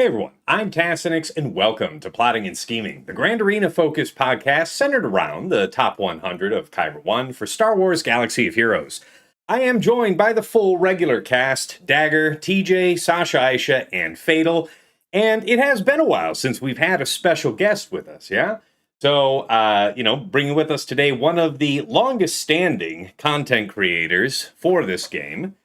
Hey everyone, I'm Tassenix, and welcome to Plotting and Scheming, the Grand Arena focused podcast centered around the top 100 of Kyber 1 for Star Wars Galaxy of Heroes. I am joined by the full regular cast, Dagger, TJ, Sasha Aisha, and Fatal, and it has been a while since we've had a special guest with us, yeah? So, bringing with us today one of the longest standing content creators for this game.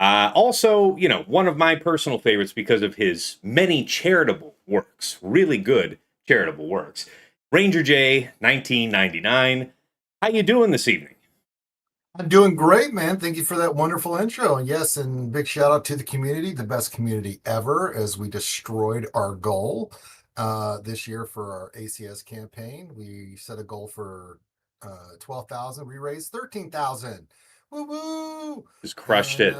Also, one of my personal favorites because of his many charitable works, really good charitable works. Rangerj1999. How you doing this evening? I'm doing great, man. Thank you for that wonderful intro. And yes, and big shout out to the community, the best community ever, as we destroyed our goal this year for our ACS campaign. We set a goal for 12,000. We raised 13,000. Woo woo! Just crushed it.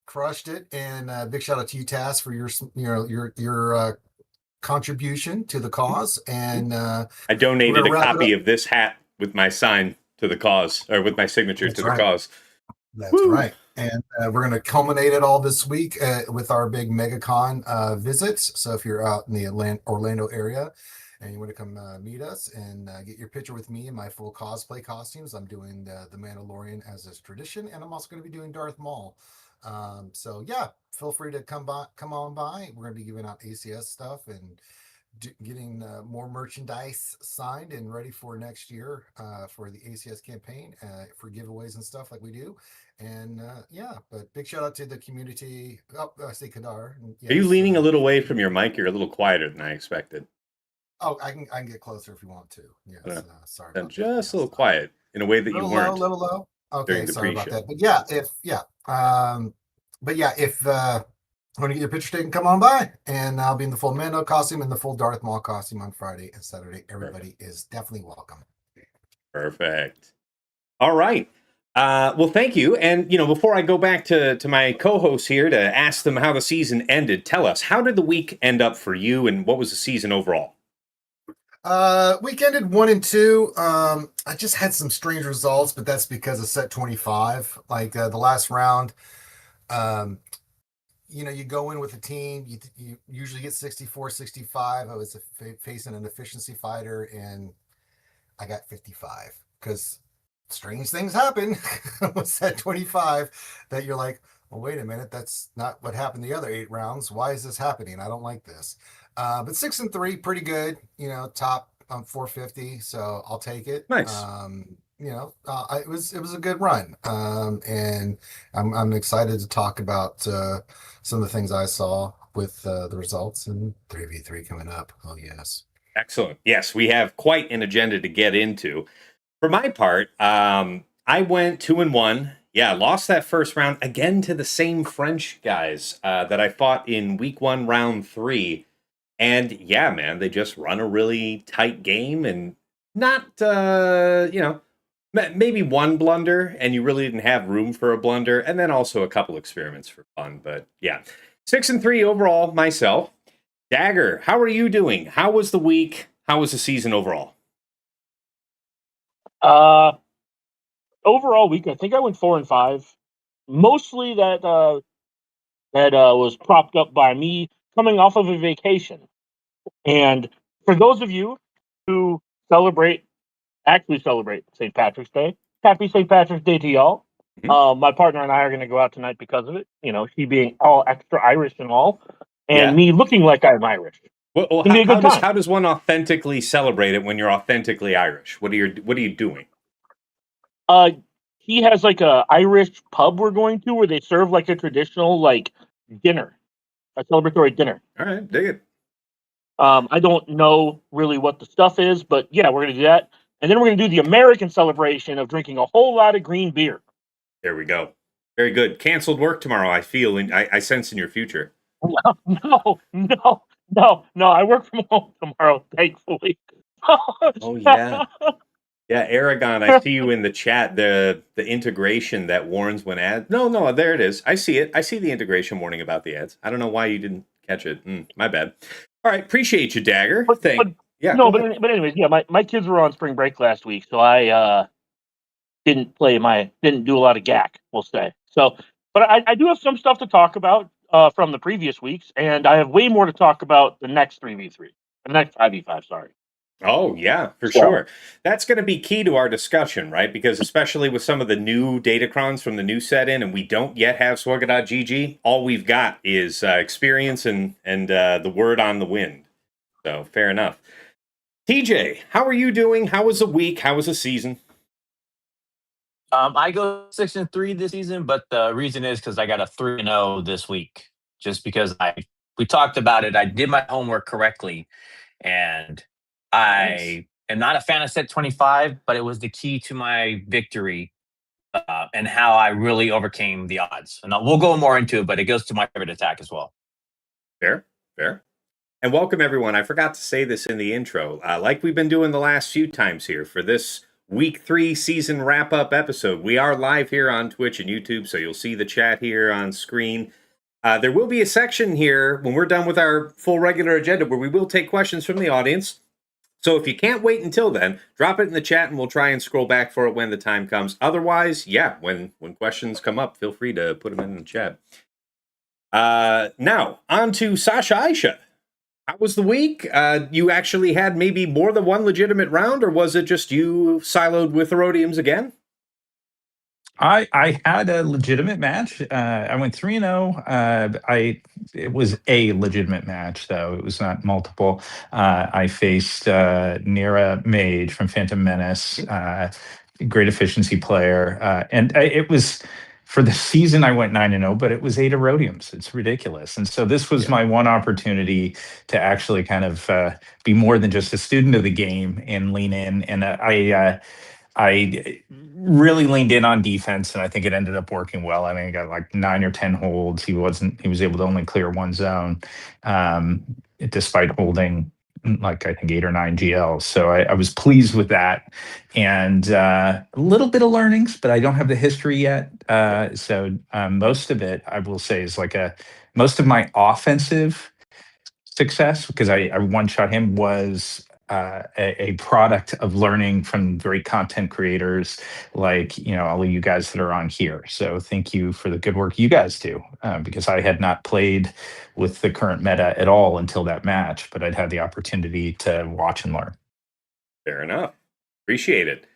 Crushed it. And big shout out to you, Tass, for your contribution to the cause. And I donated a copy of this hat with my sign to the cause, or with my signature to the cause. That's right. And we're going to culminate it all this week with our big MegaCon visits. So if you're out in the Orlando area and you want to come meet us and get your picture with me in my full cosplay costumes, I'm doing the Mandalorian as is tradition, and I'm also going to be doing Darth Maul. So yeah, feel free to come on by. We're going to be giving out ACS stuff and getting more merchandise signed and ready for next year for the ACS campaign for giveaways and stuff like we do. And but big shout out to the community. Oh, I say Kadar. Yes, are you leaning a little away from your mic? You're a little quieter than I expected. Oh, I can get closer if you want to. Yes, sorry. Just a little quiet in a way that you weren't. A little low. Okay, sorry about that. But if want to get your picture taken, come on by, and I'll be in the full Mando costume and the full Darth Maul costume on Friday and Saturday. Everybody is definitely welcome. Perfect. All right. Well, thank you. And, before I go back to my co-hosts here to ask them how the season ended, tell us, how did the week end up for you, and what was the season overall? Week ended 1-2. I just had some strange results, but that's because of set 25. Like the last round, you go in with a team, you usually get 64, 65. I was facing an efficiency fighter, and I got 55 because strange things happen with set 25 that you're like, well, wait a minute, that's not what happened the other 8 rounds. Why is this happening? I don't like this. But 6-3, pretty good, top 450. So I'll take it. Nice. It was a good run. And I'm excited to talk about some of the things I saw with the results and 3v3 coming up. Oh, yes. Excellent. Yes, we have quite an agenda to get into. For my part, I went 2-1. Yeah, lost that first round again to the same French guys that I fought in week 1, round 3. And yeah, man, they just run a really tight game and not, maybe one blunder, and you really didn't have room for a blunder, and then also a couple experiments for fun. But yeah, 6-3 overall myself. Dagger, how are you doing? How was the week? How was the season overall? Overall week, I think I went 4-5. Mostly that was propped up by me coming off of a vacation. And for those of you who actually celebrate St. Patrick's Day, happy St. Patrick's Day to y'all. Mm-hmm. My partner and I are going to go out tonight because of it. She being all extra Irish and all, and me looking like I'm Irish. Well, how does one authentically celebrate it when you're authentically Irish? What are you doing? He has like a Irish pub we're going to where they serve like a traditional dinner, a celebratory dinner. All right, dig it. I don't know really what the stuff is, but yeah, we're going to do that. And then we're going to do the American celebration of drinking a whole lot of green beer. There we go. Very good. Canceled work tomorrow, I feel, and I sense in your future. No. I work from home tomorrow, thankfully. Oh, yeah. Yeah, Aragon, I see you in the chat, the integration that warns when ads. No, there it is. I see it. I see the integration warning about the ads. I don't know why you didn't catch it. My bad. All right, appreciate you, Dagger. But anyways, yeah, my kids were on spring break last week, so I didn't do a lot of GAC, we'll say. So, but I do have some stuff to talk about. from the previous weeks, and I have way more to talk about the next 3v3, the next 5v5. Sorry. Oh, yeah, for So- sure. That's going to be key to our discussion, right? Because especially with some of the new datacrons from the new set in, and we don't yet have Swugga.gg, all we've got is experience and the word on the wind. So, fair enough. TJ, how are you doing? How was the week? How was the season? I go 6-3 this season, but the reason is because I got a 3-0 this week. Just because we talked about it, I did my homework correctly, and I am not a fan of set 25, but it was the key to my victory and how I really overcame the odds. And we'll go more into it, but it goes to my favorite attack as well. Fair, fair. And welcome, everyone. I forgot to say this in the intro. Like we've been doing the last few times here for this Week 3 season wrap-up episode, we are live here on Twitch and YouTube, so you'll see the chat here on screen. There will be a section here when we're done with our full regular agenda where we will take questions from the audience. So if you can't wait until then, drop it in the chat and we'll try and scroll back for it when the time comes. Otherwise, yeah, when questions come up, feel free to put them in the chat. Now, on to Sasha Aisha. How was the week? You actually had maybe more than one legitimate round, or was it just you siloed with Herodiums again? I had a legitimate match. I went 3-0. It was a legitimate match, though. It was not multiple. I faced Nira Mage from Phantom Menace, great efficiency player. And it was, for the season, I went 9-0, but it was 8 Herodiums. It's ridiculous. And so this was my one opportunity to actually kind of be more than just a student of the game and lean in. And I really leaned in on defense, and I think it ended up working well. I think I got like 9 or 10 holds. He was able to only clear one zone, despite holding like I think 8 or 9 GLs. So I was pleased with that, and a little bit of learnings, but I don't have the history yet. So most of it, I will say, is like most of my offensive success, because I one-shot him, was a product of learning from great content creators like, all of you guys that are on here. So thank you for the good work you guys do, because I had not played with the current meta at all until that match, but I'd had the opportunity to watch and learn. Fair enough. Appreciate it.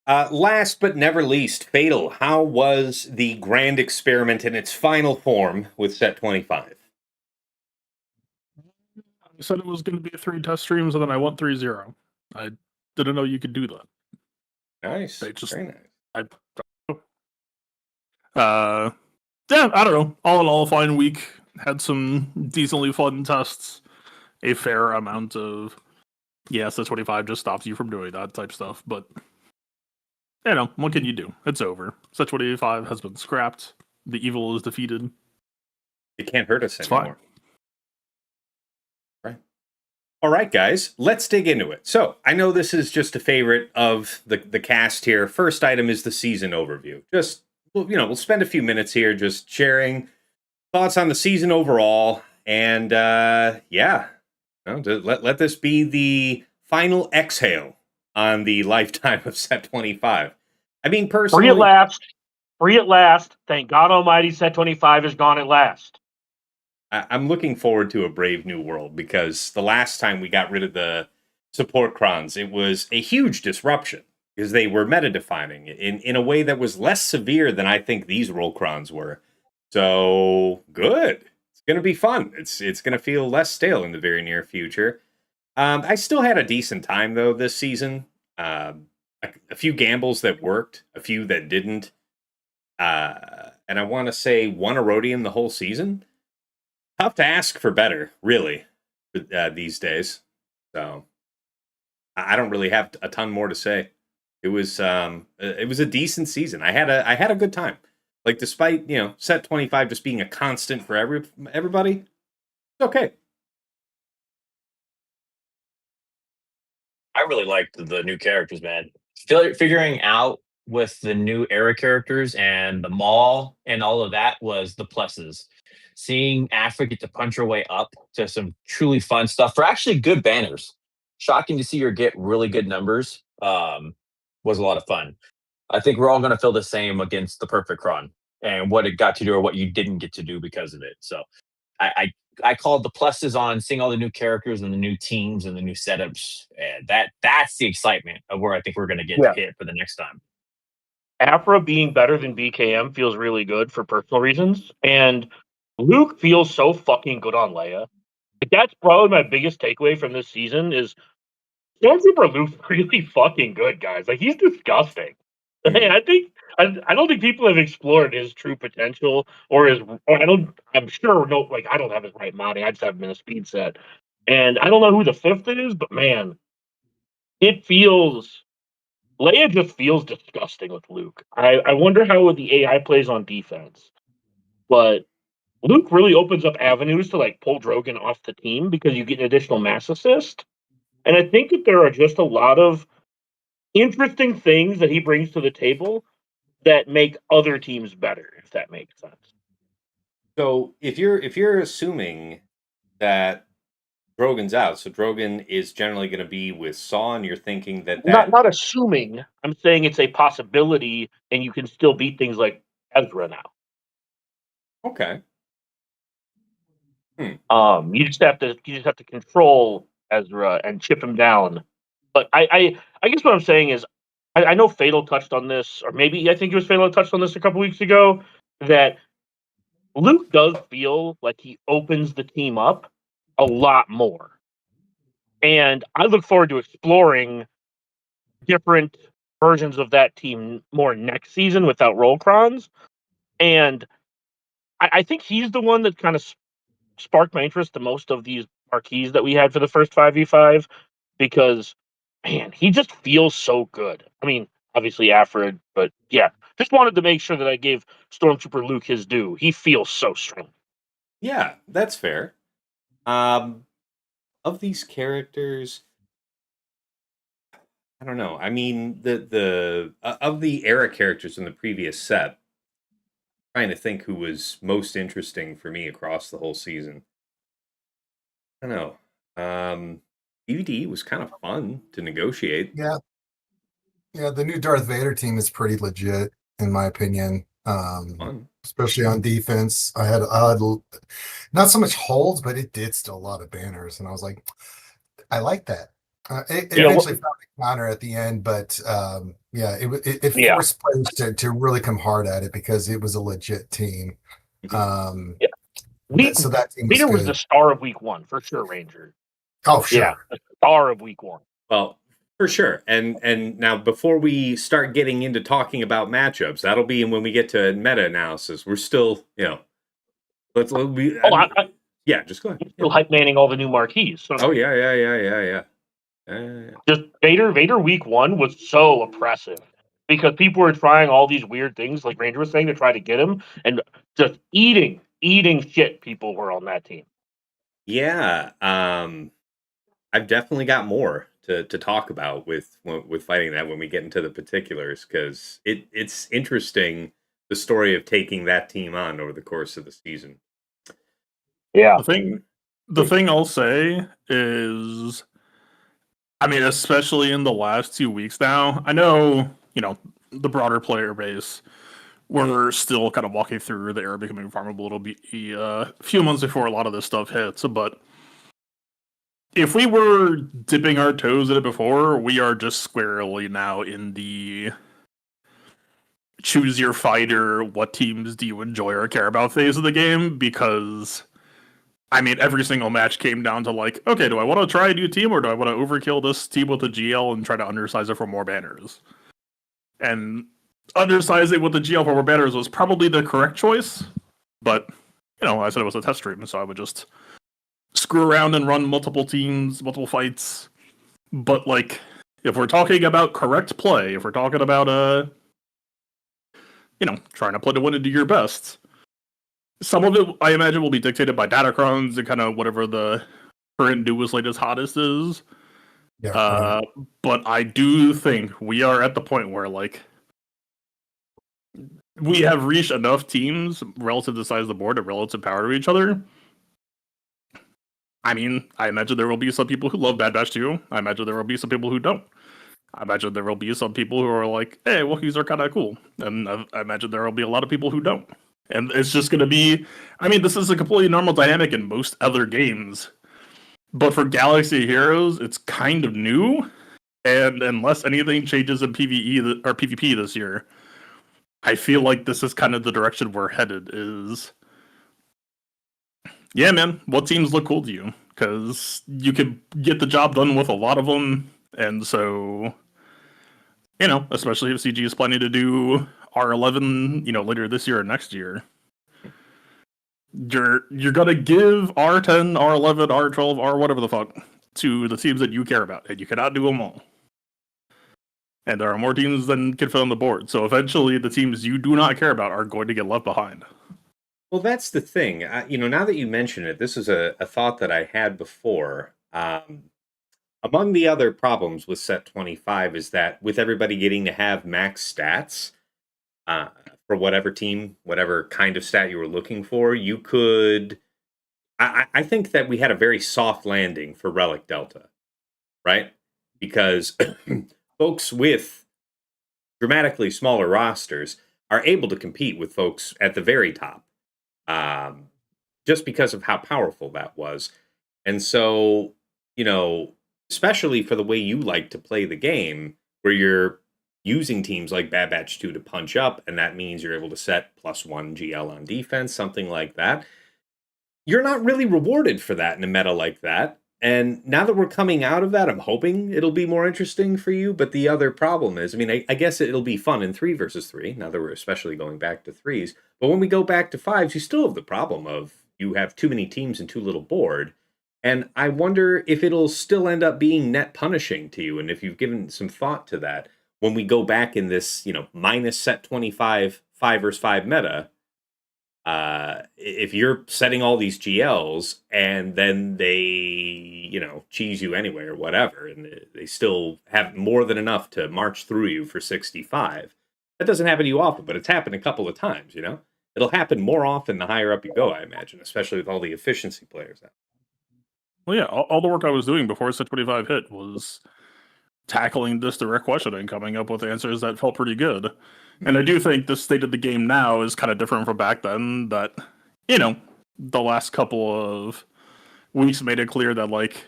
Last but never least, Fatal, how was the grand experiment in its final form with set 25? I said it was going to be 3 test streams, and then I went 3-0. I didn't know you could do that. Nice. They just- Very nice. Yeah, I don't know. All in all, a fine week. Had some decently fun tests. A fair amount of, set 25 just stops you from doing that type stuff. But, what can you do? It's over. Set 25 has been scrapped. The evil is defeated. It can't hurt us It's anymore. Right. All right, guys, let's dig into it. So I know this is just a favorite of the cast here. First item is the season overview. Just, we'll spend a few minutes here just sharing thoughts on the season overall. And let this be the final exhale on the lifetime of set 25. I mean, personally, Free at last. Thank God Almighty, set 25 is gone at last. I'm looking forward to a Brave New World, because the last time we got rid of the support crons, it was a huge disruption because they were meta-defining in a way that was less severe than I think these role crons were. So, good. It's going to be fun. It's going to feel less stale in the very near future. I still had a decent time, though, this season. A few gambles that worked, a few that didn't. And I want to say 1 Erodium the whole season. Tough to ask for better, really, these days. So I don't really have a ton more to say. It was a decent season. I had a good time. Like, despite set 25 just being a constant for everybody, it's okay. I really liked the new characters, man. Figuring out with the new era characters and the mall and all of that was the pluses. Seeing Afra get to punch her way up to some truly fun stuff for actually good banners. Shocking to see her get really good numbers. Was a lot of fun. I think we're all going to feel the same against the Perfect Cron. and what it got to do or what you didn't get to do because of it. So I called the pluses on seeing all the new characters and the new teams and the new setups. And that's the excitement of where I think we're going to get to hit for the next time. Afra being better than BKM feels really good for personal reasons, and Luke feels so fucking good on Leia. Like, that's probably my biggest takeaway from this season is Stormtrooper Luke's really fucking good, guys. Like, he's disgusting. And I don't think people have explored his true potential or I'm sure I don't have his right modding. I just have him in a speed set. And I don't know who the fifth is, but man, Leia just feels disgusting with Luke. I wonder how the AI plays on defense. But Luke really opens up avenues to like pull Drogon off the team because you get an additional mass assist. And I think that there are just a lot of interesting things that he brings to the table that make other teams better, if that makes sense. So if you're assuming that Drogon's out, so Drogon is generally going to be with Saw, and you're thinking that Not assuming. I'm saying it's a possibility, and you can still beat things like Ezra now. Okay. You just have to control Ezra and chip him down. But I guess what I'm saying is I know Fatal touched on this, or maybe I think it was Fatal that touched on this a couple weeks ago, that Luke does feel like he opens the team up a lot more. And I look forward to exploring different versions of that team more next season without Rollcrons. And I think he's the one that kind of sparked my interest to most of these marquees that we had for the first 5v5 because, man, he just feels so good. I mean, obviously Afrid, but yeah, just wanted to make sure that I gave Stormtrooper Luke his due. He feels so strong. Yeah, that's fair. Of these characters, I don't know. I mean, the of the era characters in the previous set, I'm trying to think who was most interesting for me across the whole season. I don't know. DVD was kind of fun to negotiate. Yeah, the new Darth Vader team is pretty legit, in my opinion. Fun. Especially on defense. I had not so much holds, but it did still a lot of banners, and I was like, I like that. It eventually found a counter at the end, but it forced players to really come hard at it because it was a legit team. So that team was Vader good. was the star of week 1 for sure, Ranger. Oh, sure. Yeah, the star of week 1. Well, for sure. And now before we start getting into talking about matchups, that'll be when we get to meta analysis. We're still, just go ahead. Still hype manning all the new marquees. So Yeah. Just Vader week 1 was so oppressive because people were trying all these weird things, like Ranger was saying, to try to get him, and just eating shit. People were on that team. Yeah, I've definitely got more to talk about with fighting that when we get into the particulars, because it's interesting, the story of taking that team on over the course of the season. Yeah. The thing I'll say is, I mean, especially in the last 2 weeks now, I know, the broader player base, we're still kind of walking through the era becoming farmable. It'll be a few months before a lot of this stuff hits, but if we were dipping our toes in it before, we are just squarely now in the choose your fighter, what teams do you enjoy or care about phase of the game, because I mean, every single match came down to like, okay, do I want to try a new team or do I want to overkill this team with a GL and try to undersize it for more banners? And undersizing with the GL for more banners was probably the correct choice, but, I said it was a test stream, so I would just screw around and run multiple teams, multiple fights. But, like, if we're talking about correct play, if we're talking about, trying to play to win and do your best, some of it, I imagine, will be dictated by datacrons and kind of whatever the current newest, latest, hottest is. Yeah, but I do think we are at the point where, like, we have reached enough teams relative to the size of the board and relative power to each other. I mean, I imagine there will be some people who love Bad Batch 2. I imagine there will be some people who don't. I imagine there will be some people who are like, hey, Wookiees are kind of cool. And I imagine there will be a lot of people who don't. And it's just going to be, I mean, this is a completely normal dynamic in most other games. But for Galaxy Heroes, it's kind of new. And unless anything changes in PvE or PvP this year, I feel like this is kind of the direction we're headed is, yeah, man, what teams look cool to you? Because you could get the job done with a lot of them. And so, you know, especially if CG is planning to do R11, you know, later this year or next year, you're gonna give R10, R11, R12, R whatever the fuck to the teams that you care about, and you cannot do them all. And there are more teams than can fit on the board. So eventually, the teams you do not care about are going to get left behind. Well, that's the thing. You know, now that you mention it, this is a thought that I had before. Among the other problems with set 25 is that with everybody getting to have max stats for whatever team, whatever kind of stat you were looking for, you could. I think that we had a very soft landing for Relic Delta, right? Because folks with dramatically smaller rosters are able to compete with folks at the very top, just because of how powerful that was. And so, you know, especially for the way you like to play the game, where you're using teams like Bad Batch 2 to punch up, and that means you're able to set +1 GL on defense, something like that. You're not really rewarded for that in a meta like that. And now that we're coming out of that, I'm hoping it'll be more interesting for you. But the other problem is, I mean, I guess it'll be fun in 3 versus 3, now that we're especially going back to 3s. But when we go back to 5s, you still have the problem of you have too many teams and too little board. And I wonder if it'll still end up being net punishing to you, and if you've given some thought to that when we go back in this, you know, minus set 25 5 versus 5 meta. If you're setting all these GLs and then they, you know, cheese you anyway or whatever, and they still have more than enough to march through you for 65, that doesn't happen to you often, but it's happened a couple of times, you know? It'll happen more often the higher up you go, I imagine, especially with all the efficiency players out. Well, yeah, all the work I was doing before set 25 hit was tackling this direct question and coming up with answers that felt pretty good. And I do think the state of the game now is kind of different from back then, that, you know, the last couple of weeks made it clear that, like,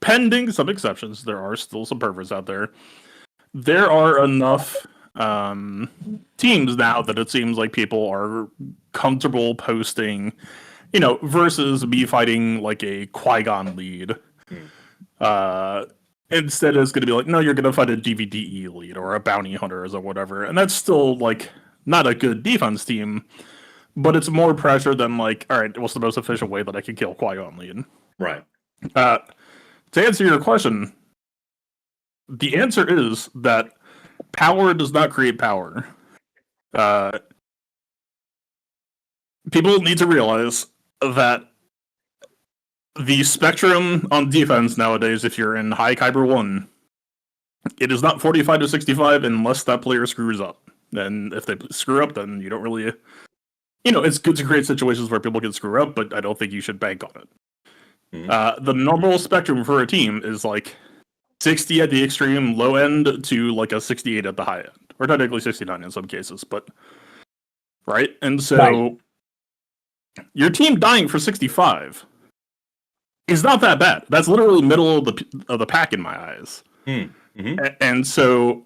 pending some exceptions, there are still some perverts out there are enough teams now that it seems like people are comfortable posting, you know, versus me fighting like a Qui-Gon lead. Instead, it's going to be like, no, you're going to fight a DVDE lead or a bounty hunter or whatever. And that's still, like, not a good defense team, but it's more pressure than, like, all right, what's the most efficient way that I can kill Qui-Gon lead? Right. To answer your question, the answer is that power does not create power. People need to realize that the spectrum on defense nowadays, if you're in high Kyber 1, it is not 45 to 65 unless that player screws up. And if they screw up, then you don't really... You know, it's good to create situations where people can screw up, but I don't think you should bank on it. The normal spectrum for a team is like 60 at the extreme low end to like a 68 at the high end. Or technically 69 in some cases, but... Right? And so... Right. Your team dying for 65... is not that bad. That's literally middle of the pack in my eyes. And so,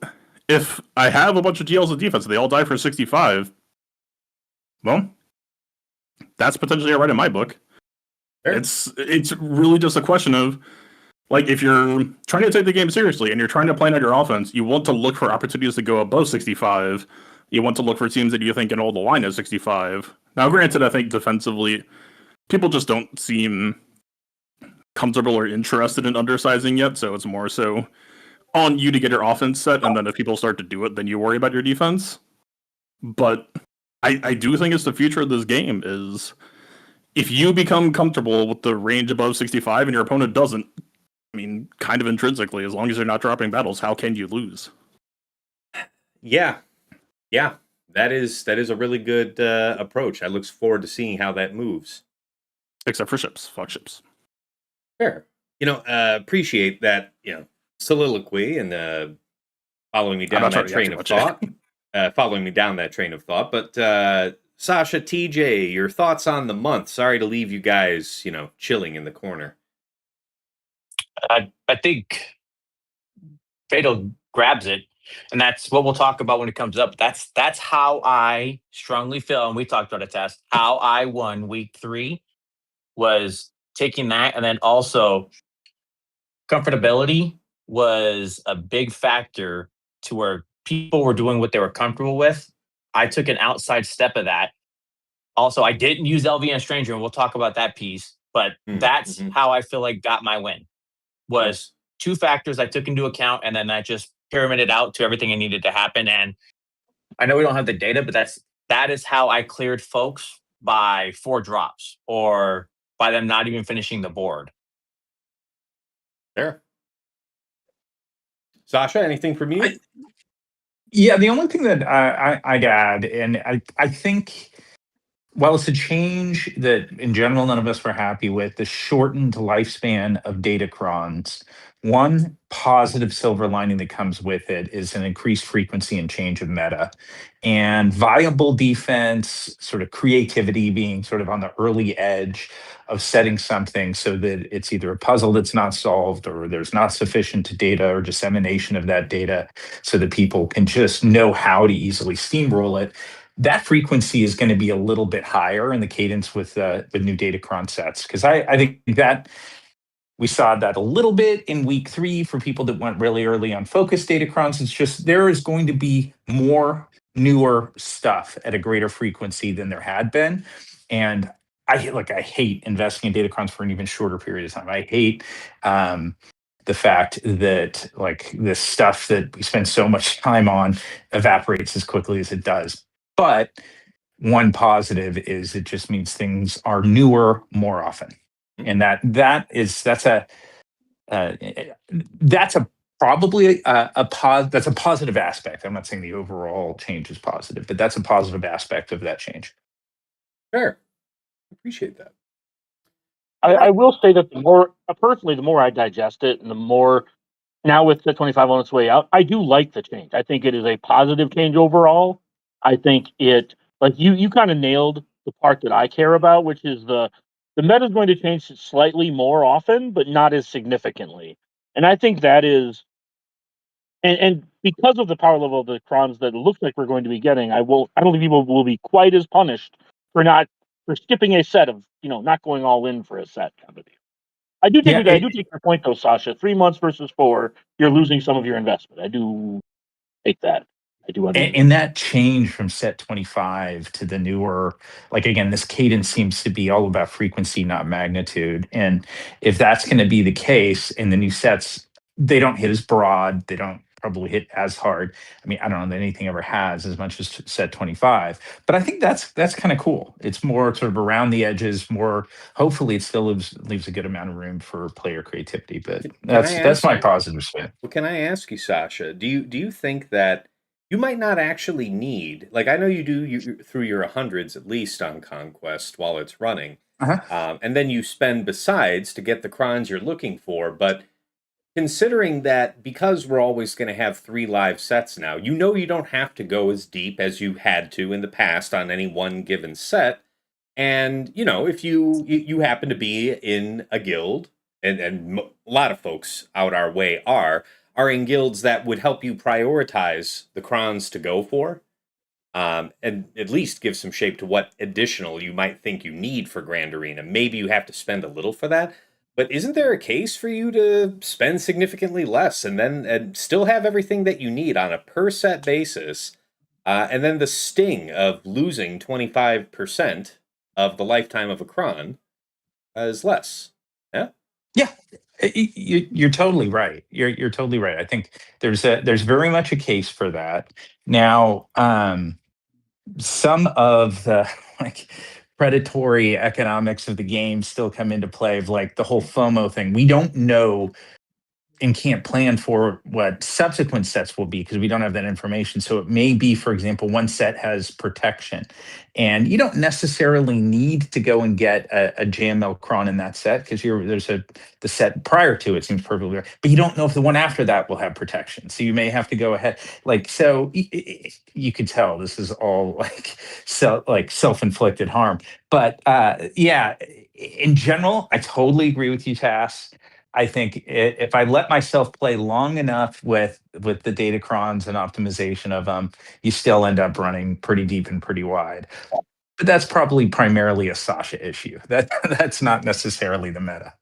if I have a bunch of GLs of defense and they all die for 65, well, that's potentially a right in my book. Sure. It's really just a question of, like, if you're trying to take the game seriously and you're trying to plan out your offense, you want to look for opportunities to go above 65. You want to look for teams that you think can hold the line at 65. Now, granted, I think defensively, people just don't seem comfortable or interested in undersizing yet, so it's more so on you to get your offense set, and then if people start to do it, then you worry about your defense. But I do think it's the future of this game is if you become comfortable with the range above 65 and your opponent doesn't, I mean, kind of intrinsically, as long as you're not dropping battles, how can you lose? Yeah. That is a really good approach. I look forward to seeing how that moves. Except for ships. Fuck ships. Fair. You know, appreciate that, you know, soliloquy and following me I'm down not trying that to get train too of much thought. Following me down that train of thought. But Sasha, TJ, your thoughts on the month? Sorry to leave you guys, chilling in the corner. I think Fatal grabs it, and that's what we'll talk about when it comes up. That's how I strongly feel, and we talked about a test. How I won week 3 was taking that, and then also comfortability was a big factor to where people were doing what they were comfortable with. I took an outside step of that. Also, I didn't use LVN Stranger, and we'll talk about that piece. But that's Mm-hmm. how I feel like got my win. Was Nice. 2 factors I took into account, and then I just pyramided out to everything that needed to happen. And I know we don't have the data, but that is how I cleared folks by 4 drops or by them not even finishing the board. There. Sasha, anything from you? Yeah, the only thing that I'd add, and I think, while it's a change that in general none of us were happy with, the shortened lifespan of datacrons, one positive silver lining that comes with it is an increased frequency and change of meta. And viable defense, sort of creativity being sort of on the early edge of setting something so that it's either a puzzle that's not solved or there's not sufficient data or dissemination of that data so that people can just know how to easily steamroll it. That frequency is going to be a little bit higher in the cadence with new datacron sets, because I think that we saw that a little bit in week 3 for people that went really early on focused datacrons. It's just there is going to be more newer stuff at a greater frequency than there had been. And I hate investing in datacrons for an even shorter period of time. I hate the fact that this stuff that we spend so much time on evaporates as quickly as it does. But one positive is it just means things are newer more often, and that's probably that's a positive aspect. I'm not saying the overall change is positive, but that's a positive aspect of that change. Fair. Appreciate that. I will say that the more I digest it, and the more now with the 25 on its way out, I do like the change. I think it is a positive change overall. I think it, like you kind of nailed the part that I care about, which is the meta is going to change slightly more often, but not as significantly. And I think that is, and because of the power level of the crons that it looks like we're going to be getting, I don't think people will be quite as punished for skipping a set of, not going all in for a set kind of deal. I do take your point though, Sasha. 3 months versus 4, you're losing some of your investment. I do take that. I do understand. And that change from set 25 to the newer, again, this cadence seems to be all about frequency, not magnitude. And if that's going to be the case in the new sets, they don't hit as broad. They don't probably hit as hard. I mean, I don't know that anything ever has as much as set 25, but I think that's kind of cool. It's more sort of around the edges, more, hopefully it still leaves a good amount of room for player creativity, but that's my positive spin. Well, can I ask you, Sasha, do you think that you might not actually need, I know you do through your hundreds at least on Conquest while it's running, and then you spend besides to get the crons you're looking for, but considering that because we're always going to have 3 live sets now, you don't have to go as deep as you had to in the past on any one given set. And, if you happen to be in a guild, and a lot of folks out our way are in guilds that would help you prioritize the crons to go for, and at least give some shape to what additional you might think you need for Grand Arena. Maybe you have to spend a little for that. But isn't there a case for you to spend significantly less and still have everything that you need on a per set basis, and then the sting of losing 25% of the lifetime of a cron is less? Yeah. Yeah, you're totally right. You're totally right. I think there's very much a case for that. Now, some of the predatory economics of the game still come into play, of the whole FOMO thing. We don't know and can't plan for what subsequent sets will be because we don't have that information. So it may be, for example, one set has protection, and you don't necessarily need to go and get a JML cron in that set because the set prior to it seems perfectly right, but you don't know if the one after that will have protection. So you may have to go ahead, you could tell this is all like self-inflicted harm. But yeah, in general, I totally agree with you, Tass. I think if I let myself play long enough with the datacrons and optimization of them, you still end up running pretty deep and pretty wide. But that's probably primarily a Sasha issue. That's not necessarily the meta.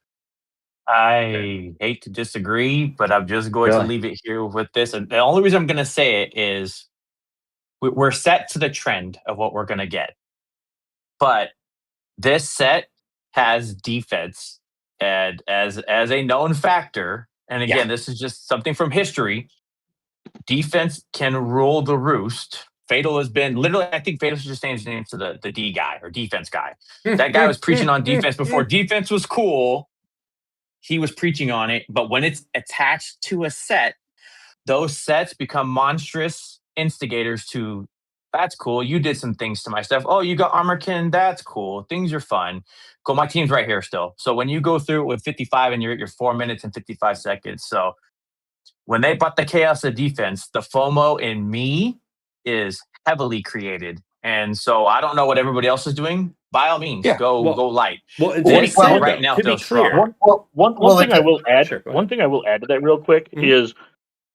I hate to disagree, but I'm just going to Really? leave it here with this. And the only reason I'm going to say it is we're set to the trend of what we're going to get. But this set has defense, and as a known factor, and again, this is just something from history, defense can rule the roost. Fatal has been literally, I think Fatal should just change his name to the D guy or defense guy. That guy was preaching on defense before defense was cool. He was preaching on it, but when it's attached to a set, those sets become monstrous instigators to, that's cool. You did some things to my stuff. Oh, you got Armorkin. That's cool. Things are fun. Cool. My team's right here still. So when you go through it with 55 and you're at your 4 minutes and 55 seconds. So when they brought the chaos of defense, the FOMO in me is heavily created. And so I don't know what everybody else is doing. By all means, go light. Well, right now, to be clear, one thing I will add. One thing I will add to that real quick is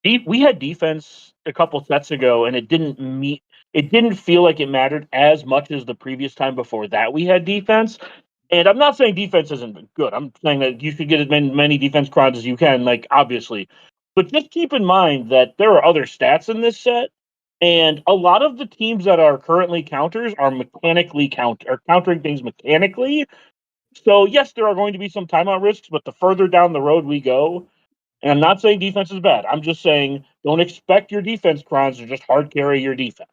we had defense a couple sets ago, and it didn't feel like it mattered as much as the previous time before that we had defense. And I'm not saying defense isn't good. I'm saying that you should get as many defense crons as you can, like, obviously. But just keep in mind that there are other stats in this set, and a lot of the teams that are currently counters are countering things mechanically. So yes, there are going to be some timeout risks, but the further down the road we go, and I'm not saying defense is bad. I'm just saying don't expect your defense crons to just hard carry your defense.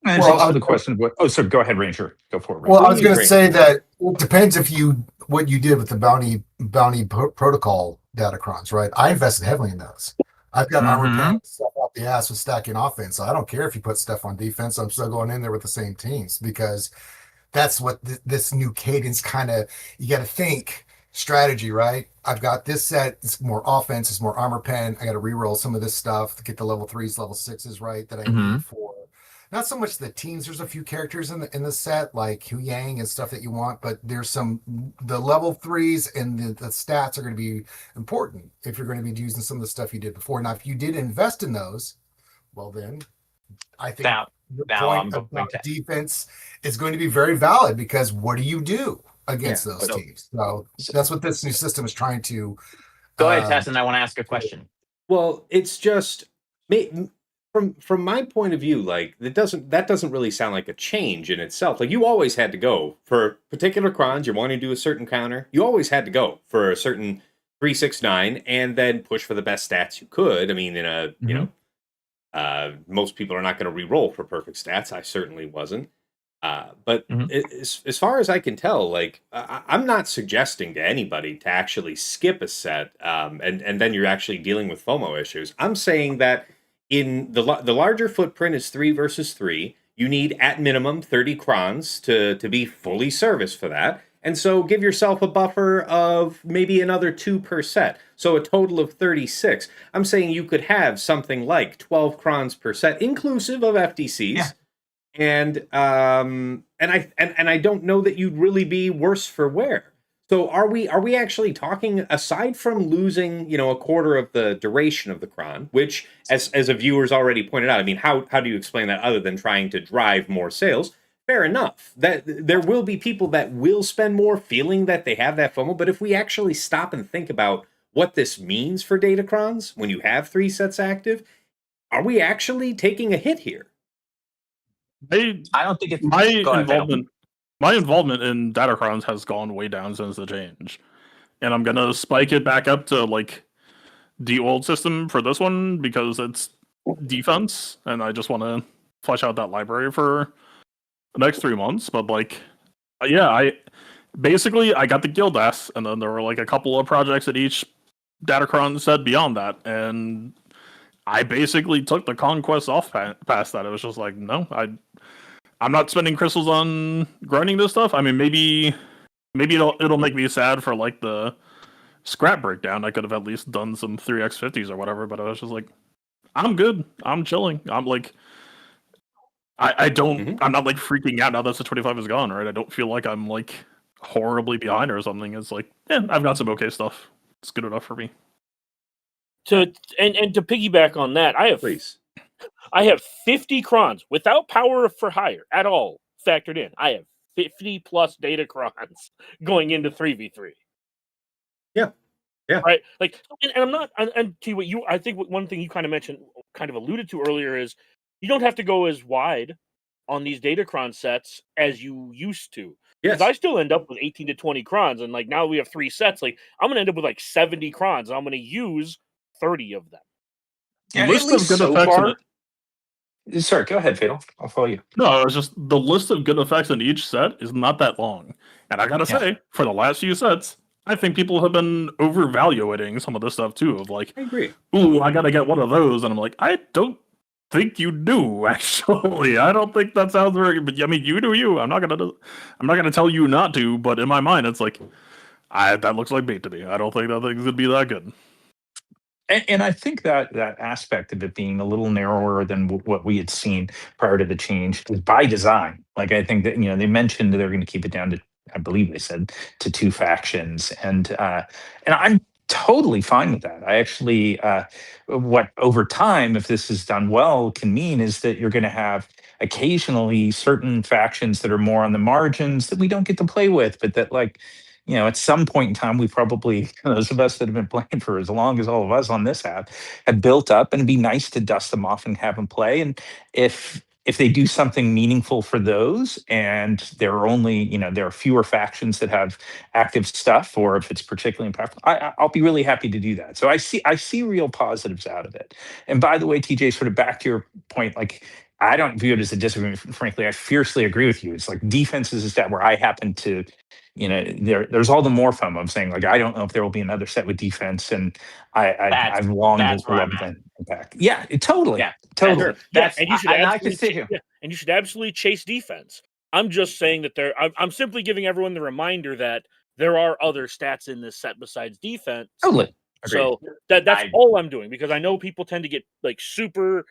And it's also the question of so go ahead, Ranger. Go for it. Ranger. Well, I was going to say that it depends what you did with the bounty protocol datacrons, right? I invested heavily in those. I've got armor pen stuff out the ass with stacking offense. So I don't care if you put stuff on defense. I'm still going in there with the same teams because that's what this new cadence kind of, you got to think strategy, right? I've got this set. It's more offense. It's more armor pen. I got to reroll some of this stuff to get the level 3s, level 6s right that I need for not so much the teams. There's a few characters in the set like Hu Yang and stuff that you want, but there's the level 3s and the stats are going to be important if you're going to be using some of the stuff you did before. Now, if you did invest in those, well, then I think the point about defense is going to be very valid because what do you do against those teams? So that's what this new system is trying to. Go ahead, Tess, and I want to ask a question. Well, it's just from my point of view, like that doesn't really sound like a change in itself. Like you always had to go for particular crons. You're wanting to do a certain counter. You always had to go for a certain 3-6-9 and then push for the best stats you could. I mean, in a most people are not going to re-roll for perfect stats. I certainly wasn't. But as far as I can tell, like I'm not suggesting to anybody to actually skip a set, and then you're actually dealing with FOMO issues. I'm saying that in the larger footprint is 3 versus 3. You need at minimum 30 crons to be fully serviced for that. And so give yourself a buffer of maybe another 2 per set. So a total of 36. I'm saying you could have something like 12 crons per set, inclusive of FDCs. Yeah. And I don't know that you'd really be worse for wear. So are we actually talking, aside from losing, a quarter of the duration of the cron, which as a viewer's already pointed out, I mean, how do you explain that other than trying to drive more sales? Fair enough. That there will be people that will spend more feeling that they have that FOMO, but if we actually stop and think about what this means for datacrons when you have 3 sets active, are we actually taking a hit here? I don't think it's my involvement in datacrons has gone way down since the change, and I'm gonna spike it back up to like the old system for this one because it's defense, and I just want to flesh out that library for the next 3 months. But I got the guild S, and then there were like a couple of projects at each Datacron said beyond that, and I basically took the conquest off past that. It was just like, no, I'm not spending crystals on grinding this stuff. I mean, maybe it'll make me sad for like the scrap breakdown. I could have at least done some 3x50s or whatever, but I was just like, I'm good. I'm chilling. I'm like, I don't. I'm not like freaking out now that the 25 is gone, right? I don't feel like I'm like horribly behind or something. It's like, I've got some okay stuff. It's good enough for me. And to piggyback on that, I have 50 crons without power for hire at all factored in. I have 50 plus data crons going into 3v3. Yeah. Right. Like, and I'm not. And to what I think one thing you kind of mentioned, kind of alluded to earlier, is you don't have to go as wide on these Datacron sets as you used to. Because I still end up with 18 to 20 crons, and like now we have 3 sets. Like I'm gonna end up with like 70 crons, and I'm gonna use 30 of them. Yeah, list of good effects. Sorry, go ahead, Fatal. I'll follow you. No, it's just the list of good effects in each set is not that long, and I gotta say, for the last few sets, I think people have been overvaluating some of this stuff too. Of like, I agree. Ooh, I gotta get one of those, and I'm like, I don't think you do. Actually, I don't think that sounds very. But I mean, you do you. I'm not gonna tell you not to. But in my mind, it's like, that looks like bait to me. I don't think that thing's gonna be that good. And I think that aspect of it being a little narrower than what we had seen prior to the change is by design. Like I think that they mentioned they're going to keep it down to, I believe they said, to 2 factions, and I'm totally fine with that. I actually, what over time, if this is done well, can mean is that you're going to have occasionally certain factions that are more on the margins that we don't get to play with, but that like. At some point in time, we probably, those of us that have been playing for as long as all of us on this have built up, and it'd be nice to dust them off and have them play. And if they do something meaningful for those, and there are only, there are fewer factions that have active stuff, or if it's particularly impactful, I'll be really happy to do that. So I see real positives out of it. And by the way, TJ, sort of back to your point, like, I don't view it as a disagreement. Frankly, I fiercely agree with you. It's like defense is a stat where I happen to, there's all the more FOMO. I'm saying, like, I don't know if there will be another set with defense, and I've long loved that impact. Yeah, totally. Yeah, totally. And you should and you should absolutely chase defense. I'm just saying that I'm simply giving everyone the reminder that there are other stats in this set besides defense. Totally. Agreed. So that's all I'm doing, because I know people tend to get like super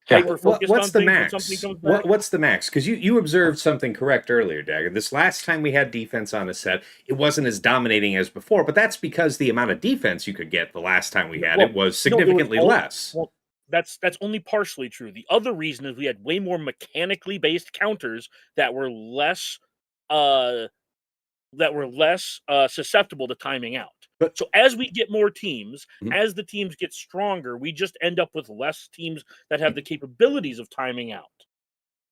hyper-focused what's on the things max? when something comes back. What's the max? Because you observed something correct earlier, Dagger. This last time we had defense on a set, it wasn't as dominating as before, but that's because the amount of defense you could get the last time we had it was significantly less. Well, that's only partially true. The other reason is we had way more mechanically based counters that were less susceptible to timing out. So as we get more teams, as the teams get stronger, we just end up with less teams that have the capabilities of timing out.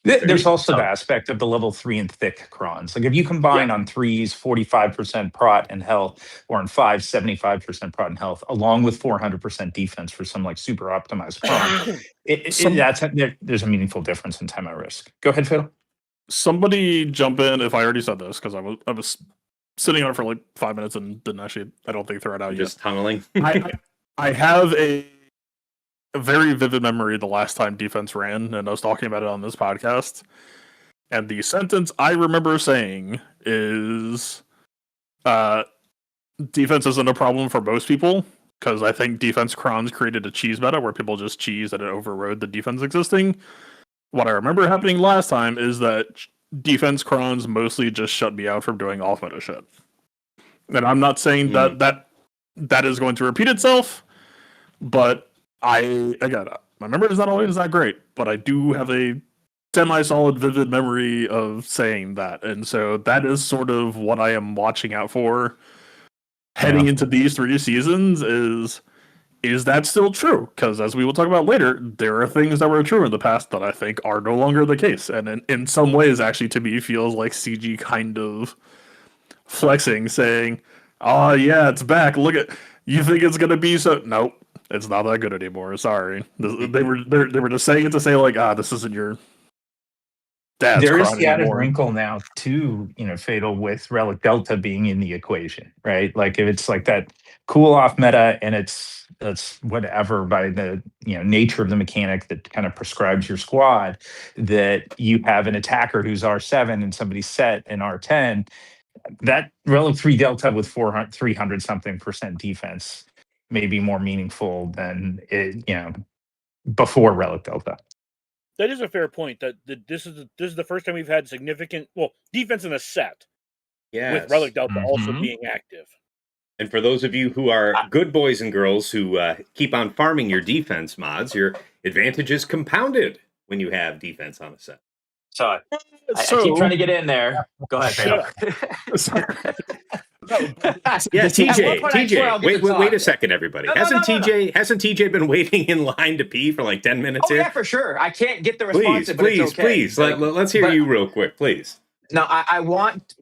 There's also the aspect of the level 3 and thick crons. Like if you combine on 3s 45% prot and health, or on 5s 75% prot and health, along with 400% defense for some like super optimized cron, there's a meaningful difference in time at risk. Go ahead, Phil. Somebody jump in if I already said this, because I was sitting on it for like 5 minutes and didn't actually, I don't think, throw it out yet. Just tunneling. I have a very vivid memory the last time defense ran, and I was talking about it on this podcast. And the sentence I remember saying is, defense isn't a problem for most people, because I think defense crons created a cheese meta where people just cheese and it overrode the defense existing. What I remember happening last time is that defense crons mostly just shut me out from doing off meta shit. And I'm not saying that is going to repeat itself, but my memory is not always that great, but I do have a semi-solid vivid memory of saying that. And so that is sort of what I am watching out for heading into these 3 seasons is that still true? Because as we will talk about later, there are things that were true in the past that I think are no longer the case. And in some ways, actually, to me, feels like CG kind of flexing, saying, oh, yeah, it's back. Look at, you think it's going to be so... Nope, it's not that good anymore. Sorry. They were just saying it to say, like, this isn't your Dad's There is crying the added anymore. wrinkle now too, Fatal, with Relic Delta being in the equation, right? Like if it's like that cool off meta and it's whatever by the nature of the mechanic that kind of prescribes your squad, that you have an attacker who's R7 and somebody set an R10, that Relic 3 Delta with 300 something percent defense may be more meaningful than before Relic Delta. That is a fair point. That this is the first time we've had significant defense in a set with Relic Delta also being active. And for those of you who are good boys and girls who keep on farming your defense mods, your advantage is compounded when you have defense on a set. So I keep trying to get in there. Go ahead, Fatal. Yeah, TJ. Wait a second, everybody. Hasn't TJ been waiting in line to pee for like 10 minutes here? Yeah, for sure. I can't get the response. Please. Let's hear you real quick, please. No, I want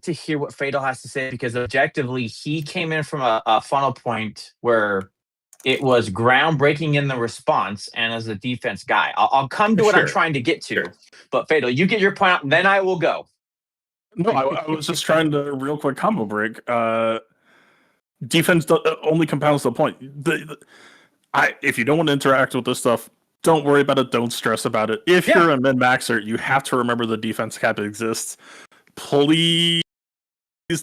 to hear what Fatal has to say, because objectively, he came in from a funnel point where it was groundbreaking in the response, and as a defense guy, I'll come to what I'm trying to get to. Sure. But Fatal, you get your point out, then I will go. No, I was just trying to real quick combo break. Defense only compounds the point. If you don't want to interact with this stuff, don't worry about it. Don't stress about it. If you're a min-maxer, you have to remember the defense cap exists. Please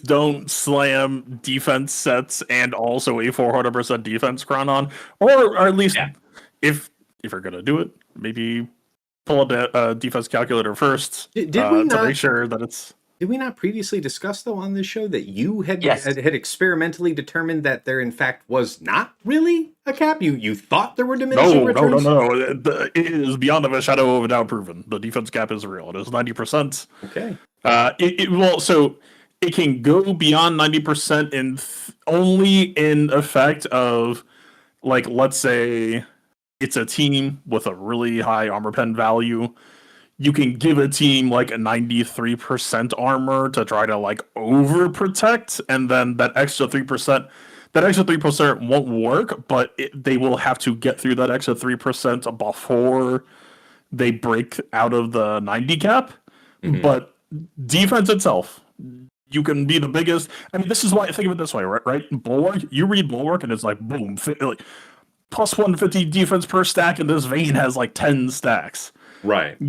don't slam defense sets and also a 400% defense crown on, or at least if you're gonna do it, maybe pull up a defense calculator first to make sure that it's. Did we not previously discuss, though, on this show that you had experimentally determined that there, in fact, was not really a cap? You thought there were diminishing returns? No. It is beyond of a shadow of a doubt proven. The defense cap is real. It is 90%. Okay. So it can go beyond 90% only in effect of, like, let's say it's a team with a really high armor pen value. You can give a team like a 93% armor to try to like overprotect, and then that extra 3% won't work, but they will have to get through that extra 3% before they break out of the 90 cap. Mm-hmm. But defense itself, you can be the biggest. I mean, this is why, think of it this way, right? Bulwark, you read Bulwark and it's like, boom, like plus 150 defense per stack, and this Vayne has like 10 stacks. Right.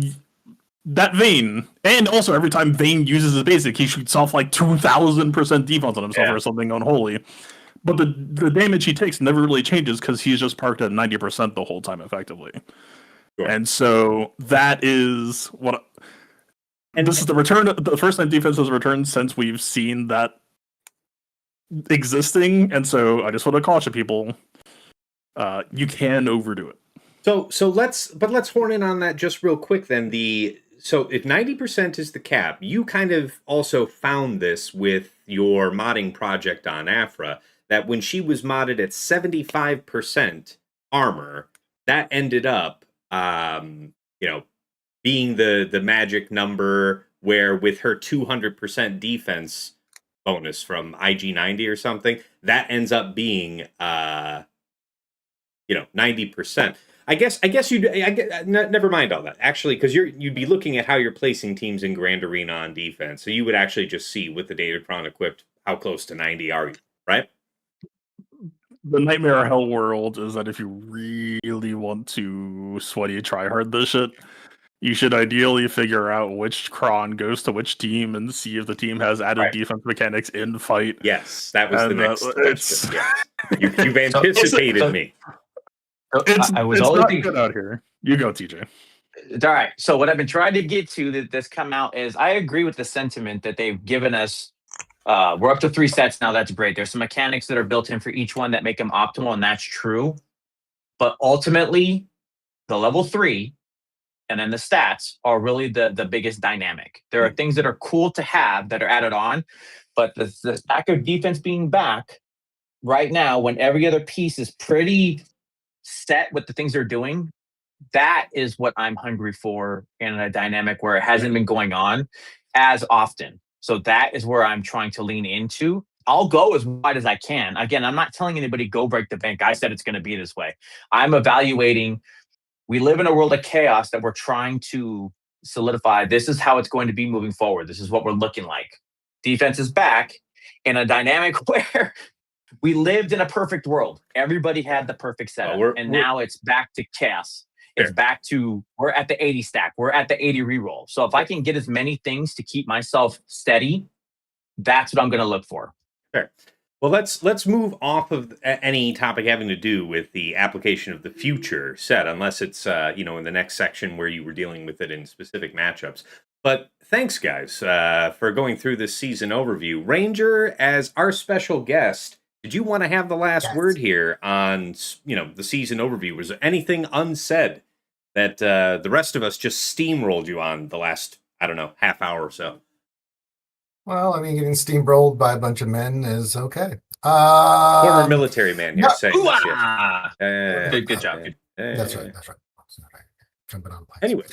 That Vayne, and also every time Vayne uses his basic, he shoots off like 2,000% defense on himself or something unholy. But the damage he takes never really changes because he's just parked at 90% the whole time effectively. Sure. And so that is what... And this is the return. The first time defense has returned since we've seen that existing. And so I just want to caution people, you can overdo it. So let's horn in on that just real quick then. So if 90% is the cap, you kind of also found this with your modding project on Afra, that when she was modded at 75% armor, that ended up, being the magic number where with her 200% defense bonus from IG90 or something, that ends up being, 90%. I guess never mind all that, actually, because you'd be looking at how you're placing teams in Grand Arena on defense. So you would actually just see with the Datacron equipped how close to 90 are you, right? The nightmare hell world is that if you really want to sweaty try hard this shit, you should ideally figure out which cron goes to which team and see if the team has added defense mechanics in fight. Yes, that was the next question. Yeah. You've anticipated me. I was it's always not good out here. You go, TJ. All right. So what I've been trying to get to that's come out is I agree with the sentiment that they've given us. We're up to 3 sets now. That's great. There's some mechanics that are built in for each one that make them optimal, and that's true. But ultimately, the level 3 and then the stats are really the biggest dynamic. There are things that are cool to have that are added on, but the stack of defense being back right now, when every other piece is pretty set with the things they're doing, that is what I'm hungry for in a dynamic where it hasn't been going on as often. So that is where I'm trying to lean into. I'll go as wide as I can. Again, I'm not telling anybody go break the bank. I said it's going to be this way. I'm evaluating. We live in a world of chaos that we're trying to solidify. This is how it's going to be moving forward. This is what we're looking like. Defense is back in a dynamic where we lived in a perfect world. Everybody had the perfect setup. Now it's back to chaos. It's back to, we're at the 80 stack. We're at the 80 reroll. So if I can get as many things to keep myself steady, that's what I'm going to look for. Fair. Well, let's move off of any topic having to do with the application of the future set, unless it's in the next section where you were dealing with it in specific matchups. But thanks, guys, for going through this season overview. Ranger, as our special guest, did you want to have the last word here on the season overview? Was there anything unsaid that the rest of us just steamrolled you on the last, half hour or so? Well, I mean, getting steamrolled by a bunch of men is okay. Former military man here saying this. Yes. Good job. That's right. Jumping on planes. Anyways.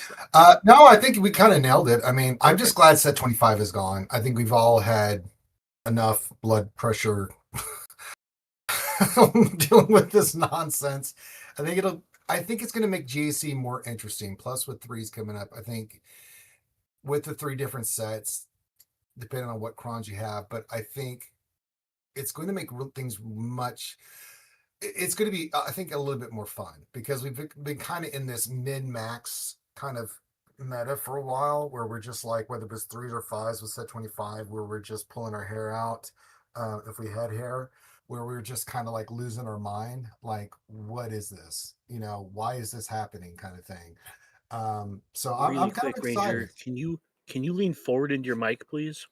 No, I think we kind of nailed it. I mean, I'm just glad set 25 is gone. I think we've all had enough blood pressure dealing with this nonsense. I think it's going to make GAC more interesting. Plus, with threes coming up, I think with the 3 different sets, depending on what crons you have, but I think it's going to make things it's going to be, I think, a little bit more fun because we've been kind of in this min-max kind of meta for a while where we're just like, whether it was 3s or 5s with set 25, where we're just pulling our hair out, if we had hair, where we're just kind of like losing our mind, like, what is this? Why is this happening, kind of thing. So I'm kind of excited. Ranger, can you lean forward into your mic, please?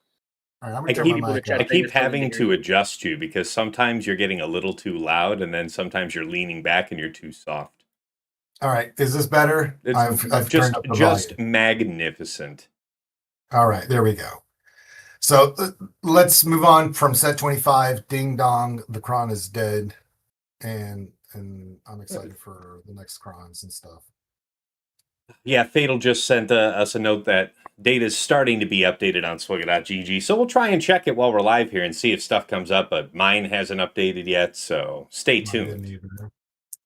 All right, I'm gonna turn my mic I up. keep having to adjust you because sometimes you're getting a little too loud, and then sometimes you're leaning back and you're too soft. All right, is this better? I've turned up the just volume. Magnificent. All right, there we go. So let's move on from set 25. Ding dong, the cron is dead, and I'm excited for the next crons and stuff. Yeah, Fatal just sent us a note that data is starting to be updated on Swigga.gg, so we'll try and check it while we're live here and see if stuff comes up, but mine hasn't updated yet, so stay tuned.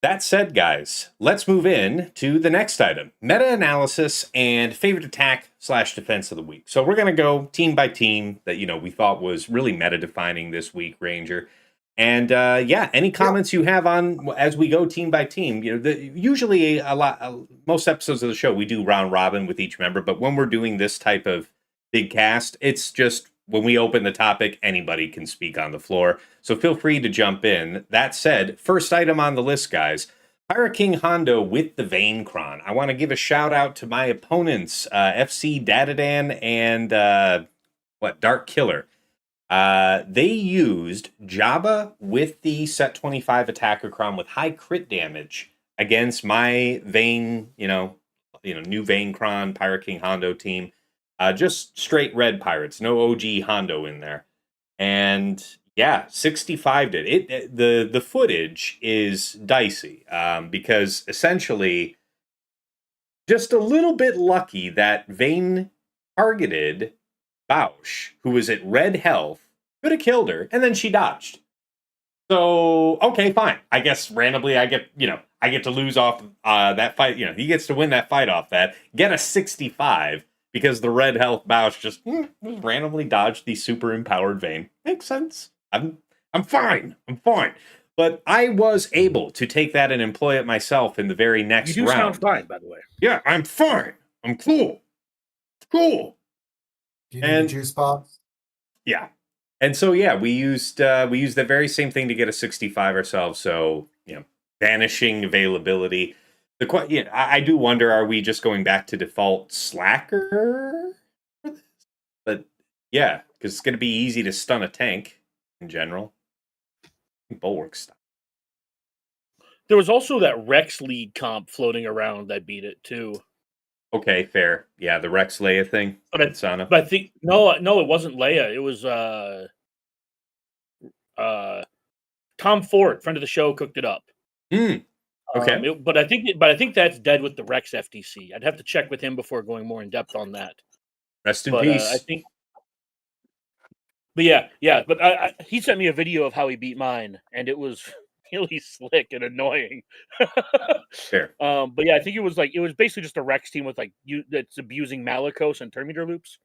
That said, guys, let's move in to the next item, meta-analysis and favorite attack/defense of the week. So we're going to go team by team that, we thought was really meta-defining this week, Ranger. And any comments you have on as we go team by team? Usually most episodes of the show we do round robin with each member, but when we're doing this type of big cast, it's just when we open the topic, anybody can speak on the floor. So feel free to jump in. That said, first item on the list, guys, Pirate King Hondo with the Vayne Cron. I want to give a shout out to my opponents, FC Dadadan and Dark Killer. They used Jabba with the set 25 attacker cron with high crit damage against my Vayne, new Vayne Cron Pirate King Hondo team. Just straight red pirates, no OG Hondo in there. And 65 did it. The footage is dicey because essentially just a little bit lucky that Vayne targeted Bausch, who was at red health, could have killed her, and then she dodged. So, okay, fine. I guess randomly I get to lose off that fight. He gets to win that fight off that. Get a 65 because the red health Bausch just randomly dodged the super empowered Vayne. Makes sense. I'm fine. But I was able to take that and employ it myself in the very next round. You do sound fine, by the way. Yeah, I'm fine. I'm cool. Do you need a juice box? Yeah. And so we used the very same thing to get a 65 ourselves. So vanishing availability. I do wonder, are we just going back to default slacker? But because it's going to be easy to stun a tank in general. Bulwark stuff. There was also that Rex lead comp floating around that beat it too. Okay, fair. Yeah, the Rex Leia thing. But I think no, it wasn't Leia. It was Tom Ford, friend of the show, cooked it up. Okay, but I think that's dead with the Rex FTC. I'd have to check with him before going more in depth on that. Rest in peace. I think. But yeah. But he sent me a video of how he beat mine, and it was really slick and annoying. Fair. But yeah, I think it was basically just a Rex team with that's abusing Malicos and Terminator loops.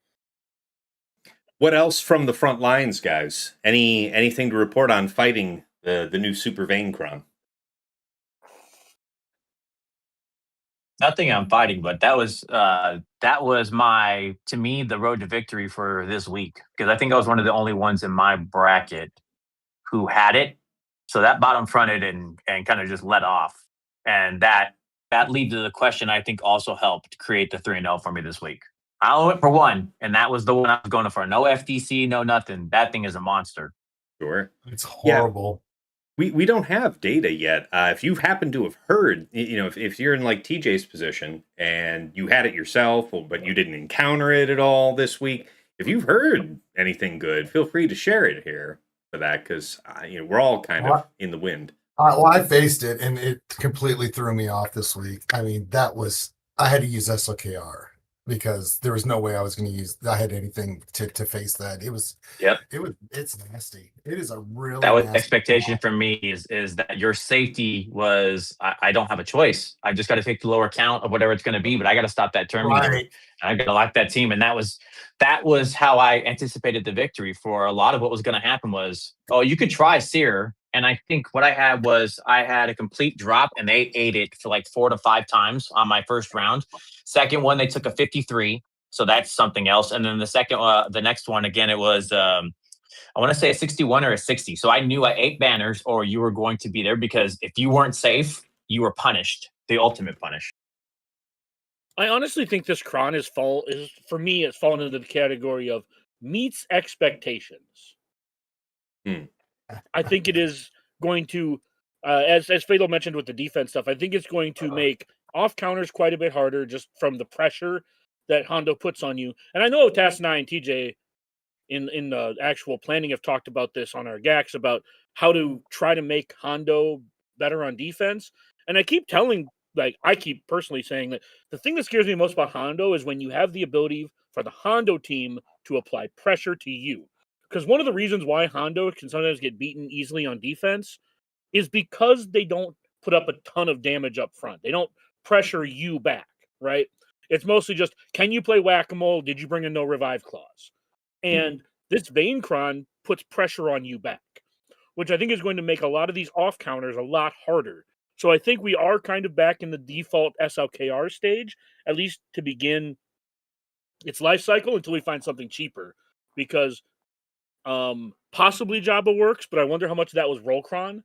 What else from the front lines, guys? Anything to report on fighting the new Super Vayncron? Nothing I'm fighting, but that was to me the road to victory for this week, because I think I was one of the only ones in my bracket who had it. So that bottom fronted and kind of just let off, and that lead to the question I think also helped create the 3-0 for me this week. I only went for one, and that was the one I was going for. No FTC, no nothing. That thing is a monster. Sure. It's horrible. We don't have data yet. If you happen to have heard, if you're in like TJ's position and you had it yourself, but you didn't encounter it at all this week, if you've heard anything good, feel free to share it here for that, because we're all kind of in the wind. Well, I faced it and it completely threw me off this week. I mean, I had to use SOKR because there was no way I had anything to face that. It's nasty. It is a really that was nasty expectation ball. for me is that your safety was I don't have a choice. I just got to take the lower count of whatever it's going to be, but I got to stop that Terminator. Right. I got to lock that team, and that was how I anticipated the victory. For a lot of what was going to happen was, you could try Sear, and I think what I had was I had a complete drop, and they ate it for like 4 to 5 times on my first round. Second one, they took a 53, so that's something else. And then the next one again, it was I want to say a 61 or a 60. So I knew I ate banners, or you were going to be there, because if you weren't safe, you were punished. The ultimate punish. I honestly think this Kron it's fallen into the category of meets expectations. I think it is going to, as Fatal mentioned with the defense stuff, I think it's going to make off counters quite a bit harder just from the pressure that Hondo puts on you. And I know Tassenix and TJ in the actual planning have talked about this on our GACs about how to try to make Hondo better on defense. And I keep personally saying that the thing that scares me most about Hondo is when you have the ability for the Hondo team to apply pressure to you. Because one of the reasons why Hondo can sometimes get beaten easily on defense is because they don't put up a ton of damage up front. They don't pressure you back, right? It's mostly just, can you play whack-a-mole? Did you bring a no revive clause? And this Vayncron puts pressure on you back, which I think is going to make a lot of these off counters a lot harder. So I think we are kind of back in the default SLKR stage, at least to begin its life cycle until we find something cheaper. Because possibly Jabba works, but I wonder how much of that was Rollcron.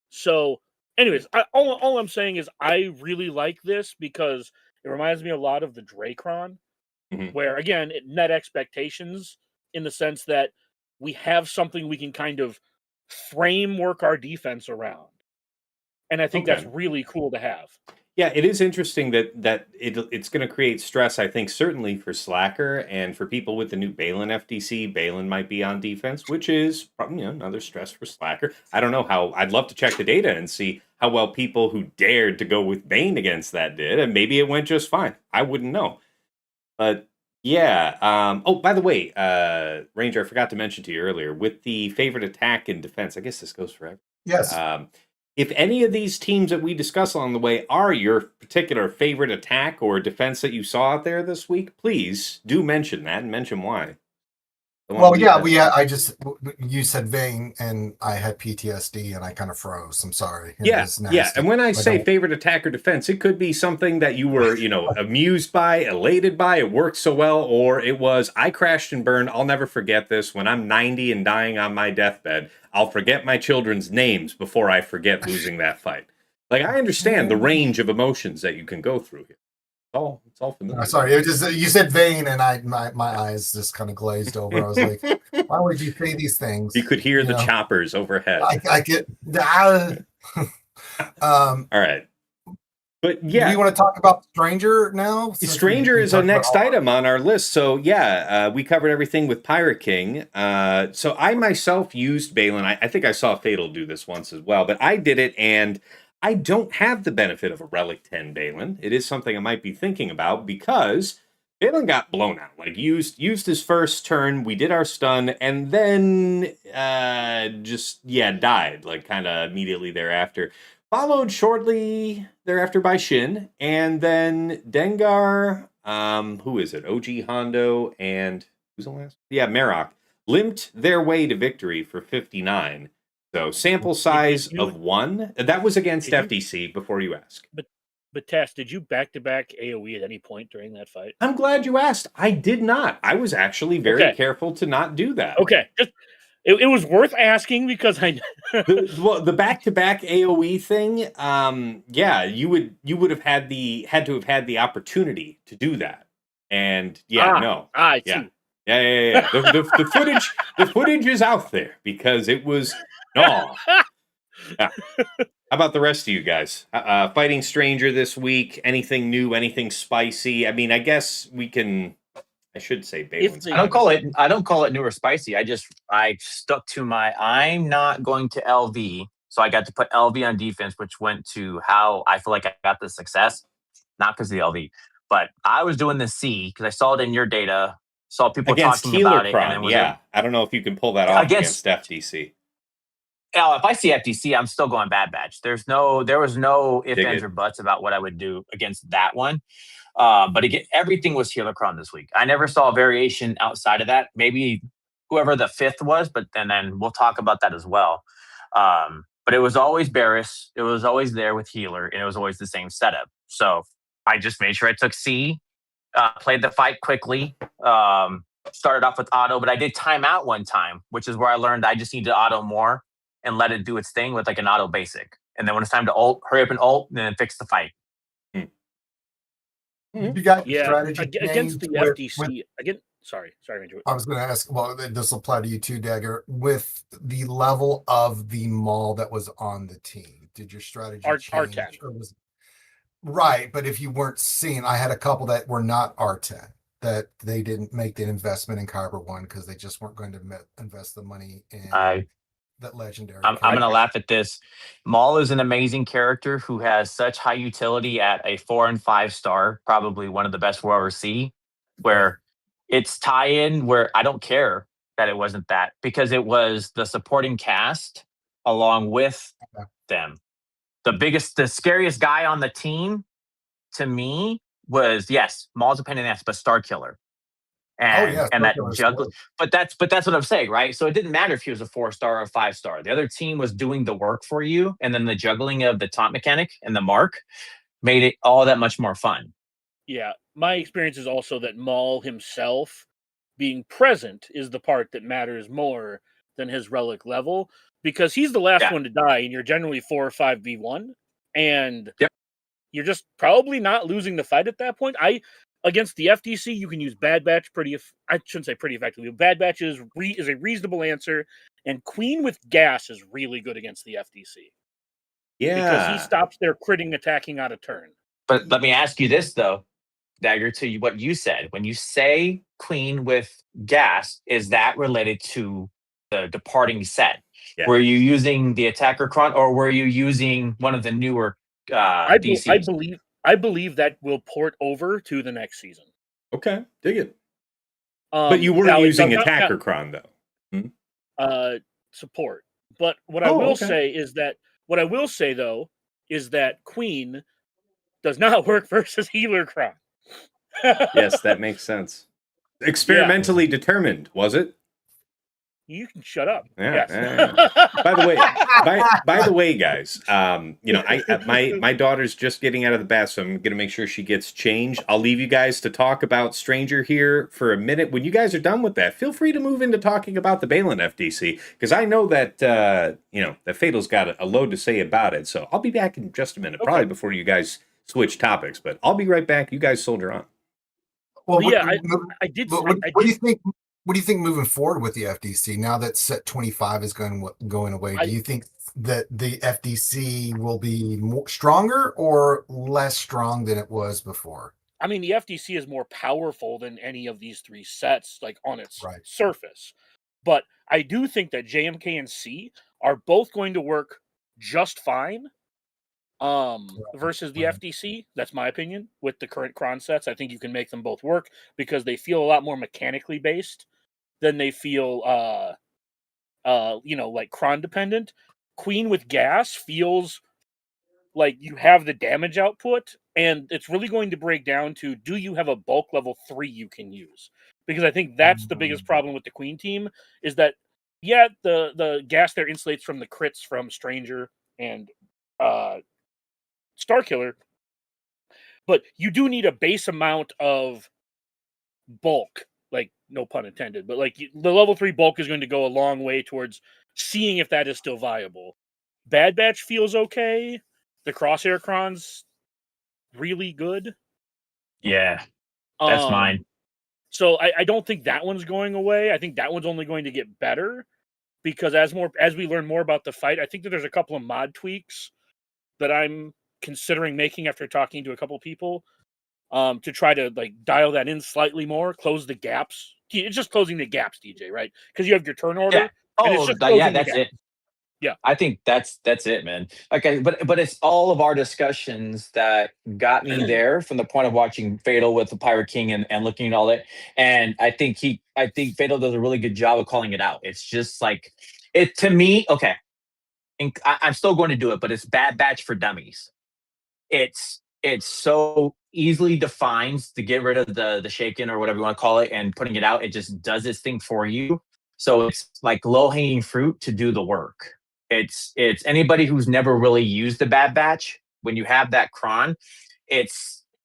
So anyways, all I'm saying is I really like this because it reminds me a lot of the Dracron, where again, it met expectations in the sense that we have something we can kind of framework our defense around. And I think that's really cool to have. Yeah, it is interesting that it's going to create stress, I think, certainly for Slacker and for people with the new Balin FTC. Balin might be on defense, which is probably another stress for Slacker. I don't know how. I'd love to check the data and see how well people who dared to go with Bane against that did, and maybe it went just fine. I wouldn't know. But yeah. By the way, Ranger, I forgot to mention to you earlier, with the favorite attack and defense, I guess this goes forever. Yes. If any of these teams that we discuss along the way are your particular favorite attack or defense that you saw out there this week, please do mention that and mention why. Well, yeah, you said Vayne and I had PTSD and I kind of froze. I'm sorry. Yeah. And when I say favorite attack or defense, it could be something that you were, amused by, elated by, it worked so well, or it was, I crashed and burned. I'll never forget this. When I'm 90 and dying on my deathbed, I'll forget my children's names before I forget losing that fight. Like, I understand the range of emotions that you can go through here. It's all familiar. Sorry, it was just you said Vayne, and my eyes just kind of glazed over. I was like, "Why would you say these things?" You could hear the choppers overhead. I get. All right, but yeah, do you want to talk about Stranger now? Stranger is our next item on our list. So yeah, we covered everything with Pirate King. So I myself used Balin. I think I saw Fatal do this once as well, but I did it and I don't have the benefit of a Relic 10 Balin. It is something I might be thinking about because Balin got blown out. Like used his first turn. We did our stun, and then died like kind of immediately thereafter. Followed shortly thereafter by Shin, and then Dengar. Who is it? OG Hondo and who's the last? Yeah, Marok limped their way to victory for 59. So sample size of 1. That was against FDC. Before you ask, But Tess, did you back-to-back AoE at any point during that fight? I'm glad you asked. I did not. I was actually very careful to not do that. Okay, just it was worth asking because I the back-to-back AoE thing. You would have had to have had the opportunity to do that, and I see. Yeah. The footage is out there because it was Yeah. How about the rest of you guys? Fighting Stranger this week. Anything new? Anything spicy? I mean, I guess we can. I should say Balin's. I don't call it new or spicy. I stuck to I'm not going to LV. So I got to put LV on defense, which went to how I feel like I got the success, not because of the LV, but I was doing the C because I saw it in your data, saw people against talking about it. And I don't know if you can pull that off against FDC. Oh, if I see FDC, I'm still going Bad Batch. There was no ifs, ands, or buts about what I would do against that one. But again, everything was Healercron this week. I never saw a variation outside of that. Maybe whoever the 5th was, but then we'll talk about that as well. But it was always Barris. It was always there with Healer, and it was always the same setup. So I just made sure I took C, played the fight quickly, started off with auto, but I did time out one time, which is where I learned I just need to auto more and let it do its thing with like an auto basic. And then when it's time to ult, hurry up and ult, and then fix the fight. You got strategy against the FDC. Again, sorry, Andrew. I was going to ask. Well, this will apply to you too, Dagger. With the level of the maul that was on the team, did your strategy change? R10. Right, but if you weren't seeing, I had a couple that were not R10 that they didn't make the investment in Kyber 1 because they just weren't going to invest the money in that legendary. I'm going to laugh at this. Maul is an amazing character who has such high utility at a 4 and 5 star, probably one of the best we'll ever see, where it's tie-in where I don't care that it wasn't that because it was the supporting cast along with them. The scariest guy on the team to me was, yes, Maul's a pain in the ass, but Star Killer. And that juggling, but that's what I'm saying, right? So it didn't matter if he was a 4-star or a 5-star. The other team was doing the work for you, and then the juggling of the taunt mechanic and the mark made it all that much more fun. Yeah, my experience is also that Maul himself being present is the part that matters more than his relic level because he's the last one to die, and you're generally 4 or 5v1, and you're just probably not losing the fight at that point. Against the FDC, you can use Bad Batch I shouldn't say pretty effectively. Bad Batch is a reasonable answer, and Queen with gas is really good against the FDC. Yeah. Because he stops their critting attacking out of turn. But let me ask you this, though, Dagger, to what you said. When you say Queen with gas, is that related to the departing set? Yeah. Were you using the Attacker Cron, or were you using one of the newer DCs? I believe that will port over to the next season. Okay, dig it. But you weren't using Attacker Cron, though. Support. But what I will say, though, is that Queen does not work versus Healer Cron. Yes, that makes sense. Experimentally determined, was it? You can shut up. Yeah. Yes. By the way, guys, my daughter's just getting out of the bath, so I'm gonna make sure she gets changed. I'll leave you guys to talk about Stranger here for a minute. When you guys are done with that, feel free to move into talking about the Balin FDC because I know that that Fatal's got a load to say about it. So I'll be back in just a minute, probably before you guys switch topics. But I'll be right back. You guys soldier on. Well, I did. What do you think? What do you think moving forward with the FDC now that set 25 is going away? Do you think that the FDC will be stronger or less strong than it was before? I mean, the FDC is more powerful than any of these 3 sets, like on its surface. But I do think that JMK and C are both going to work just fine. versus the Right. FDC. That's my opinion. With the current cron sets, I think you can make them both work because they feel a lot more mechanically based than they feel like cron dependent. Queen with gas feels like you have the damage output, and it's really going to break down to, do you have a bulk level 3 you can use? Because I think that's the biggest problem with the Queen team, is that the gas there insulates from the crits from Stranger and Starkiller, but you do need a base amount of bulk, like, no pun intended, but like the level 3 bulk is going to go a long way towards seeing if that is still viable. Bad Batch feels okay. The Crosshair Cron's really good. Yeah, that's mine. So I don't think that one's going away. I think that one's only going to get better, because as we learn more about the fight, I think that there's a couple of mod tweaks that I'm considering making after talking to a couple people, to try to like dial that in slightly more, close the gaps. It's just closing the gaps, DJ, right? Because you have your turn order. Yeah. And it's Oh, just yeah, closing the that's gaps. it. Yeah. I think that's it, man. Okay, but it's all of our discussions that got me there, from the point of watching Fatal with the Pirate King and looking at all that. And I think Fatal does a really good job of calling it out. It's just like, it to me, okay. And I'm still going to do it, but it's Bad Batch for dummies. It's so easily defined to get rid of the shaken or whatever you want to call it, and putting it out. It just does its thing for you. So it's like low hanging fruit to do the work. It's anybody who's never really used the Bad Batch. When you have that cron, it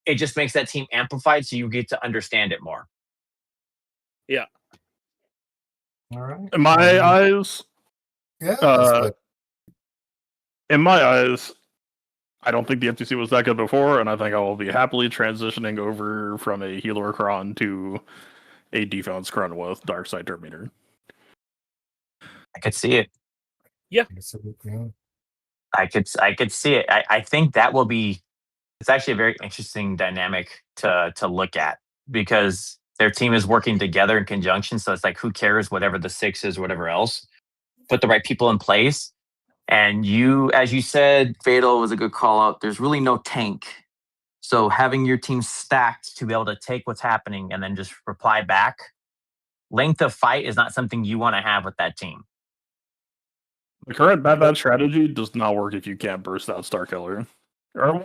just makes that team amplified, so you get to understand it more. Yeah. All right. In my eyes, Yeah. in my eyes, I don't think the FTC was that good before, and I think I will be happily transitioning over from a healer cron to a defense cron with Dark Side Terminator. I could see it. Yeah. I could see it. I think that will be. It's actually a very interesting dynamic to look at, because their team is working together in conjunction. So it's like, who cares, whatever the 6 is, whatever else. Put the right people in place. And you, as you said, Fatal was a good call out. There's really no tank. So having your team stacked to be able to take what's happening and then just reply back, length of fight is not something you want to have with that team. The current Bad Batch strategy does not work if you can't burst out Starkiller. I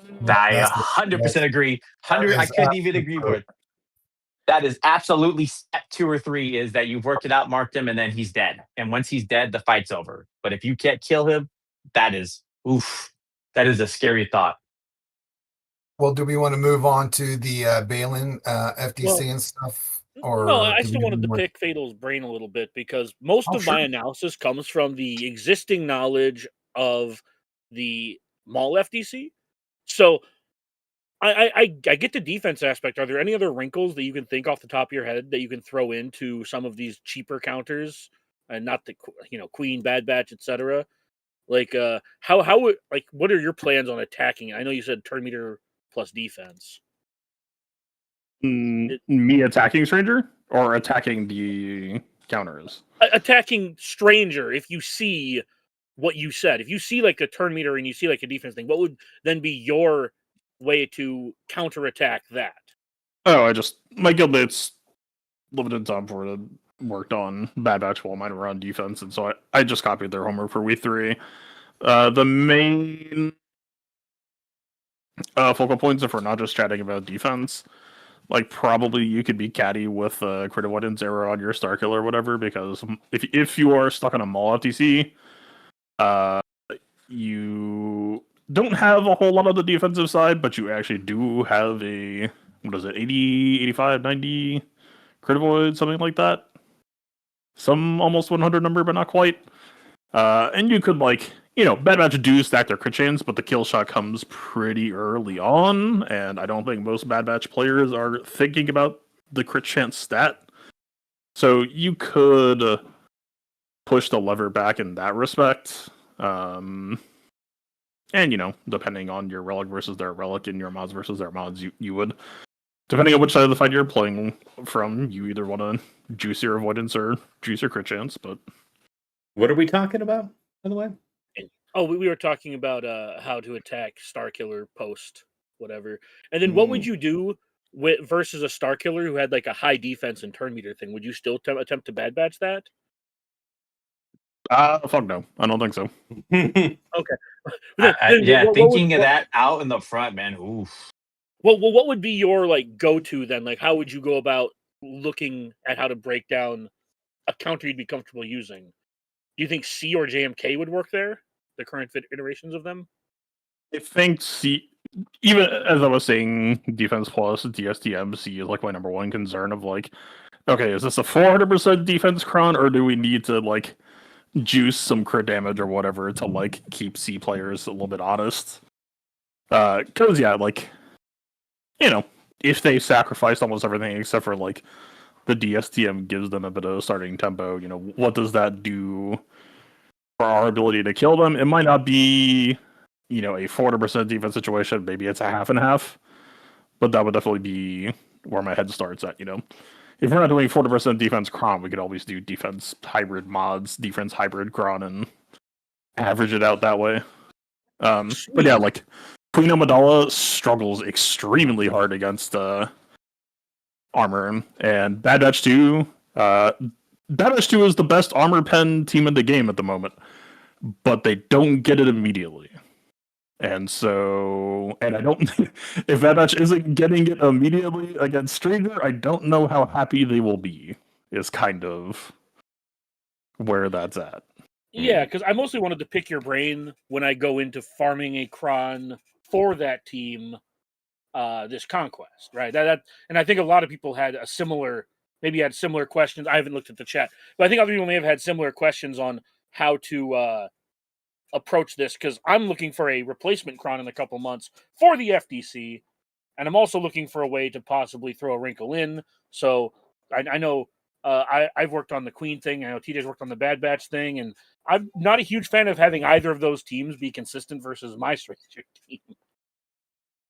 100% agree. I couldn't even agree more. That is absolutely step 2 or 3, is that you've worked it out, marked him, and then he's dead. And once he's dead, the fight's over. But if you can't kill him, that is a scary thought. Well, do we want to move on to the Balin FDC and stuff? Or no, I still wanted to pick Fatal's brain a little bit, because most of my analysis comes from the existing knowledge of the Maul FDC. So I get the defense aspect. Are there any other wrinkles that you can think off the top of your head that you can throw into some of these cheaper counters, and not the Queen, Bad Batch, etc.? Like how would, like, what are your plans on attacking? I know you said turn meter plus defense. Me attacking Stranger or attacking the counters? Attacking Stranger, if you see what you said. If you see like a turn meter and you see like a defense thing, what would then be your way to counterattack that? Oh, my guildmates limited time for it worked on Bad Batch while mine were on defense, and so I just copied their homework for week 3. The main focal points, if we're not just chatting about defense, like, probably you could be catty with crit avoidance arrow on your Starkiller or whatever, because if you are stuck on a Maul FTC, you don't have a whole lot of the defensive side, but you actually do have a, 80, 85, 90 crit avoid, something like that. Some almost 100 number, but not quite. And you could, Bad Batch do stack their crit chance, but the kill shot comes pretty early on, and I don't think most Bad Batch players are thinking about the crit chance stat. So you could push the lever back in that respect. And, depending on your relic versus their relic and your mods versus their mods, you would, depending on which side of the fight you're playing from, you either want to juice your avoidance or juice your crit chance. But what are we talking about, by the way? Oh, we were talking about how to attack Star Killer post whatever, and then what would you do with versus a Star Killer who had like a high defense and turn meter thing? Would you still attempt to bad batch that? Fuck no, I don't think so. Okay. Then Yeah, what thinking of that out in the front, man. Oof. Well, what would be your like go-to then? Like, how would you go about looking at how to break down a counter you'd be comfortable using? Do you think C or JMK would work there? The current iterations of them? I think C, even as I was saying, defense plus DSTM, C is like my number one concern of like, okay, is this a 400% defense cron, or do we need to like juice some crit damage or whatever to like keep C players a little bit honest? Because yeah, like, you know, if they sacrificed almost everything except for like the DSTM gives them a bit of starting tempo, you know, what does that do for our ability to kill them? It might not be, you know, a 400% defense situation. Maybe it's a half and half, but that would definitely be where my head starts at, you know. If we're not doing 40% defense cron, we could always do defense hybrid mods, defense hybrid cron, and average it out that way. But yeah, like, Queen Amidala struggles extremely hard against armor, and Bad Batch 2, Bad Batch 2 is the best armor pen team in the game at the moment, but they don't get it immediately. And so, and I don't, if Bad Batch isn't getting it immediately against Stranger, I don't know how happy they will be, is kind of where that's at. Yeah, because I mostly wanted to pick your brain when I go into farming a cron for that team, this conquest, right? That and I think a lot of people had a similar, maybe had similar questions. I haven't looked at the chat, but I think other people may have had similar questions on how to approach this, because I'm looking for a replacement cron in a couple months for the FDC, and I'm also looking for a way to possibly throw a wrinkle in. So I know I've worked on the Queen thing. I know TJ's worked on the Bad Batch thing, and I'm not a huge fan of having either of those teams be consistent versus my Stranger team.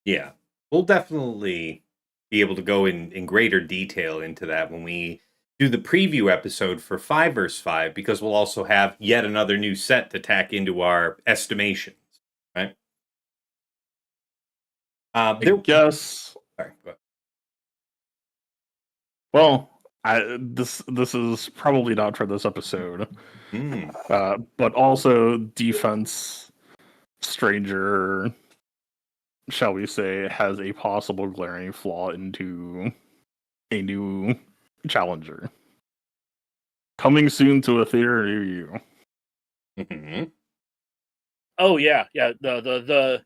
Yeah, we'll definitely be able to go in greater detail into that when we do the preview episode for 5 vs 5, because we'll also have yet another new set to tack into our estimations, right? I guess. Sorry, go ahead. Well, this is probably not for this episode, but also defense Stranger, shall we say, has a possible glaring flaw into a new challenger coming soon to a theater near you. Mm-hmm. Oh yeah, the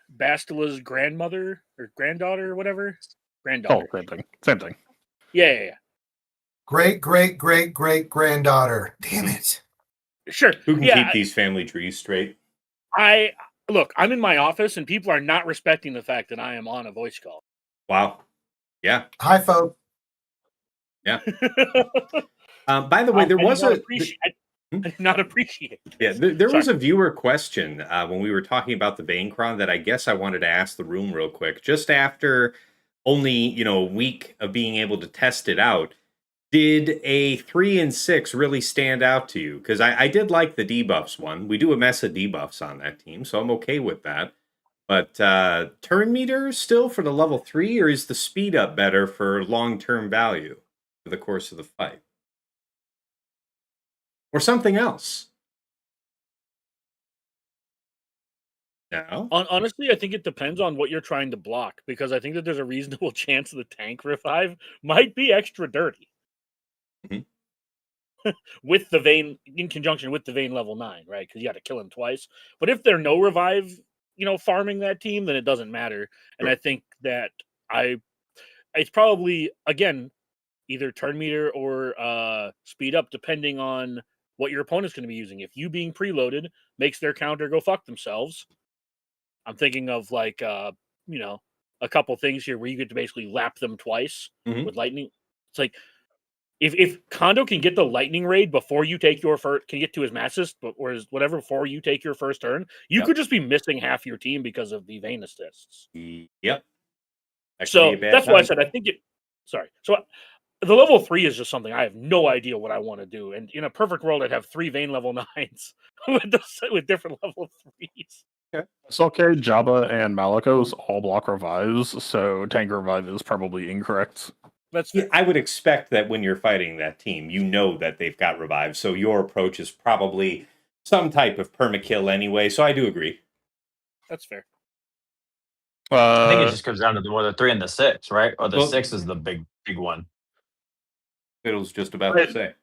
Bastila's grandmother or granddaughter or whatever. Granddaughter. Oh, same thing. Yeah. Great granddaughter. Damn it. Sure. Who can keep these family trees straight? Look, I'm in my office and people are not respecting the fact that I am on a voice call. Wow. Yeah. Hi, folks. Yeah. By the way, there was I did not appreciate it. Yeah, there was a viewer question when we were talking about the Vaincron that I guess I wanted to ask the room real quick. Just after only, a week of being able to test it out, did a 3 and 6 really stand out to you? Because I did like the debuffs one. We do a mess of debuffs on that team, so I'm okay with that. But turn meter still for the level 3, or is the speed up better for long-term value for the course of the fight? Or something else? No. Honestly, I think it depends on what you're trying to block, because I think that there's a reasonable chance the tank revive might be extra dirty. Mm-hmm. With the Vayne, in conjunction with the Vayne level 9, right? Because you got to kill him twice. But if there's no revive, farming that team, then it doesn't matter. And I think that it's probably, again, either turn meter or speed up, depending on what your opponent's going to be using. If you being preloaded makes their counter go fuck themselves, I'm thinking of like a couple things here where you get to basically lap them twice with lightning. It's like if Kondo can get the lightning raid before you take your first, can get to his massist, or whatever before you take your first turn, you could just be missing half your team because of the Vayne assists. Yep. So that's why I said I think it. Sorry. So the level 3 is just something I have no idea what I want to do. And in a perfect world, I'd have 3 Vayne level 9s with different level 3s. Sulke, Jabba, and Malikos all block revives, so tank revive is probably incorrect. That's Yeah, I would expect that when you're fighting that team, you know that they've got revive, so your approach is probably some type of permakill anyway. So I do agree. That's fair. I think it just comes down to the 3 and the 6, right? Or the Well- 6 is the big one. Fiddle's just about to say.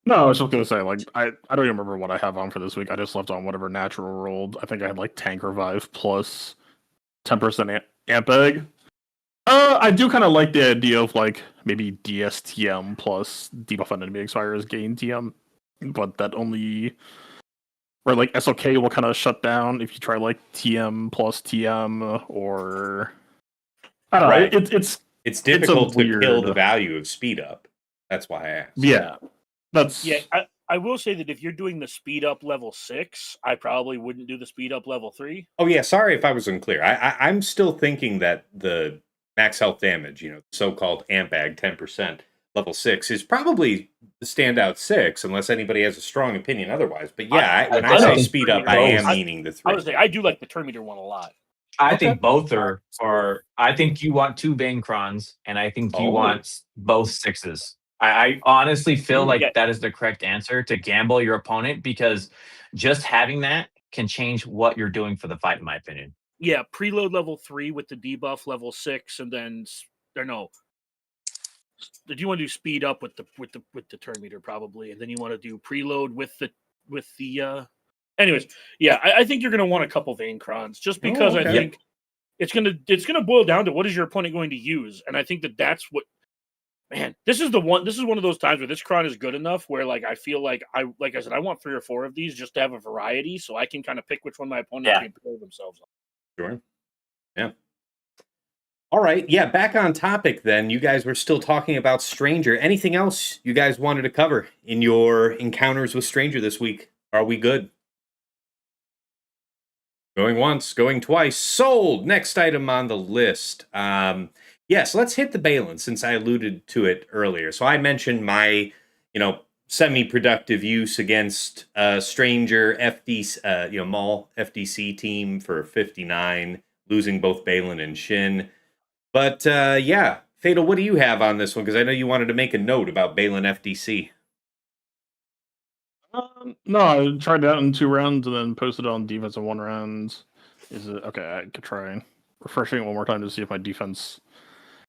No, I was just gonna say, like, I don't even remember what I have on for this week. I just left on whatever natural rolled. I think I had like tank revive plus 10% amp egg. I do kind of like the idea of like maybe DSTM plus debuff on enemy expires gain TM, but that only where like SOK will kind of shut down if you try like TM plus TM or I don't know. Right. It's difficult to weird... kill the value of speed up. That's why I asked. Yeah, that's I will say that if you're doing the speed up level 6, I probably wouldn't do the speed up level 3. Oh yeah, sorry if I was unclear. I'm still thinking that the max health damage, you know, so-called amp bag 10% level 6 is probably the standout 6, unless anybody has a strong opinion otherwise. But yeah, when I say speed up, I am meaning the 3. I would say I do like the turn meter one a lot. I think both are. I think you want 2 Bane Crons, and I think you want both 6s. I honestly feel like that is the correct answer to gamble your opponent, because just having that can change what you're doing for the fight, in my opinion. Yeah, preload level 3 with the debuff level 6, and then do you want to do speed up with the turn meter probably, and then you want to do preload with the anyways, yeah, I think you're going to want a couple Vayne Crons, just because I think it's gonna boil down to what is your opponent going to use, and I think that's what. Man, this is one of those times where this Cron is good enough where like I feel like I said I want 3 or 4 of these just to have a variety, so I can kind of pick which one my opponent can pull themselves on. Sure. Yeah. All right. Yeah. Back on topic then. You guys were still talking about Stranger. Anything else you guys wanted to cover in your encounters with Stranger this week? Are we good? Going once, going twice. Sold. Next item on the list. Yes, let's hit the Balin, since I alluded to it earlier. So I mentioned my, semi-productive use against Stranger FDC, Maul FDC team for 59, losing both Balin and Shin. But yeah, Fatal, what do you have on this one? Because I know you wanted to make a note about Balin FDC. No, I tried it out in 2 rounds and then posted it on defense in 1 round. Is it okay? I could try refreshing it one more time to see if my defense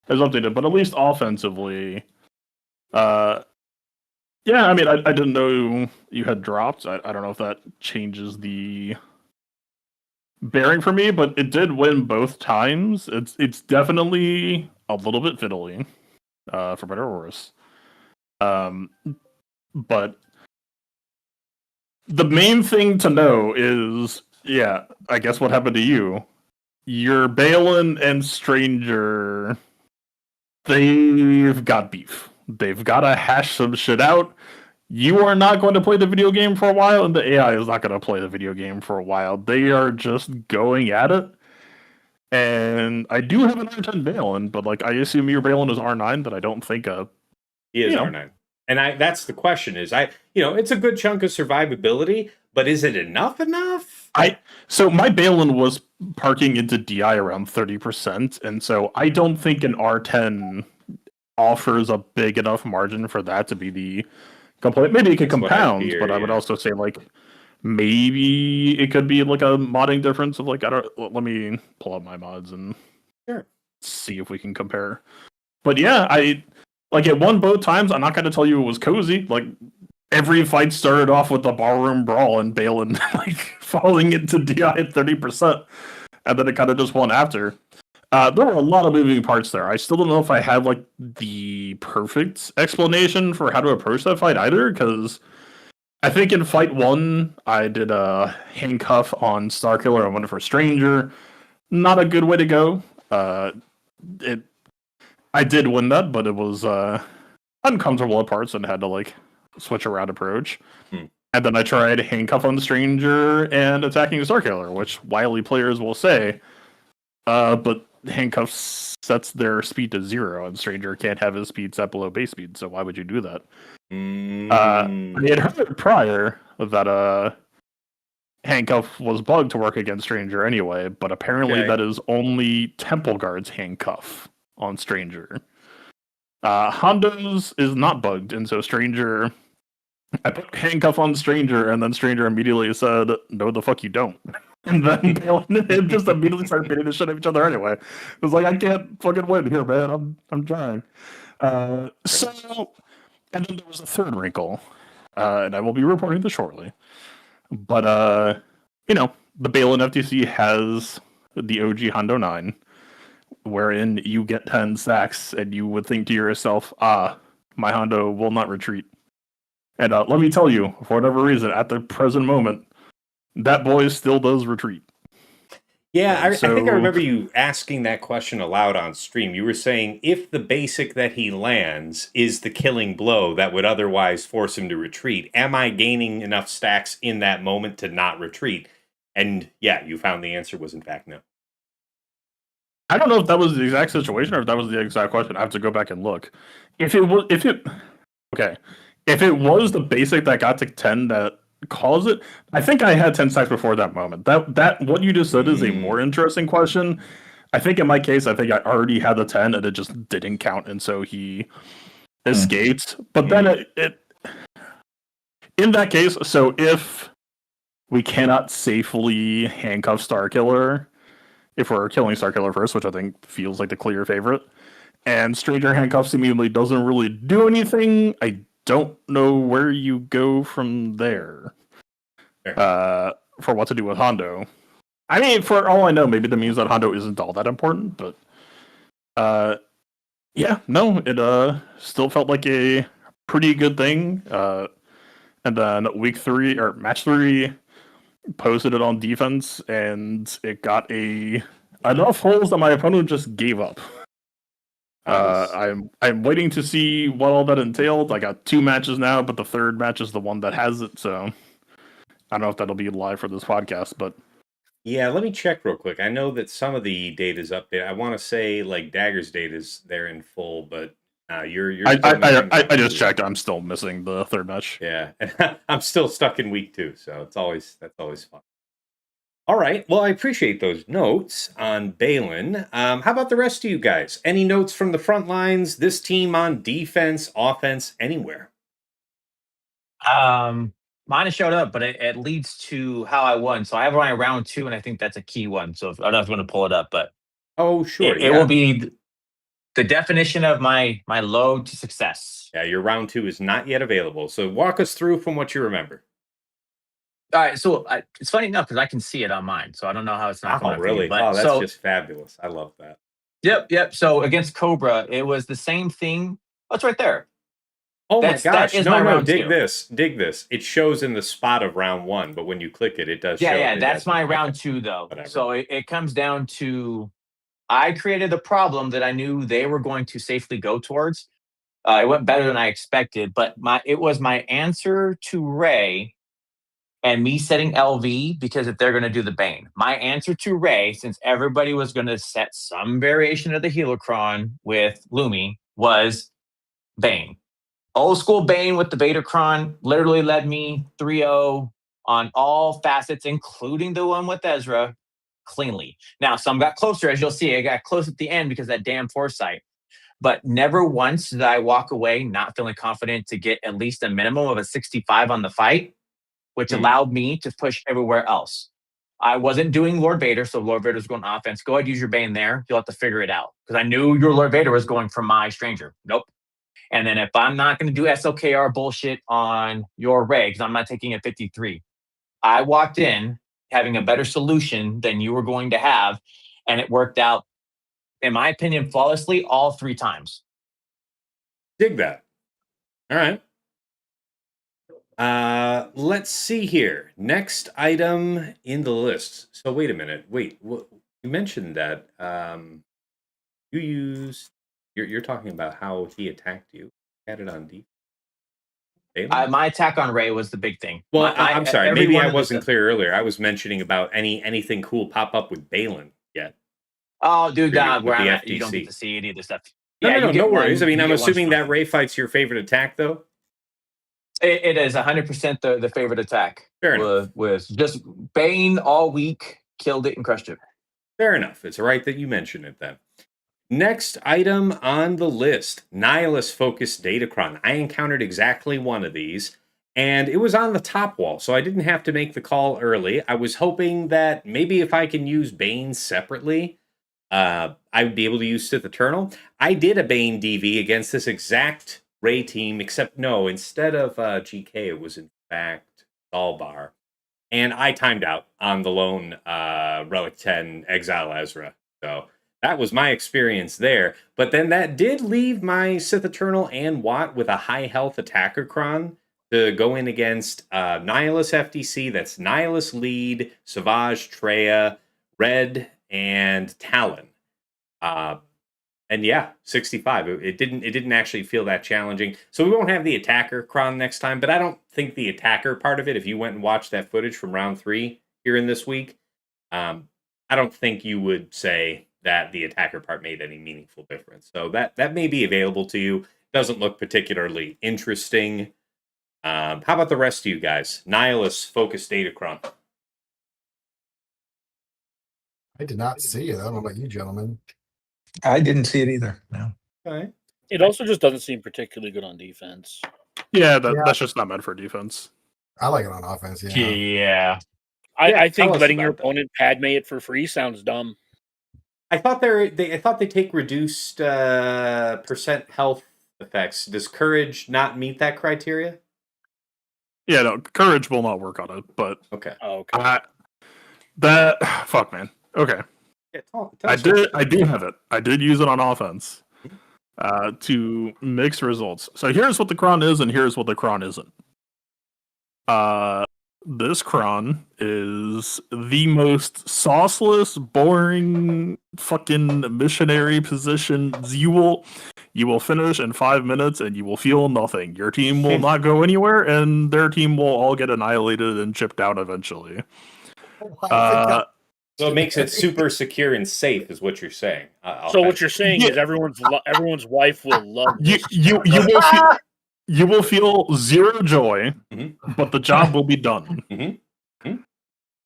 is updated, but at least offensively, yeah, I mean, I didn't know you had dropped. I don't know if that changes the bearing for me, but it did win both times. It's definitely a little bit fiddly, for better or worse. But the main thing to know is, yeah, I guess what happened to you. Your Balin and Stranger, they've got beef. They've got to hash some shit out. You are not going to play the video game for a while, and the AI is not going to play the video game for a while. They are just going at it. And I do have an R10 Balin, but like I assume your Balin is R9, but I don't think he is R9. And that's the question is, it's a good chunk of survivability, but is it enough? So my Balin was parking into DI around 30%, and so I don't think an R10 offers a big enough margin for that to be the complaint. Maybe it could compound, but I would also say like maybe it could be like a modding difference of like let me pull up my mods and see if we can compare. But yeah, it won both times. I'm not going to tell you it was cozy. Like every fight started off with the barroom brawl and Balin like falling into DI at 30%, and then it kind of just won after. There were a lot of moving parts there. I still don't know if I have like the perfect explanation for how to approach that fight either, because I think in fight 1 I did a handcuff on Starkiller and one for Stranger. Not a good way to go. I did win that, but it was uncomfortable at parts and had to like switch around approach. And then I tried handcuff on the Stranger and attacking the Starkiller, which wily players will say. But handcuffs sets their speed to 0, and Stranger can't have his speed set below base speed. So why would you do that? I had heard prior that handcuff was bugged to work against Stranger anyway, but apparently that is only Temple Guard's handcuff on Stranger. Hondo's is not bugged, and so Stranger, I put handcuff on Stranger, and then Stranger immediately said, "No, the fuck you don't." And then they just immediately started beating the shit out of each other anyway. It was like, I can't fucking win here, man. I'm trying. So, and then there was a third wrinkle, and I will be reporting this shortly. But, the Balin FTC has the OG Hondo 9, wherein you get 10 stacks, and you would think to yourself, my Hondo will not retreat. And let me tell you, for whatever reason, at the present moment, that boy still does retreat. Yeah, I think I remember you asking that question aloud on stream. You were saying if the basic that he lands is the killing blow that would otherwise force him to retreat, am I gaining enough stacks in that moment to not retreat? And yeah, you found the answer was in fact no. I don't know if that was the exact situation or if that was the exact question. I have to go back and look. If it was the basic that got to 10 that caused it, I think I had 10 stacks before that moment. That what you just said is a more interesting question. I think in my case, I think I already had the 10 and it just didn't count, and so he escaped. But then it in that case, so if we cannot safely handcuff Starkiller, if we're killing Starkiller first, which I think feels like the clear favorite, and Stranger handcuffs immediately doesn't really do anything, I don't know where you go from there for what to do with Hondo. I mean, for all I know, maybe that means that Hondo isn't all that important, but it still felt like a pretty good thing. And then match 3, posted it on defense, and it got enough holes that my opponent just gave up. I'm waiting to see what all that entailed. I got 2 matches now, but the third match is the one that has it, so I don't know if that'll be live for this podcast, but yeah, let me check real quick. I know that some of the data's updated. I want to say like Dagger's data's there in full, but you're. I just checked. I'm still missing the third match. Yeah, I'm still stuck in week 2, so that's always fun. All right. Well, I appreciate those notes on Balin. How about the rest of you guys? Any notes from the front lines? This team on defense, offense, anywhere? Mine has showed up, but it leads to how I won. So I have my round 2, and I think that's a key one. So I don't know if you want to pull it up, but sure, it will be the definition of my load to success. Yeah, your round 2 is not yet available. So walk us through from what you remember. All right, so it's funny enough because I can see it on mine, so I don't know how it's not coming up. Really? But that's just fabulous. I love that. Yep. So against Cobra, it was the same thing. Oh, it's right there. Oh my gosh! No, dig 2. this. It shows in the spot of round 1, but when you click it, it does. Yeah. That's my round 2, though. Whatever. So it comes down to I created a problem that I knew they were going to safely go towards. It went better than I expected, but it was my answer to Ray. And me setting LV because if they're going to do the Bane. My answer to Ray, since everybody was going to set some variation of the Helicron with Lumi, was Bane. Old school Bane with the Betacron literally led me 3-0 on all facets, including the one with Ezra, cleanly. Now, some got closer, as you'll see. I got close at the end because of that damn foresight. But never once did I walk away not feeling confident to get at least a minimum of a 65 on the fight, which allowed me to push everywhere else. I wasn't doing Lord Vader, so Lord Vader's going offense. Go ahead, use your Bane there. You'll have to figure it out. Because I knew your Lord Vader was going for my Stranger. Nope. And then if I'm not going to do SLKR bullshit on your Ray, because I'm not taking a 53, I walked in having a better solution than you were going to have, and it worked out, in my opinion, flawlessly all 3 times. Dig that. All right. Let's see here. Next item in the list. So wait a minute. You mentioned that you're talking about how he attacked you. Had it on deep. My attack on Ray was the big thing. Well, I'm sorry. Maybe I wasn't clear earlier. I was mentioning about anything cool pop up with Balin yet. Oh, dude, For you nah, with where the I'm at, you don't get FTC. to see any of the stuff. No, Yeah, no, you no, get no worries. I mean, you I'm get one assuming that sprite. Ray Fight's your favorite attack, though. It is 100% the favorite attack. Fair enough. Was just Bane all week, killed it and crushed it. Fair enough. It's right that you mention it then. Next item on the list, Nihilus Focus Datacron. I encountered exactly one of these, and it was on the top wall, so I didn't have to make the call early. I was hoping that maybe if I can use Bane separately, I would be able to use Sith Eternal. I did a Bane DV against this exact Ray team, except no, instead of GK, it was in fact Dalbar. And I timed out on the lone Relic 10 Exile Ezra. So that was my experience there. But then that did leave my Sith Eternal and Watt with a high health attacker cron to go in against Nihilus FDC. That's Nihilus Lead, Savage, Treya, Red, and Talon. And yeah, 65. It didn't actually feel that challenging. So we won't have the attacker cron next time, but I don't think the attacker part of it, if you went and watched that footage from round 3 here in this week, I don't think you would say that the attacker part made any meaningful difference. So that may be available to you. Doesn't look particularly interesting. How about the rest of you guys? Nihilus Focus Datacron. I did not see it. I don't know about you, gentlemen. I didn't see it either. No. Okay. It also just doesn't seem particularly good on defense. Yeah, that's just not meant for defense. I like it on offense. Yeah. Yeah. I tell think us letting your about that. opponent padme it for free sounds dumb. I thought they take reduced percent health effects. Does courage not meet that criteria? Yeah, no, courage will not work on it, but Okay. Oh, okay. fuck, man. Okay. Yeah, tell I us what- do have it. I did use it on offense to mix results. So here's what the cron is, and here's what the cron isn't. This cron is the most sauceless, boring, fucking missionary positions. You will finish in 5 minutes, and you will feel nothing. Your team will not go anywhere, and their team will all get annihilated and chipped out eventually. So it makes it super secure and safe, is what you're saying. So what you're saying is everyone's wife will love this. You will feel zero joy, but the job will be done.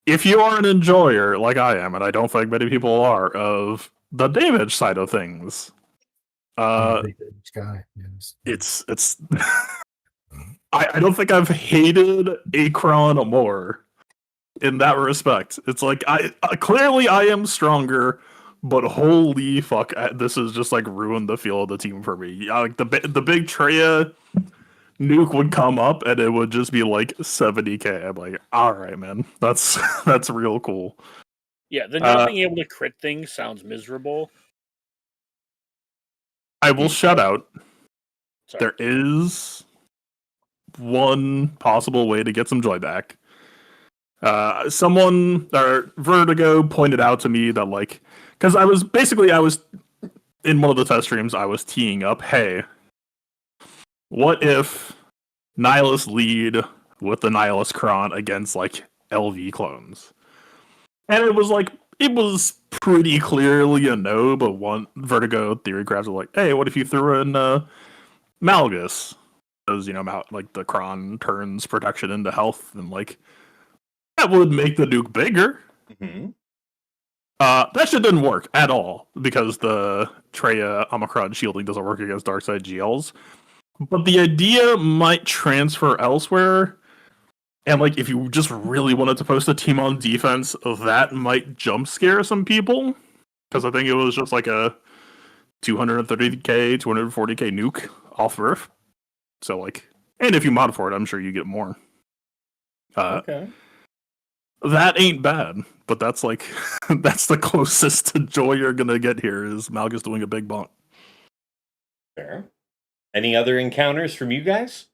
If you are an enjoyer like I am, and I don't think many people are, of the damage side of things, it's I don't think I've hated Akron more in that respect. It's like clearly I am stronger, but holy fuck, this has just like ruined the feel of the team for me. Like the big Treya nuke would come up and it would just be like 70k. I'm like, all right, man, that's real cool. Yeah, the not being able to crit things sounds miserable. I will shout out. Sorry. There is one possible way to get some joy back. Someone or Vertigo pointed out to me that, like, because I was in one of the test streams, I was teeing up, hey, what if Nihilus lead with the Nihilus Cron against like LV clones? And it was pretty clearly a no, but one Vertigo theory crafts were like, hey, what if you threw in Malgus? Because, you know, like the Cron turns protection into health, and like that would make the nuke bigger. That shit didn't work at all because the Treya Omicron shielding doesn't work against Darkside GLs. But the idea might transfer elsewhere. And like if you just really wanted to post a team on defense, that might jump scare some people. Because I think it was just like a 230k, 240k nuke off Earth. So like, and if you mod for it, I'm sure you get more. Okay. That ain't bad, but that's like that's the closest to joy you're gonna get here is Malgus doing a big bonk. Fair. Any other encounters from you guys?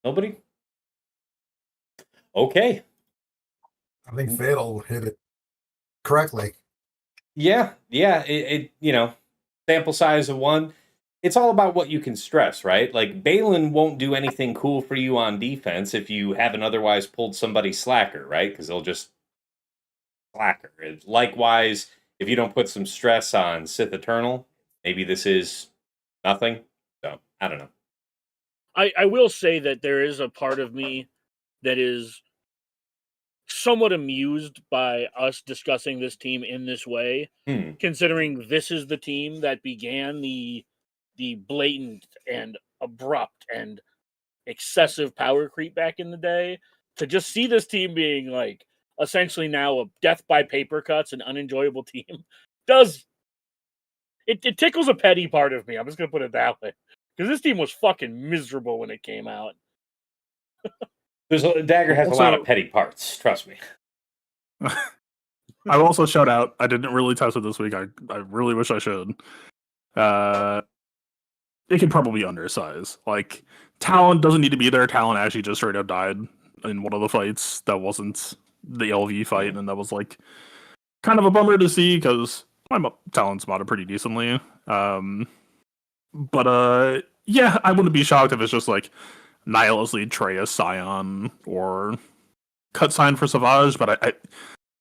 Nobody? Okay. I think Fatal hit it correctly. Yeah. It you know, sample size of 1. It's all about what you can stress, right? Like, Balin won't do anything cool for you on defense if you haven't otherwise pulled somebody slacker, right? Because they'll just slacker. Likewise, if you don't put some stress on Sith Eternal, maybe this is nothing. So I don't know. I will say that there is a part of me that is somewhat amused by us discussing this team in this way, considering this is the team that began the blatant and abrupt and excessive power creep back in the day. To just see this team being like essentially now a death by paper cuts and unenjoyable team does it tickles a petty part of me. I'm just gonna put it that way. Because this team was fucking miserable when it came out. Dagger has Also, a lot of petty parts, trust me. I will also shout out, I didn't really test it this week. I really wish I should. It could probably be undersized. Like, Talon doesn't need to be there. Talon actually just straight up died in one of the fights that wasn't the LV fight, and that was like kind of a bummer to see because my Talon's modded pretty decently. But yeah, I wouldn't be shocked if it's just like Nihilus lead Treya Scion or cut sign for Savage, but I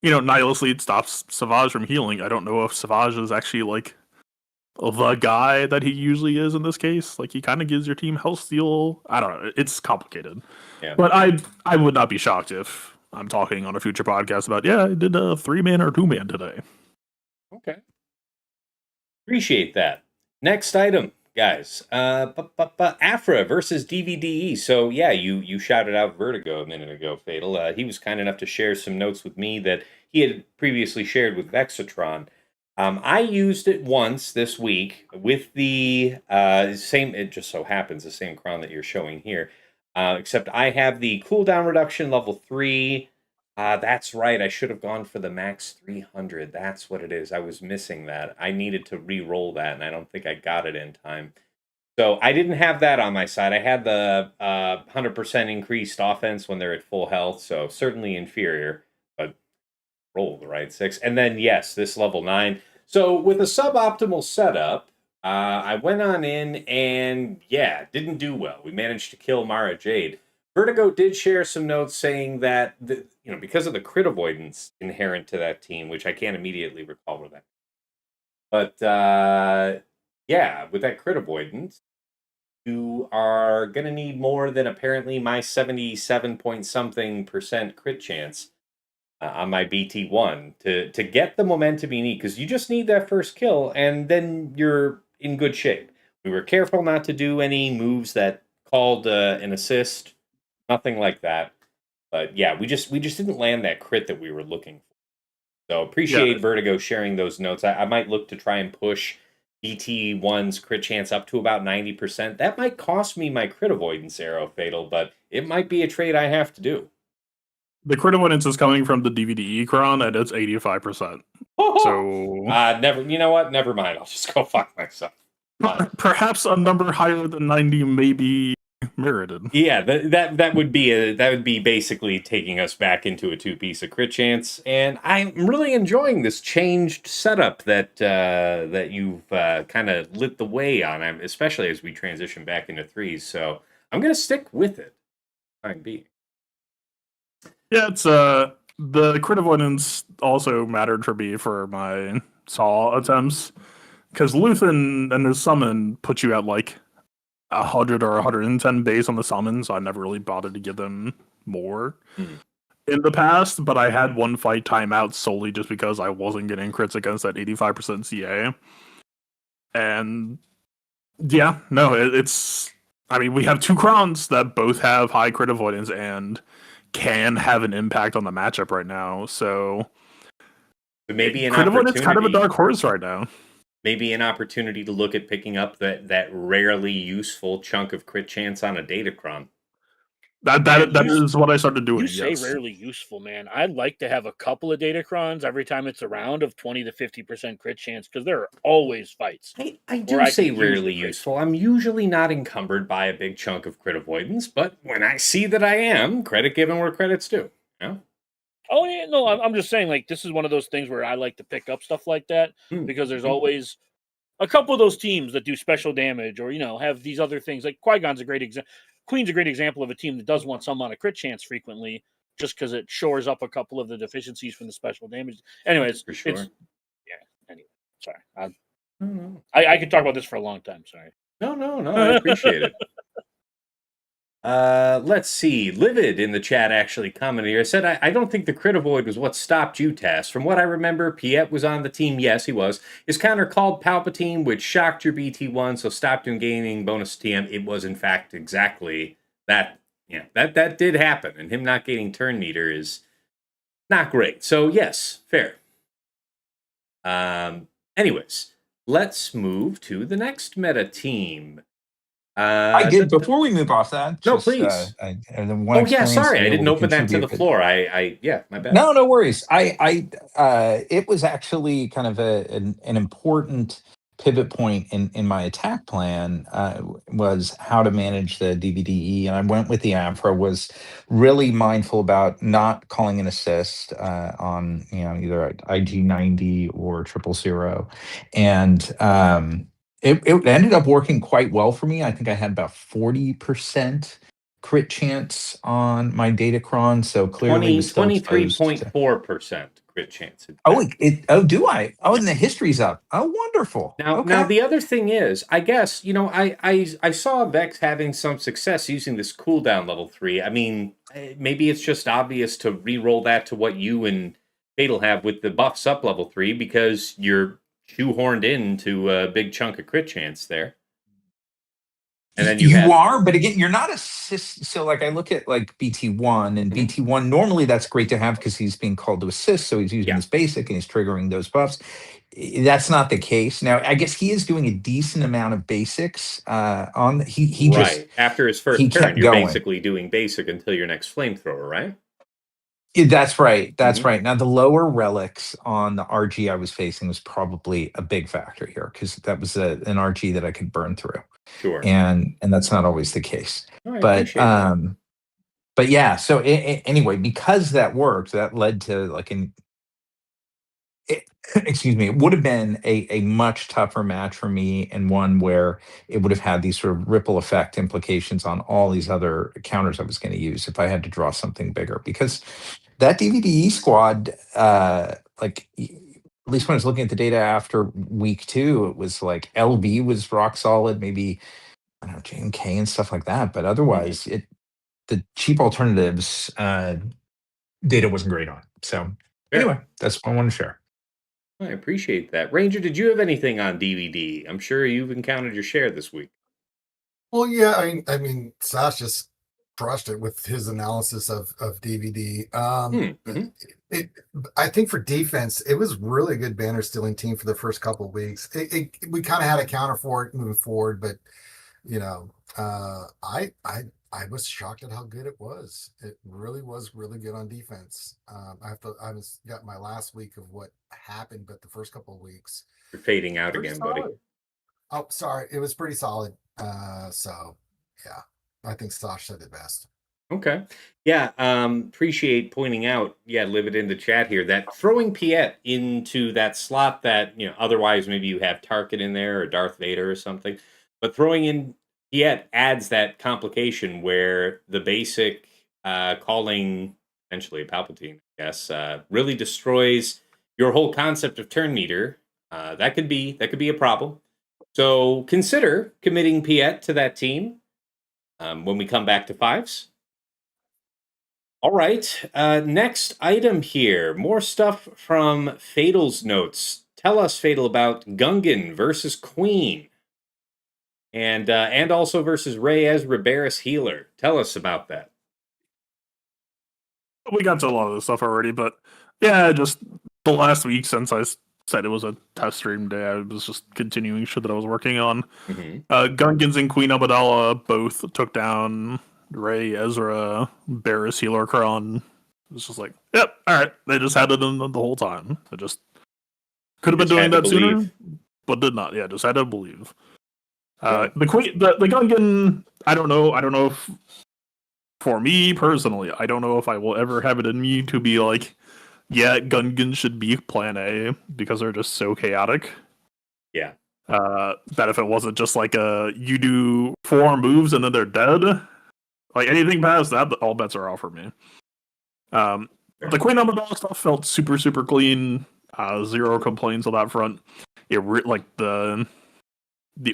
Nihilus lead stops Savage from healing. I don't know if Savage is actually like the guy that he usually is in this case. Like, he kind of gives your team health steal. I don't know. It's complicated. Yeah. But I would not be shocked if I'm talking on a future podcast about, I did a 3-man or 2-man today. Okay. Appreciate that. Next item, guys. Afra versus DVDE. So, yeah, you shouted out Vertigo a minute ago, Fatal. He was kind enough to share some notes with me that he had previously shared with Vexatron. I used it once this week with the same, it just so happens, the same crown that you're showing here. Except I have the cooldown reduction level 3. That's right, I should have gone for the max 300. That's what it is. I was missing that. I needed to re-roll that, and I don't think I got it in time. So I didn't have that on my side. I had the 100% increased offense when they're at full health, so certainly inferior, but roll the right 6. And then, yes, this level 9. So with a suboptimal setup, I went on in and, didn't do well. We managed to kill Mara Jade. Vertigo did share some notes saying that, because of the crit avoidance inherent to that team, which I can't immediately recall where that. But, with that crit avoidance, you are going to need more than apparently my 77-point-something% crit chance on my BT1 to get the momentum you need, because you just need that first kill, and then you're in good shape. We were careful not to do any moves that called an assist, nothing like that. But yeah, we just didn't land that crit that we were looking for. So appreciate Vertigo sharing those notes. I might look to try and push BT1's crit chance up to about 90%. That might cost me my crit avoidance arrow, Fatal, but it might be a trade I have to do. The crit avoidance is coming from the DVDE crown, and it's 85%. So never. You know what? Never mind. I'll just go fuck myself. Perhaps a number higher than 90 may be merited. Yeah, that would be basically taking us back into a 2-piece of crit chance, and I'm really enjoying this changed setup that you've kind of lit the way on, especially as we transition back into 3s. So I'm gonna stick with it. Fine, be. Yeah, it's the crit avoidance also mattered for me for my Saw attempts, because Luthen and his summon put you at like 100 or 110 base on the summon, so I never really bothered to give them more in the past, but I had one fight timeout solely just because I wasn't getting crits against that 85% CA. And it's I mean, we have 2 crowns that both have high crit avoidance and can have an impact on the matchup right now, so maybe an crit opportunity. It's kind of a dark horse right now. Maybe an opportunity to look at picking up that rarely useful chunk of crit chance on a Datacron. That is what I started doing. You say rarely useful, man. I'd like to have a couple of Datacrons every time it's around of 20 to 50% crit chance, because there are always fights. I do say rarely useful. I'm usually not encumbered by a big chunk of crit avoidance, but when I see that I am, credit given where credit's due. Yeah. Oh yeah, no, I'm just saying, like, this is one of those things where I like to pick up stuff like that because there's always a couple of those teams that do special damage or have these other things. Like Qui-Gon's a great example. Queen's a great example of a team that does want some amount of crit chance frequently, just because it shores up a couple of the deficiencies from the special damage. Anyways, for sure. Sorry. I could talk about this for a long time. Sorry. No, I appreciate it. Let's see. Livid in the chat actually commented here. I said, I don't think the crit avoid was what stopped you, Tass. From what I remember, Piet was on the team. Yes, he was. His counter called Palpatine, which shocked your BT1, so stopped him gaining bonus TM. It was, in fact, exactly that. Yeah, that did happen, and him not gaining Turn Meter is not great. So, yes, fair. Anyways, let's move to the next meta team. I did before we move off that. No, please. Sorry, I didn't open that to the floor. Yeah, my bad. No worries. It was actually kind of an important pivot point in my attack plan. Was how to manage the DVDE, and I went with the Afro. Was really mindful about not calling an assist on either IG90 or 000, and It ended up working quite well for me. I think I had about 40% crit chance on my Datacron, so clearly 23.4% crit chance. Do I? Oh, and the history's up. Oh, wonderful. Now the other thing is, I guess, I saw Vex having some success using this cooldown level 3. I mean, maybe it's just obvious to re-roll that to what you and Fatal have with the buffs up level 3, because you're shoehorned into a big chunk of crit chance there. And then you are, but again, you're not assist. So like I look at like BT1 and BT1, normally that's great to have because he's being called to assist. So he's using his basic and he's triggering those buffs. That's not the case. Now, I guess he is doing a decent amount of basics on he right. just after his first turn, you're basically doing basic until your next flamethrower, right? That's right. That's right. Now, the lower relics on the RG I was facing was probably a big factor here because that was an RG that I could burn through. Sure. And that's not always the case. Right, but yeah. So anyway, because that worked, that led to like it would have been a much tougher match for me, and one where it would have had these sort of ripple effect implications on all these other counters I was going to use if I had to draw something bigger. Because that DVDE squad, like at least when I was looking at the data after week 2, it was like LV was rock solid, maybe I don't know, JMK and stuff like that. But otherwise, the cheap alternatives data wasn't great on. So anyway, that's what I want to share. I appreciate that. Ranger, did you have anything on DVD? I'm sure you've encountered your share this week. Well, yeah, I mean, Sash just crushed it with his analysis of DVD. I think for defense, it was really a good banner stealing team for the first couple of weeks. We kind of had a counter for it moving forward, but I was shocked at how good it was. It really was really good on defense. I got my last week of what happened, but the first couple of weeks. You're fading out again, solid. buddy. Oh, sorry. It was pretty solid. So yeah, I think Sash said it best. Okay. Yeah. Appreciate pointing out, Live it in the chat here, that throwing Piet into that slot that, otherwise maybe you have Tarkin in there or Darth Vader or something, but throwing in Piet adds that complication where the basic calling essentially a Palpatine, I guess, really destroys your whole concept of turn meter. That could be a problem. So consider committing Piet to that team when we come back to 5s. All right. Next item here. More stuff from Fatal's notes. Tell us, Fatal, about Gungan versus Queen. And also versus Reyes Riberas Healer. Tell us about that. We got to a lot of this stuff already, but yeah, just the last week since I said it was a test stream day, I was just continuing shit that I was working on. Gungans and Queen Amidala both took down Rey, Ezra, Barris, Healer, Kron. It's just like, yep, all right. They just had it in the whole time. It just could have been doing that sooner, but did not. Yeah, just had to believe. The Queen, the Gungan, I don't know if, for me personally, I don't know if I will ever have it in me to be like, yeah, Gungan should be plan A because they're just so chaotic. Yeah. That if it wasn't just like you do 4 moves and then they're dead, like anything past that, all bets are off for me. The Queen Amidala stuff felt super, super clean. 0 complaints on that front. like the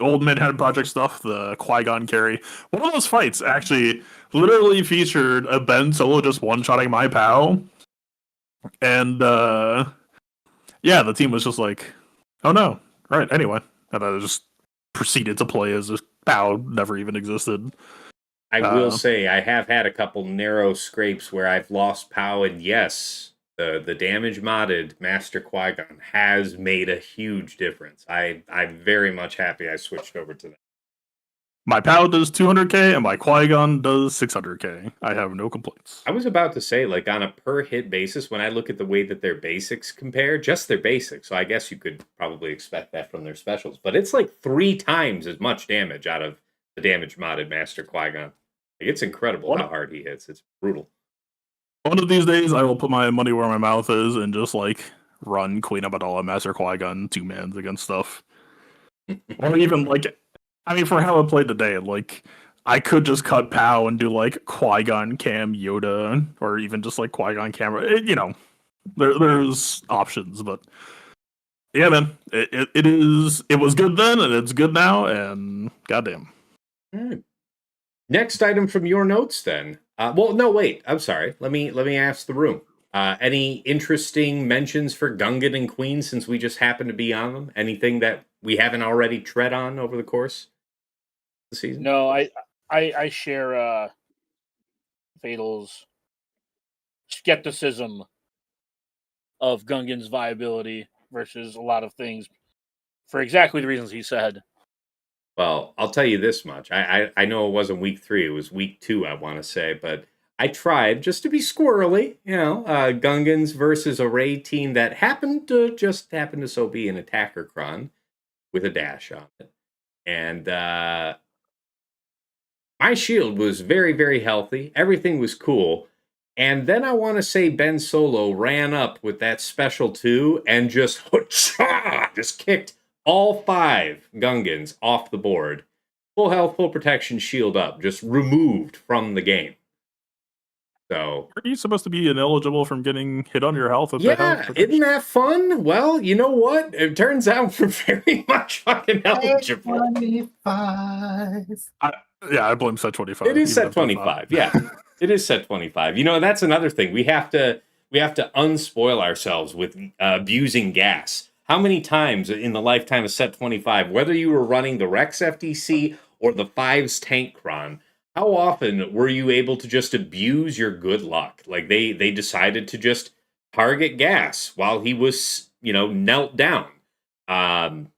old Midhead Project stuff, the Qui-Gon carry. One of those fights actually literally featured a Ben Solo just one-shotting my POW. And, yeah, the team was just like, oh no. Right, anyway. And I just proceeded to play as if POW never even existed. I will say, I have had a couple narrow scrapes where I've lost POW, and yes, the damage modded Master Qui-Gon has made a huge difference. I'm very much happy I switched over to that. My POW does 200k and my Qui-Gon does 600k. I have no complaints. I was about to say, like, on a per hit basis, when I look at the way that their basics compare, just their basics, so I guess you could probably expect that from their specials, but it's like 3 times as much damage out of the damage modded Master Qui-Gon. It's incredible how hard he hits. It's brutal. One of these days, I will put my money where my mouth is and just, like, run Queen Amidala, Master Qui-Gon, 2-mans against stuff. Or even, like, I mean, for how I played today, like, I could just cut POW and do, like, Qui-Gon Cam Yoda, or even just, like, Qui-Gon Camera. You know, there's options, but yeah, man, it was good then, and it's good now, and goddamn. All right. Next item from your notes, then. Well, no, wait. I'm sorry. Let me ask the room. Any interesting mentions for Gungan and Queen since we just happen to be on them? Anything that we haven't already tread on over the course of the season? No, I share Fatal's skepticism of Gungan's viability versus a lot of things for exactly the reasons he said. Well, I'll tell you this much. I know it wasn't week 3. It was week 2, I want to say. But I tried, just to be squirrely, Gungans versus a raid team that happened to so be an attacker cron with a dash on it. And my shield was very, very healthy. Everything was cool. And then I want to say Ben Solo ran up with that special 2 and just kicked all 5 Gungans off the board. Full health, full protection, shield up, just removed from the game. So, are you supposed to be ineligible from getting hit on your health? Yeah, isn't that fun? Well, you know what? It turns out we're very much fucking eligible. 25. I blame set 25. It is set 25. Yeah, it is set 25. You know, that's another thing. We have to unspoil ourselves with abusing gas. How many times in the lifetime of set 25, whether you were running the Rex FDC or the 5's tank cron, how often were you able to just abuse your good luck? Like they decided to just target gas while he was, knelt down,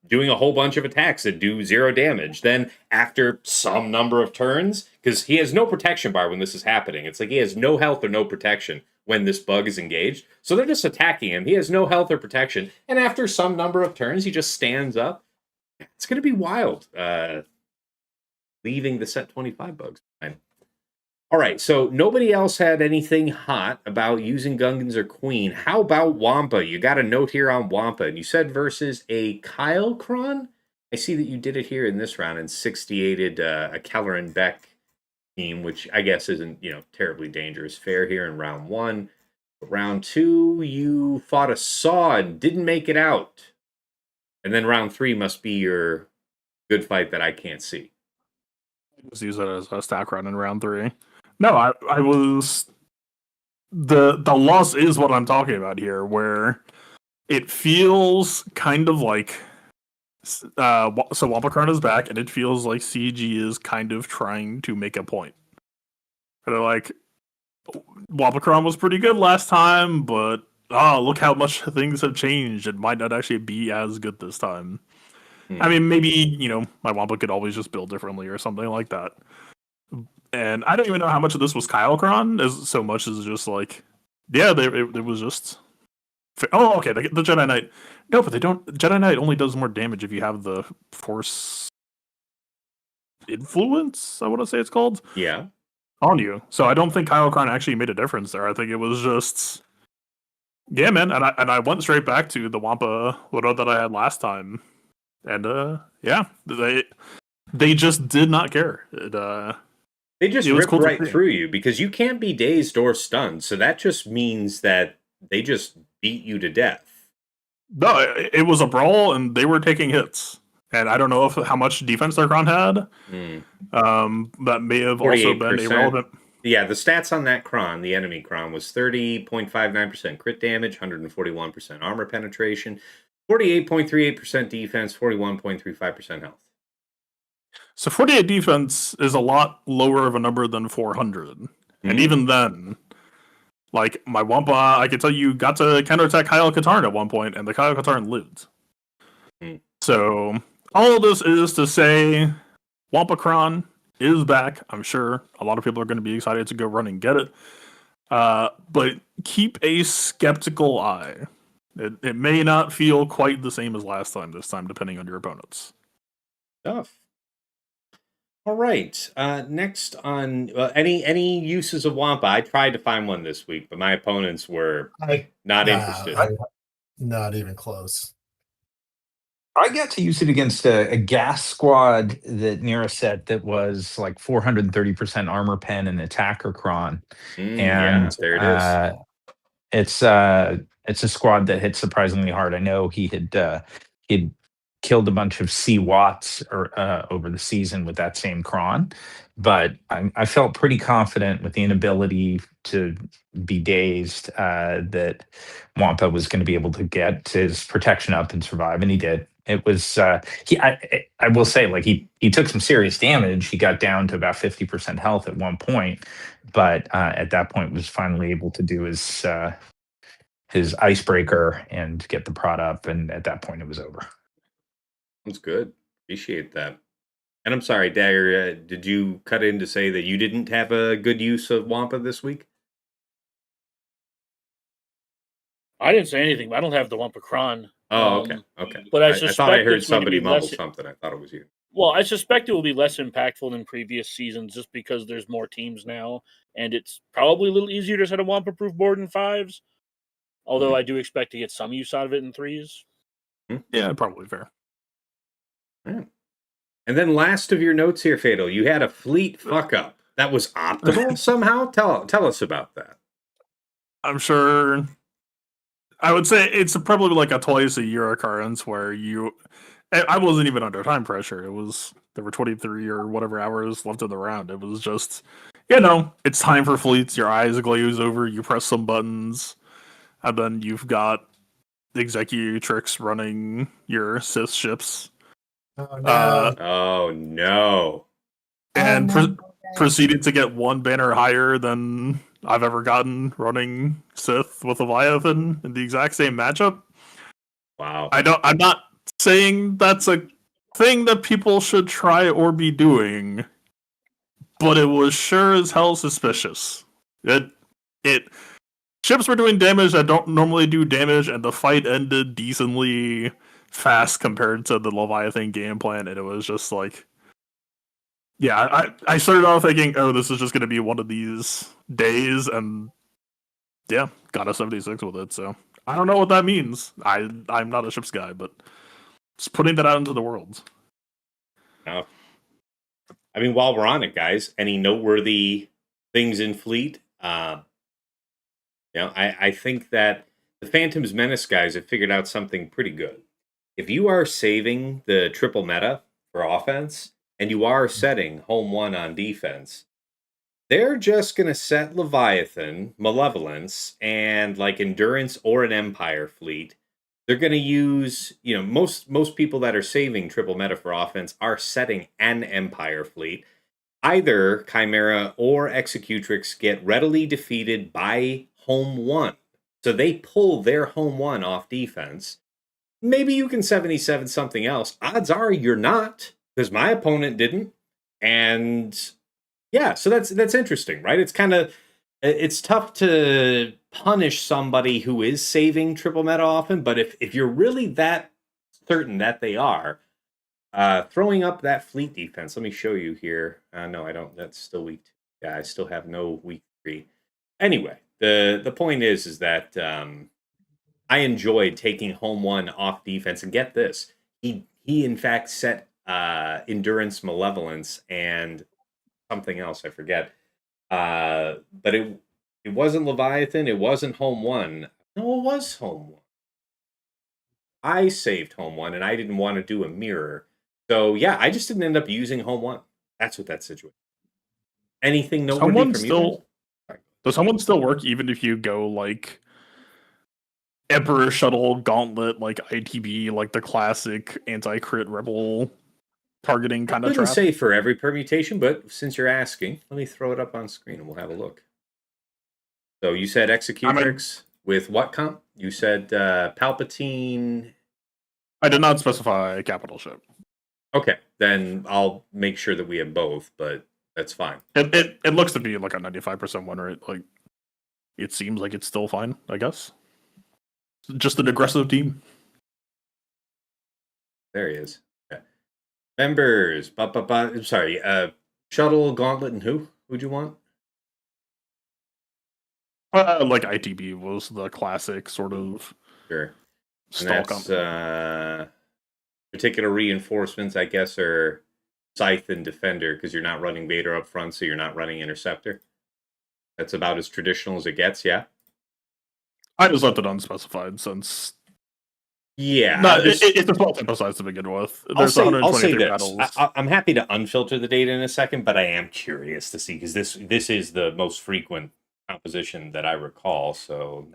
doing a whole bunch of attacks that do 0 damage. Then after some number of turns, because he has no protection bar when this is happening. It's like he has no health or no protection when this bug is engaged. So they're just attacking him. He has no health or protection. And after some number of turns, he just stands up. It's going to be wild. Leaving the set 25 bugs behind. All right, so nobody else had anything hot about using Gungans or Queen. How about Wampa? You got a note here on Wampa. And you said versus a Kyle Cron? I see that you did it here in this round and 68'd a Keller and Beck team, which I guess isn't, terribly dangerous. Fair here in round 1. But round 2, you fought a Saw and didn't make it out. And then round 3 must be your good fight that I can't see. Just use it as a stack run in round 3. No, I was the loss is what I'm talking about here, where it feels kind of like so Wampacron is back, and it feels like CG is kind of trying to make a point. And they're like, Wampacron was pretty good last time, but look how much things have changed. It might not actually be as good this time. I mean, maybe, my Wampa could always just build differently or something like that. And I don't even know how much of this was Kylecron, as so much as just like, it was just... Oh, okay, the Jedi Knight. No, but they don't... Jedi Knight only does more damage if you have the Force Influence, I want to say it's called. Yeah. On you. So I don't think Kylecron actually made a difference there. I think it was just... Yeah, man, and I went straight back to the Wampa Widow that I had last time. And they just did not care. They just ripped right through you because you can't be dazed or stunned. So that just means that they just beat you to death. No, it was a brawl, and they were taking hits. And I don't know how much defense their Kron had. That may have also been 48%. irrelevant. Yeah, the stats on that Kron, the enemy Kron, was 30.59% crit damage, 141% armor penetration, 48.38% defense, 41.35% health. So 48 defense is a lot lower of a number than 400. And even then, like, my Wampa, I can tell you, got to counterattack Kyle Katarn at one point, and the Kyle Katarn lived. So, all of this is to say, Wampacron is back. I'm sure a lot of people are going to be excited to go run and get it. But keep a skeptical eye. It may not feel quite the same as last time this time, depending on your opponents. Tough. All right. Next on any uses of Wampa. I tried to find one this week, but my opponents were not interested. Not even close. I got to use it against a gas squad that Nira set that was like 430% armor pen and attacker cron. Yeah, there it is. It's a squad that hit surprisingly hard. I know he'd killed a bunch of C Watts over the season with that same cron, but I felt pretty confident with the inability to be dazed that Wampa was going to be able to get his protection up and survive, and he did. It was I will say, like, he took some serious damage. He got down to about 50% health at one point, but at that point was finally able to do his icebreaker and get the prod up, and at that point it was over. That's good. Appreciate that. And I'm sorry, Dagger, did you cut in to say that you didn't have a good use of Wampa this week? I didn't say anything. I don't have the Wampa Cron. Oh, okay. But I suspect thought I heard it's going to somebody be mumble less. something. I thought it was you. Well, I suspect it will be less impactful than previous seasons just because there's more teams now, and it's probably a little easier to set a Wampa-proof board in 5s, although I do expect to get some use out of it in 3s. Yeah, probably fair. Yeah. And then last of your notes here, Fatal, you had a fleet fuck-up. That was optimal somehow? Tell us about that. I'm sure... I would say it's probably like a twice-a-year occurrence where I wasn't even under time pressure. There were 23 or whatever hours left in the round. It was just, it's time for fleets. Your eyes glaze over. You press some buttons, and then you've got Executrix running your Sith ships. Oh no! And proceeded to get one banner higher than I've ever gotten running Sith with Leviathan in the exact same matchup. Wow. I'm not saying that's a thing that people should try or be doing, but it was sure as hell suspicious. Ships were doing damage that don't normally do damage, and the fight ended decently fast compared to the Leviathan game plan, and it was just like, yeah, I started off thinking, oh, this is just going to be one of these days, and yeah, got a 76 with it, so I don't know what that means. I'm not a ships guy, but just putting that out into the world. No. I mean, while we're on it, guys, any noteworthy things in Fleet? I think that the Phantom's Menace guys have figured out something pretty good. If you are saving the triple meta for offense, and you are setting home 1 on defense, they're just going to set Leviathan, Malevolence, and like Endurance or an Empire fleet. They're going to use, most people that are saving triple meta for offense are setting an Empire fleet. Either Chimera or Executrix get readily defeated by home 1. So they pull their home 1 off defense. Maybe you can 77 something else. Odds are you're not, because my opponent didn't. And yeah, so that's interesting, right? It's tough to punish somebody who is saving triple meta often, but if you're really that certain that they are, throwing up that fleet defense, let me show you here. No, I don't. That's still week 2. Yeah, I still have no week 3. Anyway, the point is that I enjoyed taking home 1 off defense, and get this, he in fact set Endurance, Malevolence, and something else, I forget. But it wasn't Leviathan, it wasn't home 1. No, it was home 1. I saved home one, and I didn't want to do a mirror. So yeah, I just didn't end up using home one. That's what that situation. Anything noteworthy Someone from you still guys? does someone still work even if you go like Emperor Shuttle Gauntlet, like ITB, like the classic anti-crit rebel targeting I kind of couldn't trap? say for every permutation, but since you're asking, let me throw it up on screen and we'll have a look. So you said Executrix with what comp? You said Palpatine. I did not specify capital ship. Okay, then I'll make sure that we have both, but that's fine. It looks to be like a 95% win rate. Like, it seems like it's still fine, I guess. Just an aggressive team. There he is. Okay. Members. I'm sorry. Shuttle, Gauntlet, and who? Who'd you want? Like ITB was the classic sort of Sure. And stalk that's particular reinforcements, I guess, are Scythe and Defender, because you're not running Vader up front, so you're not running Interceptor. That's about as traditional as it gets, yeah? I just left it unspecified since. Yeah. No, it's a fault emphasized to begin with. There's I'll say 123 this. battles. I'm happy to unfilter the data in a second, but I am curious to see, because this is the most frequent composition that I recall. So,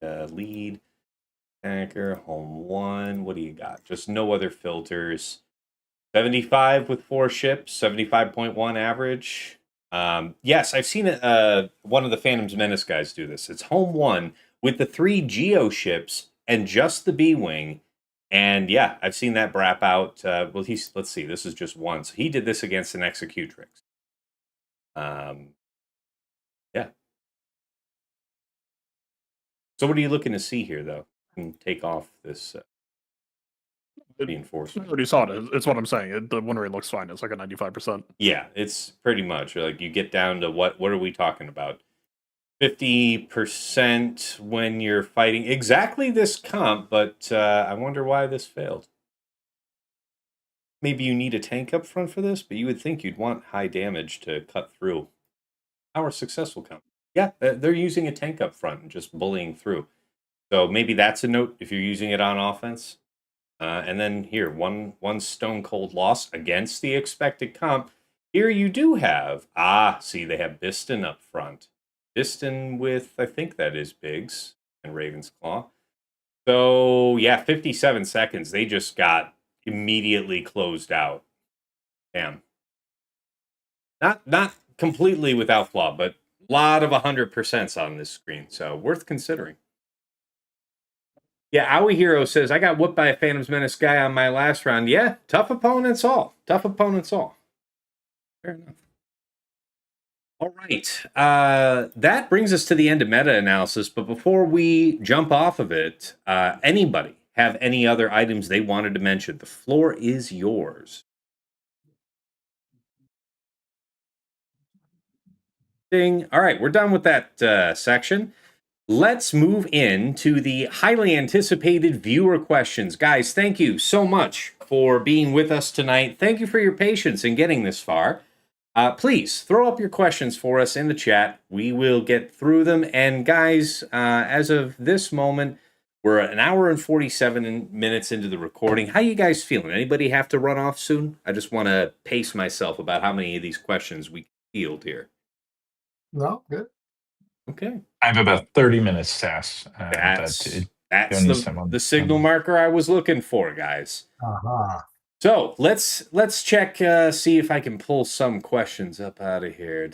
lead, anchor, home one. What do you got? Just no other filters. 75 with 4 ships, 75.1 average. Yes, I've seen one of the Phantom's Menace guys do this. It's home one with the 3 Geo ships and just the B-Wing. And yeah, I've seen that brap out. Let's see, this is just one. So he did this against an Executrix. Yeah. So what are you looking to see here, though? And take off this reinforcement. I already saw it. It's what I'm saying. The win rate looks fine. It's like a 95%. Yeah, it's pretty much like you get down to what are we talking about? 50% when you're fighting exactly this comp, but I wonder why this failed. Maybe you need a tank up front for this, but you would think you'd want high damage to cut through. Our successful comp. Yeah, they're using a tank up front and just bullying through. So maybe that's a note if you're using it on offense. And then here, one stone cold loss against the expected comp. Here you do have, see, they have Biston up front. Biston with, I think that is Biggs and Ravensclaw. So, yeah, 57 seconds. They just got immediately closed out. Damn. Not completely without flaw, but a lot of 100% on this screen. So, worth considering. Yeah, Owie Hero says, I got whooped by a Phantom's Menace guy on my last round. Yeah, tough opponents all. Tough opponents all. Fair enough. All right. That brings us to the end of meta-analysis. But before we jump off of it, anybody have any other items they wanted to mention? The floor is yours. Ding. All right, we're done with that section. Let's move into the highly anticipated viewer questions. Guys, thank you so much for being with us tonight. Thank you for your patience in getting this far. Please throw up your questions for us in the chat. We will get through them. And guys, as of this moment, we're an hour and 47 minutes into the recording. How you guys feeling? Anybody have to run off soon? I just want to pace myself about how many of these questions we field here. No, good. Okay. I have about 30 minutes, Sass. That's don't need someone- the signal marker I was looking for, guys. So let's check, see if I can pull some questions up out of here.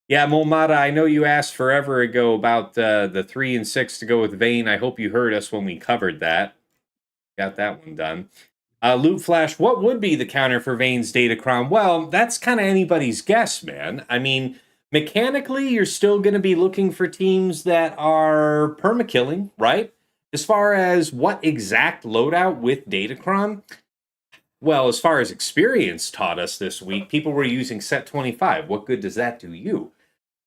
Yeah, Molmada, I know you asked forever ago about the 3 and 6 to go with Vane. I hope you heard us when we covered that. Got that one done. Loot Flash, what would be the counter for Vane's Datacron? Well, that's kind of anybody's guess, man. I mean, mechanically, you're still going to be looking for teams that are perma-killing, right? As far as what exact loadout with Datacron, well, as far as experience taught us this week, people were using set 25. What good does that do you?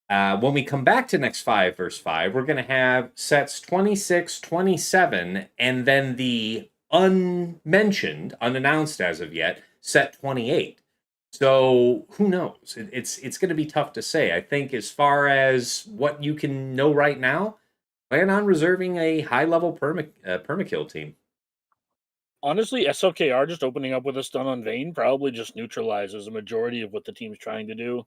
When we come back to next 5 versus 5, we're going to have sets 26, 27, and then the unmentioned, unannounced as of yet, set 28. So who knows? It's going to be tough to say. I think as far as what you can know right now, plan on reserving a high-level permakill team. Honestly, SLKR just opening up with a stun on Vayne probably just neutralizes a majority of what the team's trying to do.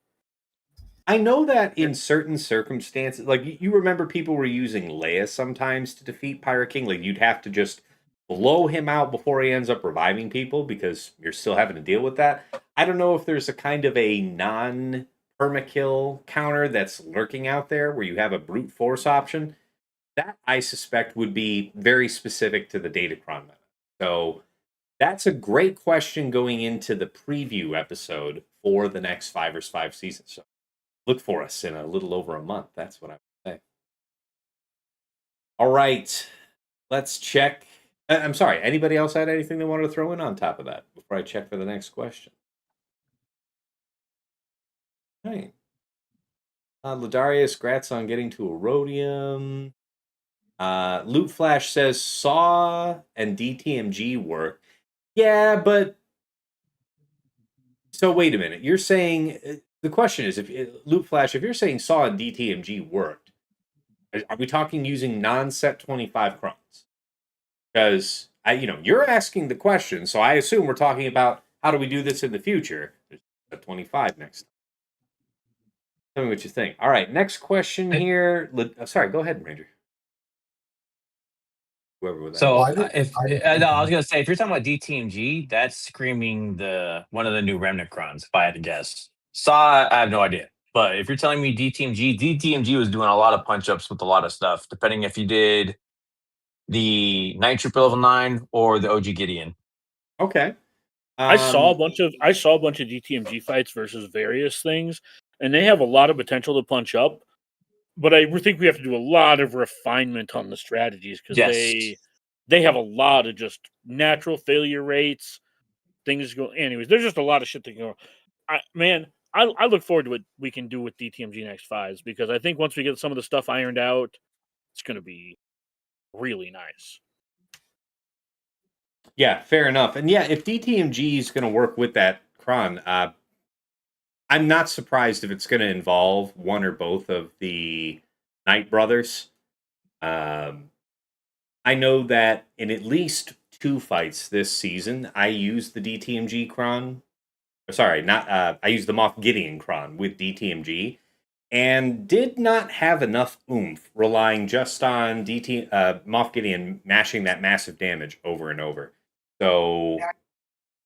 I know that in certain circumstances, like you remember people were using Leia sometimes to defeat Pirate King. Like you'd have to just blow him out before he ends up reviving people because you're still having to deal with that. I don't know if there's a kind of a non-permakill counter that's lurking out there where you have a brute force option. That, I suspect, would be very specific to the Datacron meta. So that's a great question going into the preview episode for the next 5 vs. 5 season. So look for us in a little over a month. That's what I would say. All right. Let's check. I'm sorry. Anybody else had anything they wanted to throw in on top of that before I check for the next question? All right. Ladarius, grats on getting to a Rhodium. Loot Flash says Saw and DTMG work. Yeah, but so wait a minute. You're saying the question is if Loot Flash, if you're saying Saw and DTMG worked, are we talking using non-set 25 crons? Because you're asking the question, so I assume we're talking about how do we do this in the future. There's a 25 next time. Tell me what you think. All right, next question here. Sorry, go ahead, Ranger. Whoever with that. So I was gonna say, if you're talking about DTMG, that's screaming one of the new Remnant Crons, if I had to guess. Saw, I have no idea. But if you're telling me DTMG was doing a lot of punch-ups with a lot of stuff, depending if you did the Night Trooper level 9 or the OG Gideon. Okay. I saw a bunch of DTMG fights versus various things, and they have a lot of potential to punch up. But I think we have to do a lot of refinement on the strategies because they have a lot of just natural failure rates. Things go. Anyways, there's just a lot of shit that go. I look forward to what we can do with DTMG next 5s because I think once we get some of the stuff ironed out, it's going to be really nice. Yeah, fair enough. And yeah, if DTMG is going to work with that cron, I'm not surprised if it's going to involve one or both of the Knight brothers. I know that in at least 2 fights this season, I used the DTMG cron. Sorry, I used the Moff Gideon cron with DTMG and did not have enough oomph relying just on Moff Gideon mashing that massive damage over and over. So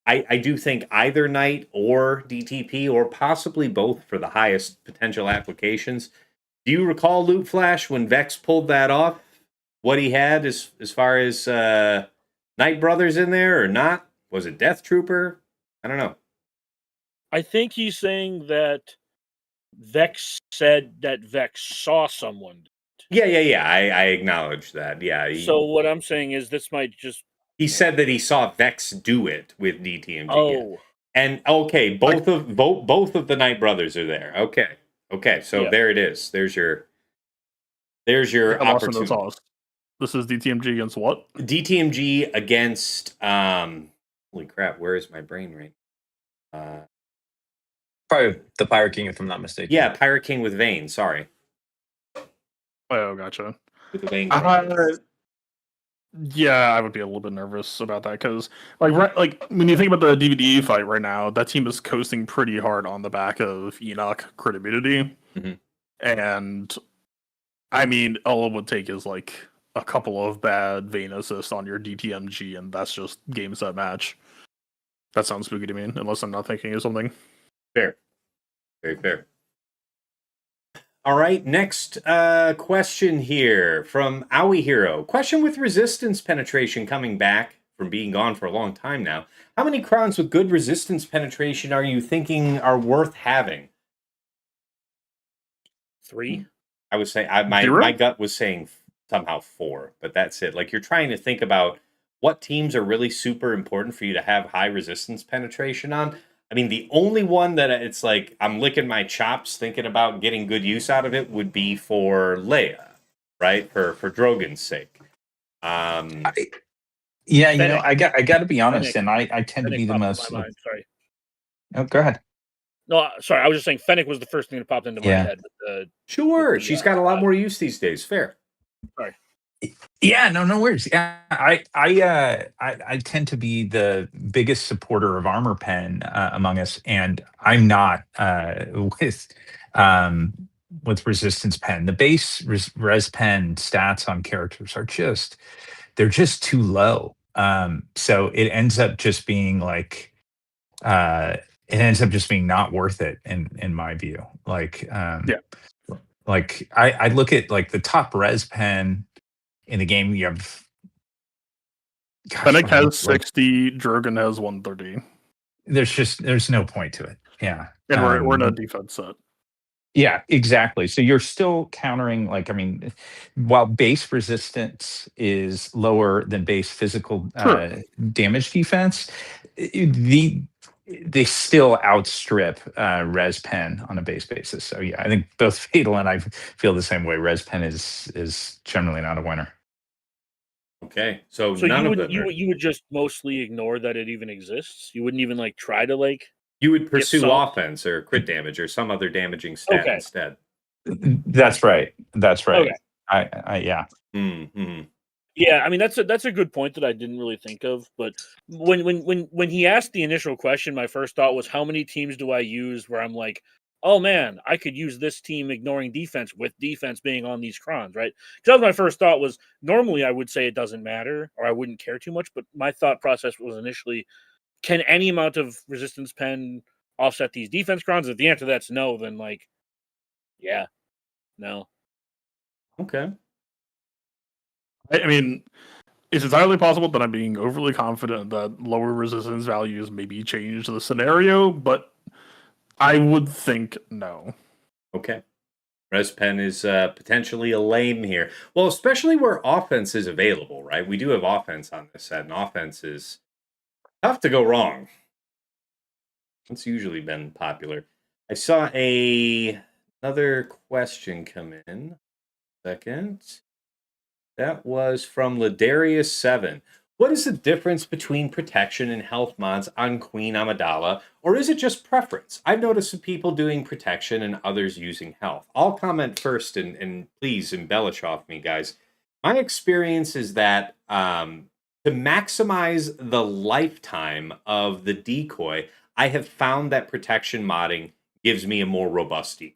I do think either Knight or DTP or possibly both for the highest potential applications. Do you recall Loot Flash when Vex pulled that off? What he had as far as Knight Brothers in there or not? Was it Death Trooper? I don't know. I think he's saying that Vex said that Vex saw someone. Yeah. I acknowledge that. Yeah. So what I'm saying is this might just... He said that he saw Vex do it with DTMG. Oh. And okay, both of the Knight brothers are there. Okay. So there it is. There's your opportunity. This is DTMG against what? DTMG against holy crap, where is my brain right? Probably the Pirate King, if I'm not mistaken. Yeah, Pirate King with Vayne, sorry. Oh, gotcha. With the Vayne. Yeah, I would be a little bit nervous about that because, like when you think about the DVD fight right now, that team is coasting pretty hard on the back of Enoch credibility, and I mean, all it would take is like a couple of bad Vayne assists on your DTMG, and that's just game set match. That sounds spooky to me, unless I'm not thinking of something. Fair, very fair. All right, next question here from Owie Hero. Question with resistance penetration coming back from being gone for a long time now. How many crons with good resistance penetration are you thinking are worth having? 3. I would say my gut was saying somehow 4, but that's it. Like you're trying to think about what teams are really super important for you to have high resistance penetration on. I mean, the only one that it's like I'm licking my chops thinking about getting good use out of it would be for Leia, right? For Drogon's sake. I got to be honest, and I tend to be the most. Sorry. Oh, go ahead. No, sorry. I was just saying Fennec was the first thing that popped into my head. Sure, she's got a lot more use these days. Fair. Sorry. Yeah, no worries. Yeah, I tend to be the biggest supporter of armor pen among us, and I'm not um, with resistance pen. The base res pen stats on characters are they're just too low. So it ends up just being like not worth it in my view. Like Yeah. like I look at like the top res pen in the game. You have Fennec what I has 60, Drogon has 130. there's no point to it. Yeah. And we're in a defense set. Yeah, exactly. So you're still countering, like, I mean, while base resistance is lower than base physical Sure. damage defense, they still outstrip res pen on a base basis. So yeah, I think both Fatal and I feel the same way. Res pen is generally not a winner. Okay, so So none you of would them. you would just mostly ignore that it even exists. You wouldn't even like try to like. You would pursue some- offense or crit damage or some other damaging stat Okay. instead. That's right. Okay. Yeah. Mm-hmm. Yeah, I mean that's a good point that I didn't really think of. But when he asked the initial question, my first thought was, how many teams do I use where I'm like, oh man, I could use this team ignoring defense with defense being on these crons, right? Because that was my first thought. Was normally I would say it doesn't matter or I wouldn't care too much, but my thought process was initially, can any amount of resistance pen offset these defense crons? If the answer to that's no, then like, yeah, no. Okay. I mean, it's entirely possible that I'm being overly confident that lower resistance values maybe change the scenario, but I would think no. Okay. Res pen is potentially a lame here. Well, especially where offense is available, right? We do have offense on this set, and offense is tough to go wrong. It's usually been popular. I saw another question come in. Second. That was from Ladarius7. What is the difference between protection and health mods on Queen Amidala, or is it just preference? I've noticed some people doing protection and others using health. I'll comment first, and please embellish off me, guys. My experience is that to maximize the lifetime of the decoy, I have found that protection modding gives me a more robust decoy.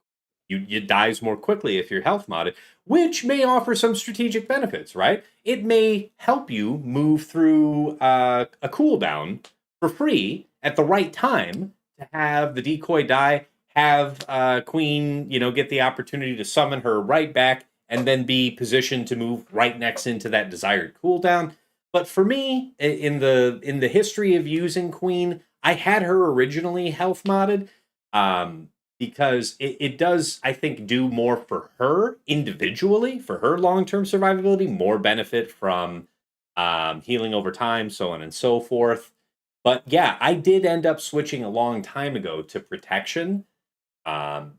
You dies more quickly if you're health modded, which may offer some strategic benefits, right? It may help you move through a cooldown for free at the right time to have the decoy die, have Queen, get the opportunity to summon her right back, and then be positioned to move right next into that desired cooldown. But for me, in the history of using Queen, I had her originally health modded. Because it does, I think, do more for her individually, for her long-term survivability, more benefit from healing over time, so on and so forth. But yeah, I did end up switching a long time ago to protection to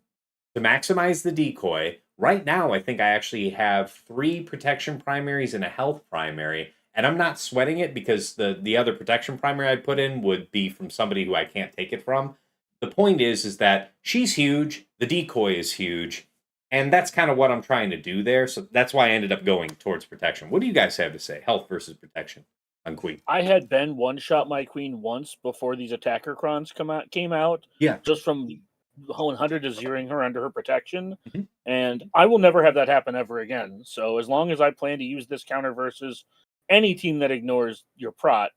maximize the decoy. Right now, I think I actually have 3 protection primaries and a health primary, and I'm not sweating it because the other protection primary I put in would be from somebody who I can't take it from. The point is that she's huge, the decoy is huge, and that's kind of what I'm trying to do there. So that's why I ended up going towards protection. What do you guys have to say? Health versus protection on Queen. I had Ben one-shot my Queen once before these attacker crons came out. Yeah. Just from 100 to zeroing her under her protection. Mm-hmm. And I will never have that happen ever again. So as long as I plan to use this counter versus any team that ignores your prot,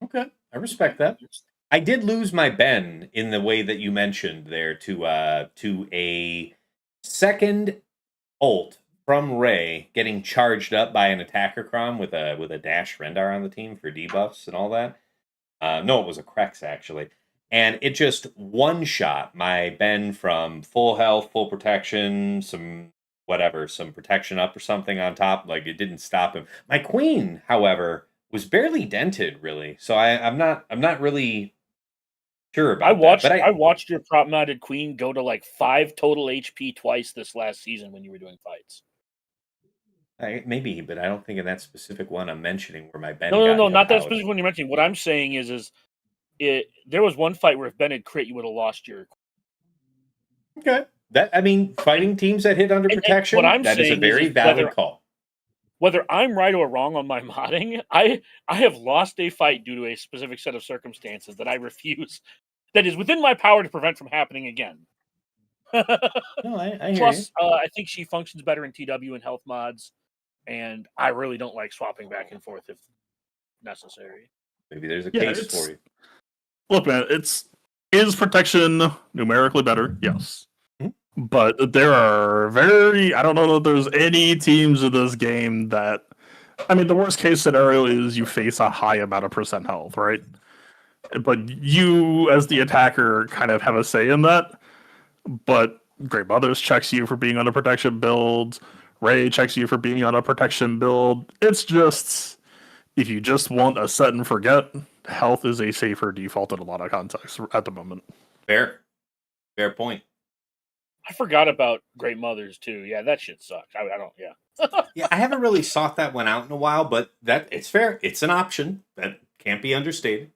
Okay. I respect that. I did lose my Ben in the way that you mentioned there to a second ult from Ray getting charged up by an attacker cron with a dash Rendar on the team for debuffs and all that. No, it was a Krex actually. And it just one-shot my Ben from full health, full protection, some protection up or something on top. Like, it didn't stop him. My Queen, however, was barely dented, really. So I'm not really sure about that. I watched your prop modded Queen go to like 5 total HP twice this last season when you were doing fights. Maybe, but I don't think in that specific one I'm mentioning where my Ben. No, not that specific one you're mentioning. What I'm saying is there was one fight where if Ben had crit, you would have lost your. Okay. fighting teams that hit under And protection, what I'm that is a saying is very if valid call. Whether I'm right or wrong on my modding, I have lost a fight due to a specific set of circumstances that I refuse, that is within my power to prevent from happening again. No, I hear you. Plus, I think she functions better in TW and health mods, and I really don't like swapping back and forth if necessary. Maybe there's a case for you. Look, man, is protection numerically better? Yes. But there are I don't know that there's any teams in this game that, I mean, the worst case scenario is you face a high amount of percent health, right? But you, as the attacker, kind of have a say in that. But Great Mothers checks you for being on a protection build. Ray checks you for being on a protection build. It's just, if you just want a set and forget, health is a safer default in a lot of contexts at the moment. Fair point. I forgot about Great Mothers too. Yeah, that shit sucks. I don't. Yeah. Yeah, I haven't really sought that one out in a while, but it's fair. It's an option that can't be understated.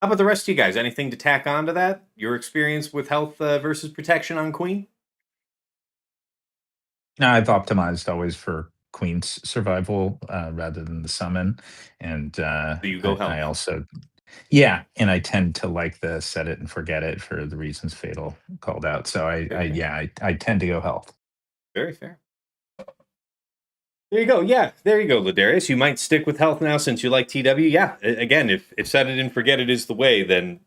How about the rest of you guys? Anything to tack on to that? Your experience with health versus protection on Queen? No, I've optimized always for Queen's survival rather than the summon, and So you go health. I also, yeah, and I tend to like the set it and forget it for the reasons Fatal called out. So I tend to go health. Very fair. There you go. Yeah, there you go, Ladarius. You might stick with health now since you like TW. Yeah, again, if set it and forget it is the way, then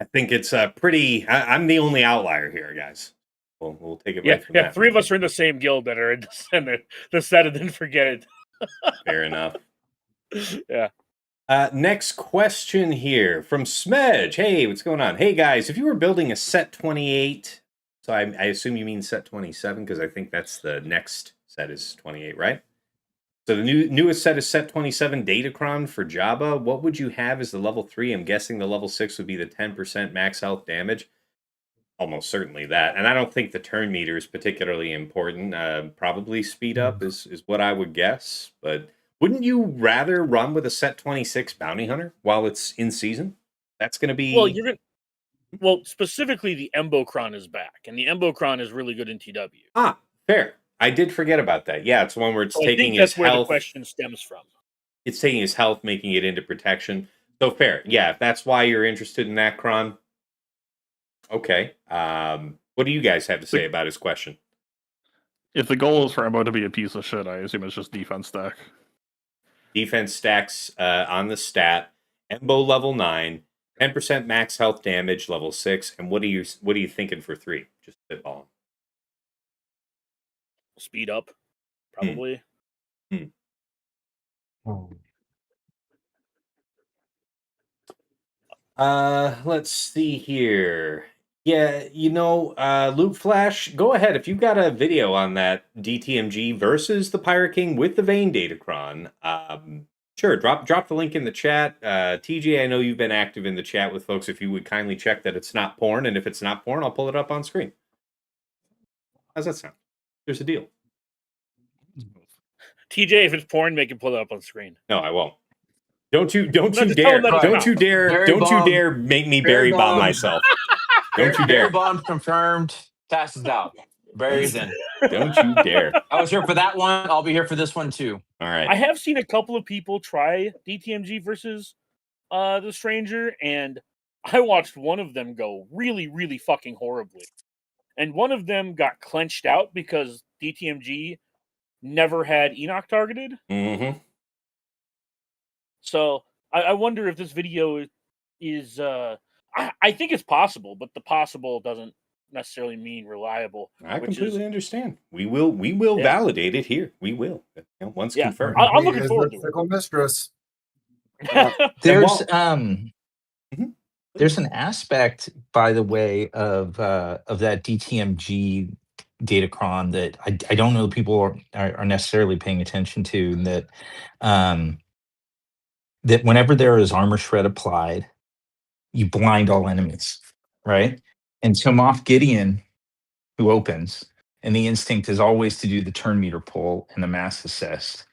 I think it's pretty. I'm the only outlier here, guys. We'll take it right from that. Three of us are in the same guild that are in the set it and forget it. Fair enough. Yeah. Next question here from Smedge. Hey, what's going on? Hey, guys, if you were building a set 28, so I assume you mean set 27 because I think that's the next set is 28, right? So the newest set is set 27 Datacron for Jabba. What would you have as the level 3? I'm guessing the level 6 would be the 10% max health damage. Almost certainly that. And I don't think the turn meter is particularly important. Probably speed up is what I would guess. But wouldn't you rather run with a set 26 Bounty Hunter while it's in season? That's going to be... Well, specifically the Embocron is back. And the Embocron is really good in TW. Ah, fair. I did forget about that. Yeah, it's the one where it's taking his health. That's where the question stems from. It's taking his health, making it into protection. So fair. Yeah, if that's why you're interested in that, Kron. Okay. What do you guys have to say about his question? If the goal is for Embo to be a piece of shit, I assume it's just defense stack. Defense stacks on the stat. Embo level 9, 10% max health damage, level 6. And what are you thinking for 3? Just spitballing. Speed up, probably. Let's see here. Yeah, Luke Flash, go ahead. If you've got a video on that DTMG versus the Pirate King with the Vayne Datacron, sure, drop the link in the chat. TJ, I know you've been active in the chat with folks. If you would kindly check that it's not porn, and if it's not porn, I'll pull it up on screen. How's that sound? There's a deal. TJ, if it's porn, make it pull it up on screen. No, I won't. Don't you dare make me Barry bomb myself. Don't you dare. Bomb confirmed. Tass is out. Barry's in. Don't you dare. I was here for that one. I'll be here for this one too. All right. I have seen a couple of people try DTMG versus the Stranger, and I watched one of them go really, really fucking horribly. And one of them got clenched out because DTMG never had Enoch targeted. Mm-hmm. So I wonder if this video is... I think it's possible, but the possible doesn't necessarily mean reliable. I completely understand. We will validate it here. We will. Once confirmed. I'm looking forward to it. Fickle mistress. There's an aspect, by the way, of that DTMG Datacron that I don't know people are necessarily paying attention to, that that whenever there is armor shred applied, you blind all enemies, right? And so Moff Gideon, who opens, and the instinct is always to do the turn meter pull and the mass assist.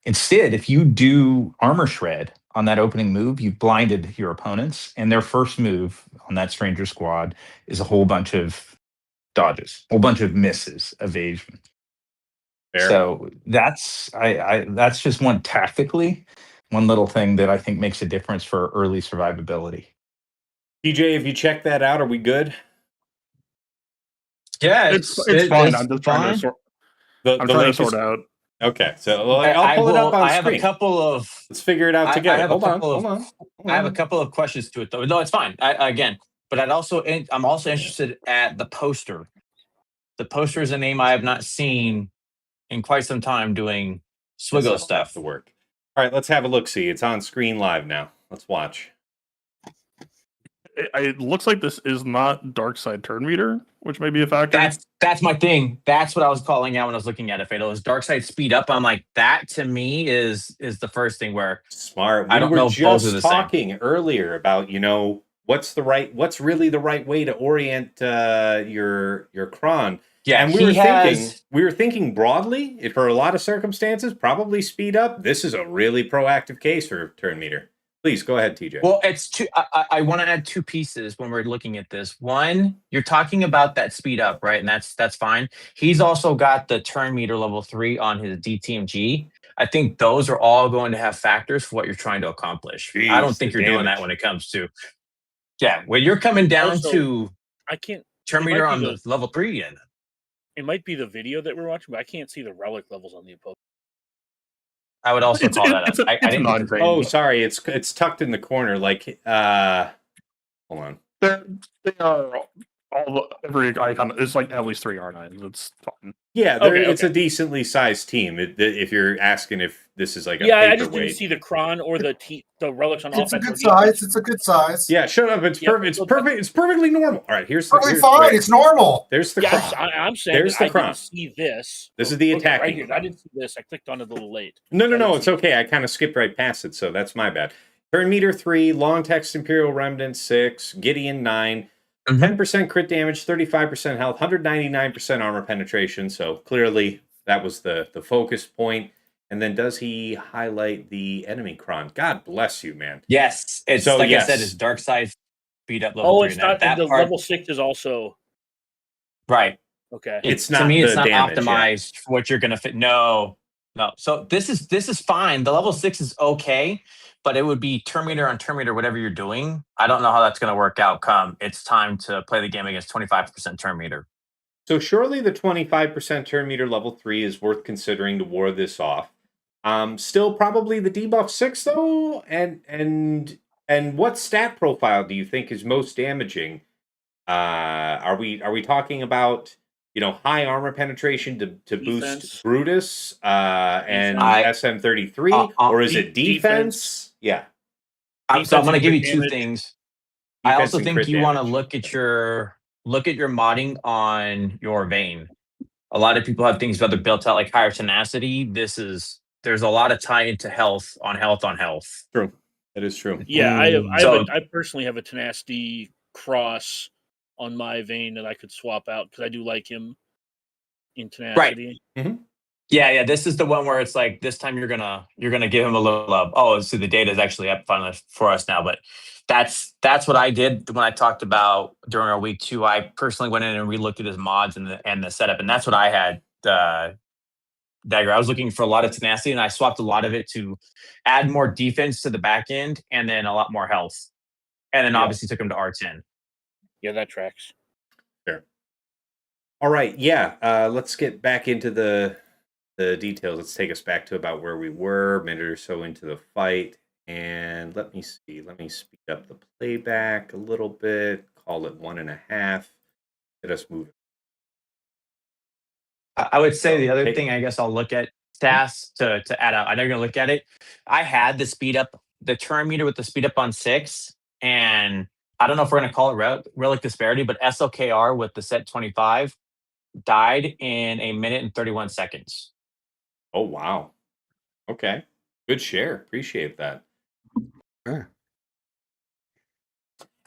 Instead, if you do armor shred on that opening move, you've blinded your opponents, and their first move on that Stranger squad is a whole bunch of dodges, a whole bunch of misses, evasion. Fair. So that's that's just one tactically, one little thing that I think makes a difference for early survivability. TJ, if you check that out, are we good? Yeah, It's fine. I'm just trying to fine. sort. The I'm trying to link sort is out. okay. So I'll pull it up on I have screen. a couple of. Let's figure it out I together. have a Hold on. couple of. I have a couple of questions to it though. No, it's fine. Again, but I'm also interested at the poster. The poster is a name I have not seen in quite some time doing Swiggo stuff. To work. All right, let's have a look. See, it's on screen live now. Let's watch. It looks like this is not dark side turn meter, which may be a factor. That's my thing. That's what I was calling out when I was looking at it. Fatal is dark side speed up. I'm like, that to me is the first thing where Smart. I don't We know were if both are just the same. talking earlier about what's really the right way to orient your cron. Yeah, and we were thinking broadly for a lot of circumstances, probably speed up. This is a really proactive case for turn meter. Please go ahead, TJ. Well, it's two. I want to add two pieces when we're looking at this. One, you're talking about that speed up, right? And that's fine. He's also got the turn meter level 3 on his DTMG. I think those are all going to have factors for what you're trying to accomplish. Jeez, I don't think the you're doing that when it comes to when you're coming down Also, to I can't. turn it meter might on be the level 3 end. It might be the video that we're watching, but I can't see the relic levels on the opposing. I would also call that It's out. I didn't not think great. Oh, sorry, it's tucked in the corner. Like, hold on. They are every icon is like at least 3 R9s. It's fine. Yeah, Okay, it's a decently sized team. If you're asking if this is like a I just didn't paperweight. see the cron or the relics on It's a offense. good size. It's a good size. Yeah, shut up. It's perfect. It's perfect. It's perfectly normal. All right, here's Perfectly fine. It's normal. There's the Yeah, cron. I'm saying There's that the cron. I didn't see this. This is the Okay, right attacking here. cron. I didn't see this. I clicked on it a little late. No, it's okay. I kind of skipped right past it, so that's my bad. Turn meter 3, long text Imperial Remnant 6, Gideon 9, 10% crit damage, 35% health, 199% armor penetration. So clearly that was the focus point. And then does he highlight the enemy cron? God bless you, man. Yes, it's So, like yes. I said, it's dark side speed up level 3. It's not. That the part, level 6 is also right. okay. It's To not me, it's the not damage, optimized for what you're gonna fit. No. So this is fine. The level 6 is okay, but it would be turn meter on turn meter, whatever you're doing. I don't know how that's gonna work out come it's time to play the game against 25% turn meter. So surely the 25% turn meter level 3 is worth considering to ward this off. Still probably the debuff 6 though, and what stat profile do you think is most damaging? Are we talking about high armor penetration to boost Brutus and SM33, or is it defense? Yeah. So I'm going to give you two damage. things. I Defense also and think crit you want to damage. look at your modding on your vein. A lot of people have things that are built out like higher tenacity. There's a lot of tie into health on health. True. That is true. Yeah, So- I personally have a tenacity cross on my vein that I could swap out because I do like him in tenacity. Yeah. This is the one where it's like this time you're gonna give him a little love. Oh, so the data is actually up finally for us now. But that's what I did when I talked about during our week 2. I personally went in and relooked at his mods and the setup, and that's what I had. Dagger. I was looking for a lot of tenacity, and I swapped a lot of it to add more defense to the back end, and then a lot more health, and then obviously took him to R10. Yeah, that tracks. Fair. All right. Yeah. Let's get back into the details. Let's take us back to about where we were, a minute or so into the fight. And let me see. Let me speed up the playback a little bit. Call it 1.5. Get us moving. I would say the other thing I guess I'll look at, Tass, to add out. I know you're going to look at it. I had the speed up, the turn meter with the speed up on 6. And I don't know if we're going to call it relic disparity, but SOKR with the set 25 died in 1 minute and 31 seconds. Oh, wow. Okay. Good share. Appreciate that. Sure.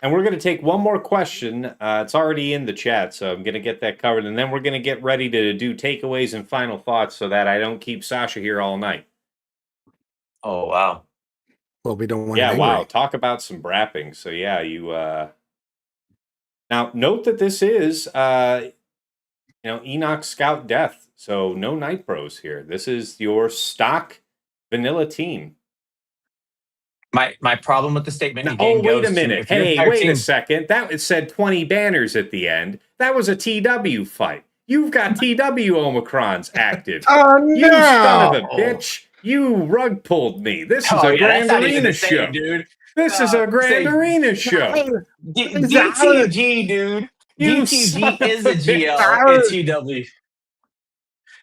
And we're going to take one more question. It's already in the chat, so I'm going to get that covered. And then we're going to get ready to do takeaways and final thoughts so that I don't keep Sasha here all night. Oh, wow. Well, we don't want. Yeah, wow. Talk about some brapping. So, yeah, you. Now, note that this is Enoch Scout Death. So no Night Bros here. This is your stock vanilla team. My problem with the statement Now, again wait a goes to minute. if your Hey, entire wait a team. second. It said 20 banners at the end. That was a TW fight. You've got TW Omicrons active. Oh You son of a no! bitch. You rug pulled me. This is Oh a yeah, that's Grand not even Arena the show. same, dude. This is a Grand Say Arena show. DTG, dude. You son DTG of is a a GL bitch. and TW.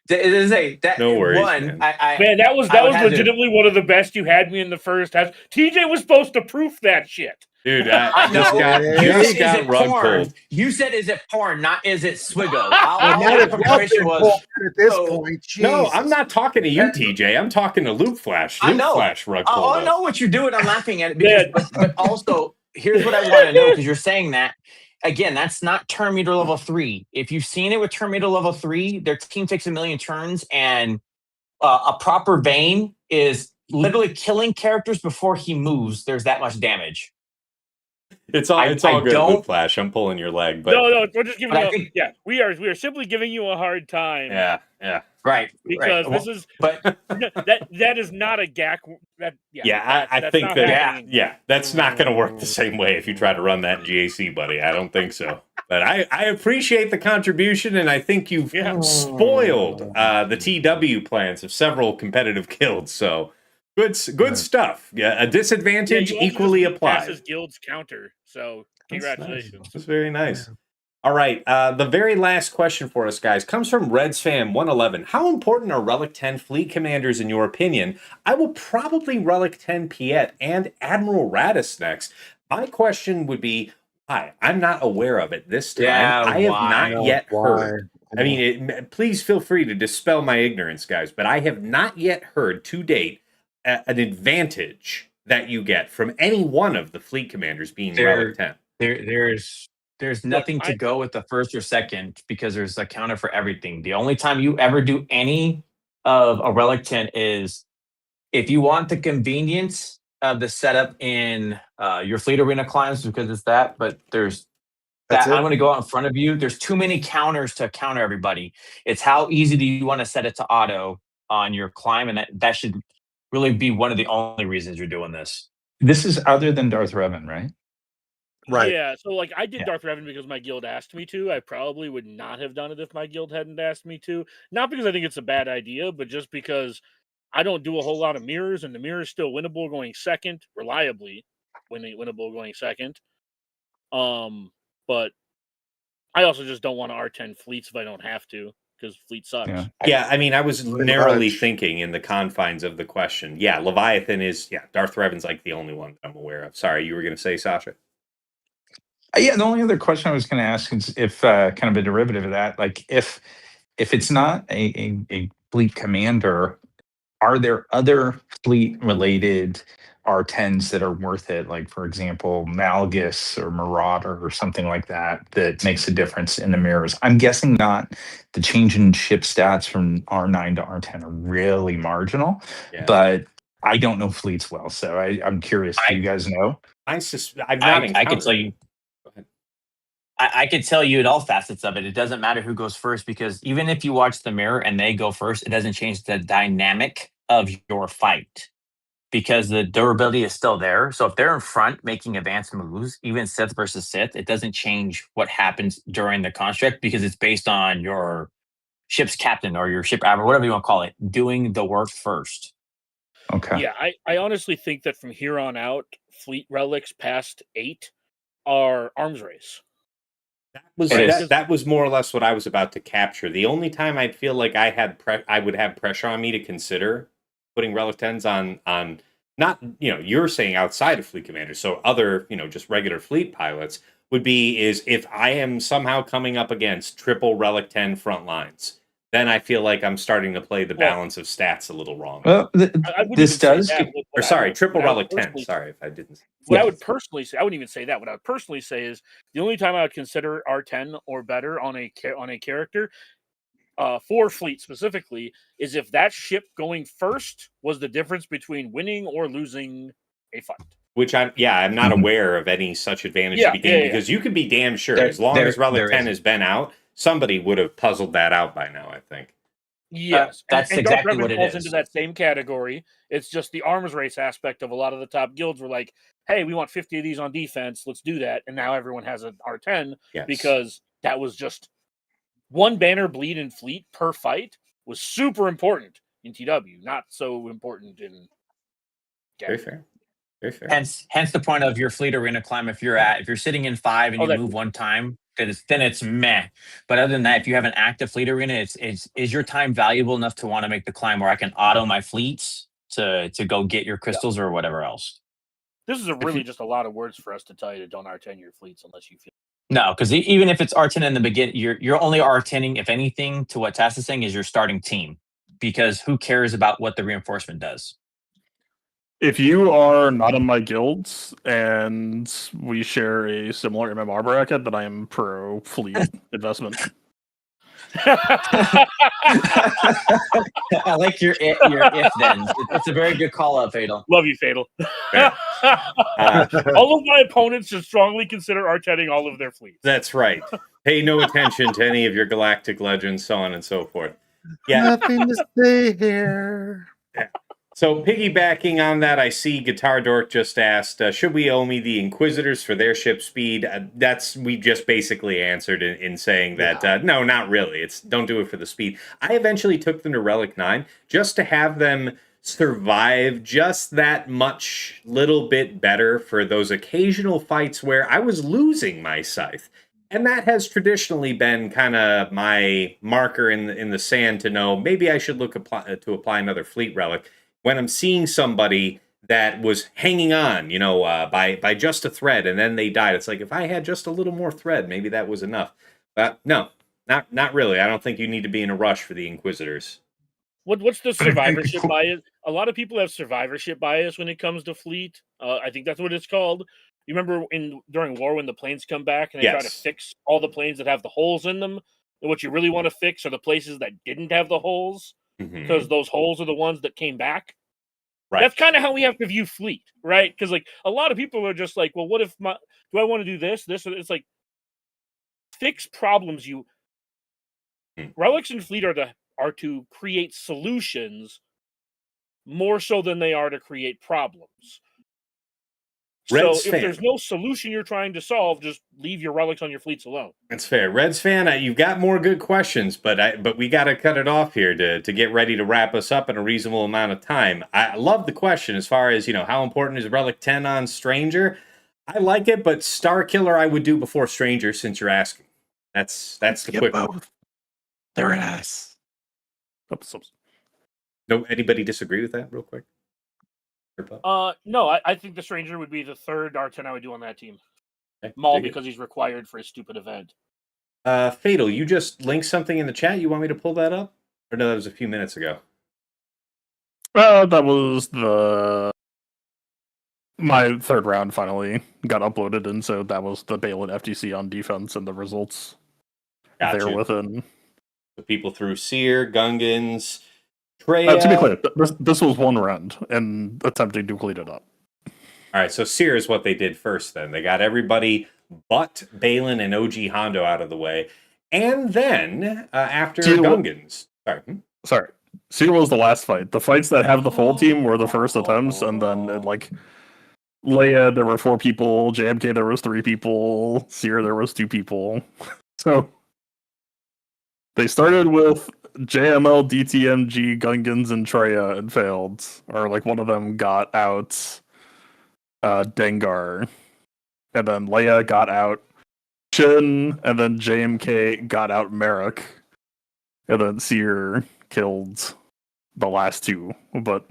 It is that No worries, one. man. Man, that was I would hazard- legitimately one of the best you had me in the first half. TJ was supposed to proof that shit. Dude, I I know. You You just said, got is it rug porn? pulled. You said, is it porn? Not is it Swiggo? Well, All might that as well preparation been was. porn at this so- point. No, I'm Jesus. not talking to you, TJ. I'm talking to Loop Flash. I Loop know. Flash rug pulled I us. know what you're doing. I'm laughing at it because, but also here's what I want to know because you're saying that again. That's not turn meter level 3. If you've seen it with turn meter level 3, their team takes a million turns, and a proper Bane is literally killing characters before he moves. There's that much damage. It's all good, Loop Flash. I'm pulling your leg, but No, we're just giving But I you. think- We are simply giving you a hard time. yeah. Right. Because right. this is But that is not a GAC. I that's think not that happening. that's not going to work the same way if you try to run that in GAC, buddy. I don't think so. But I appreciate the contribution, and I think you've spoiled the TW plans of several competitive guilds. So good stuff. Yeah, a disadvantage you also equally just applied. passes guild's counter. So congratulations. That's very nice. All right, the very last question for us, guys, comes from RedsFam111. How important are Relic 10 fleet commanders in your opinion? I will probably Relic 10 Piet and Admiral Radis next. My question would be, why? I'm not aware of it this time. Yeah, I have why? not yet heard. I mean, please feel free to dispel my ignorance, guys, but I have not yet heard to date an advantage that you get from any one of the fleet commanders being Relic 10. There's nothing to go with the first or second because there's a counter for everything. The only time you ever do any of a Relic 10 is if you want the convenience of the setup in your fleet arena climbs because it's that, but there's that I'm going to go out in front of you. There's too many counters to counter everybody. It's how easy do you want to set it to auto on your climb, and that should really be one of the only reasons you're doing this. This is other than Darth Revan, right? Right. Yeah, so I did Darth Revan because my guild asked me to. I probably would not have done it if my guild hadn't asked me to. Not because I think it's a bad idea, but just because I don't do a whole lot of mirrors, and the mirror is still winnable going second, reliably winnable going second. But I also just don't want to R10 fleets if I don't have to, because fleet sucks. Yeah, I mean, I was narrowly thinking in the confines of the question. Yeah, Leviathan is, Darth Revan's like the only one that I'm aware of. Sorry, you were going to say, Sasha? Yeah, the only other question I was going to ask is if kind of a derivative of that, like if it's not a fleet commander, are there other fleet related R10s that are worth it? Like, for example, Malgus or Marauder or something like that makes a difference in the mirrors. I'm guessing not. The change in ship stats from R9 to R10 are really marginal, but I don't know fleets well, so I'm curious. Do you guys know? I've not encountered. I can tell you. I could tell you in all facets of it. It doesn't matter who goes first because even if you watch the mirror and they go first, it doesn't change the dynamic of your fight because the durability is still there. So if they're in front making advanced moves, even Sith versus Sith, it doesn't change what happens during the construct because it's based on your ship's captain or your ship admiral, whatever you want to call it, doing the work first. Okay. Yeah, I honestly think that from here on out, fleet relics past 8 are arms race. That was more or less what I was about to capture. The only time I'd feel like I would have pressure on me to consider putting Relic 10s on not, you're saying outside of fleet commanders, so other, just regular fleet pilots is if I am somehow coming up against triple Relic 10 front lines. Then I feel like I'm starting to play the balance of stats a little wrong. Well, this does. Triple Relic 10. Sorry if I didn't. What I would personally say, I wouldn't even say that. What I would personally say is the only time I would consider R10 or better on a character, for fleet specifically, is if that ship going first was the difference between winning or losing a fight. Which I'm not aware of any such advantage to be gained because you can be damn sure as long as Relic 10 has been out, somebody would have puzzled that out by now, I think. Yes, That's and exactly Dark what Revan it falls is. into that same category. It's just the arms race aspect of a lot of the top guilds were like, "Hey, we want 50 of these on defense. Let's do that." And now everyone has an R10 Yes. because that was just one banner bleed in fleet per fight was super important in TW, not so important in. Very fair. Very fair. Hence the point of your fleet arena climb. If you're sitting in 5 and you that move too. one time, then it's meh. But other than that, if you have an active fleet arena, is your time valuable enough to want to make the climb where I can auto my fleets to go get your crystals or whatever else? This is really just a lot of words for us to tell you to don't R10 your fleets unless you feel. No, because even if it's R10 in the beginning, you're only R10ing, if anything, to what Tass is saying, is your starting team. Because who cares about what the reinforcement does? If you are not in my guilds and we share a similar MMR bracket, then I am pro fleet investment. I like your if then. It's a very good call out, Fatal. Love you, Fatal. All of my opponents should strongly consider R10ing all of their fleets. That's right. Pay no attention to any of your galactic legends, so on and so forth. Yeah. Nothing to say here. So piggybacking on that, I see Guitar Dork just asked, should we Omi the Inquisitors for their ship speed? We just basically answered in saying that, no, not really. Don't do it for the speed. I eventually took them to Relic 9 just to have them survive just that much little bit better for those occasional fights where I was losing my scythe. And that has traditionally been kind of my marker in the sand to know maybe I should look to apply another fleet relic when I'm seeing somebody that was hanging on, by just a thread, and then they died. It's like, if I had just a little more thread, maybe that was enough. But no, not really. I don't think you need to be in a rush for the Inquisitors. What's the survivorship bias? A lot of people have survivorship bias when it comes to fleet. I think that's what it's called. You remember during war when the planes come back and they try to fix all the planes that have the holes in them? And what you really want to fix are the places that didn't have the holes, because those holes are the ones that came back. Right. That's kind of how we have to view fleet, right? Because like a lot of people are just like, well, what if do I want to do this? It's like fix problems. Relics and fleet are to create solutions more so than they are to create problems. If there's no solution you're trying to solve, just leave your relics on your fleets alone. That's fair. Reds fan, you've got more good questions, but we got to cut it off here to get ready to wrap us up in a reasonable amount of time. I love the question as far as, how important is Relic 10 on Stranger? I like it, but Star Killer I would do before Stranger since you're asking. That's the quick both. They're an ass. No, anybody disagree with that real quick? No, I think the Stranger would be the third R10 I would do on that team. Okay, Maul, because he's required for his stupid event. Fatal, you just linked something in the chat. You want me to pull that up? Or no, that was a few minutes ago. That was my third round finally got uploaded, and so that was the Balin FTC on defense and the results there within. The people threw Seer, Gungans, Treya. To be clear, this was one round and attempting to clean it up. All right, so Seer is what they did first then. They got everybody but Balin and OG Hondo out of the way. And then, after Gungans... Sorry. Seer was the last fight. The fights that have the full team were the first attempts, and then, Leia, there were 4 people. JMK, there was 3 people. Seer, there was 2 people. So... they started with JML, DTMG, Gungans, and Treya and failed. Or, one of them got out Dengar. And then Leia got out Shin, and then JMK got out Merrick. And then Seer killed the last 2. But...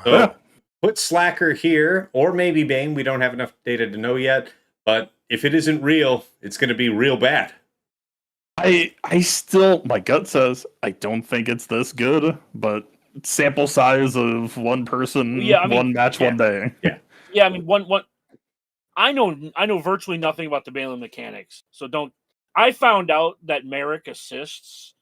So, put Slacker here, or maybe Bane. We don't have enough data to know yet. But if it isn't real, it's going to be real bad. I still, my gut says, I don't think it's this good, but sample size of one person, one match, one day. Yeah, I mean, one. I know virtually nothing about the Balin mechanics, so don't. I found out that Merrick assists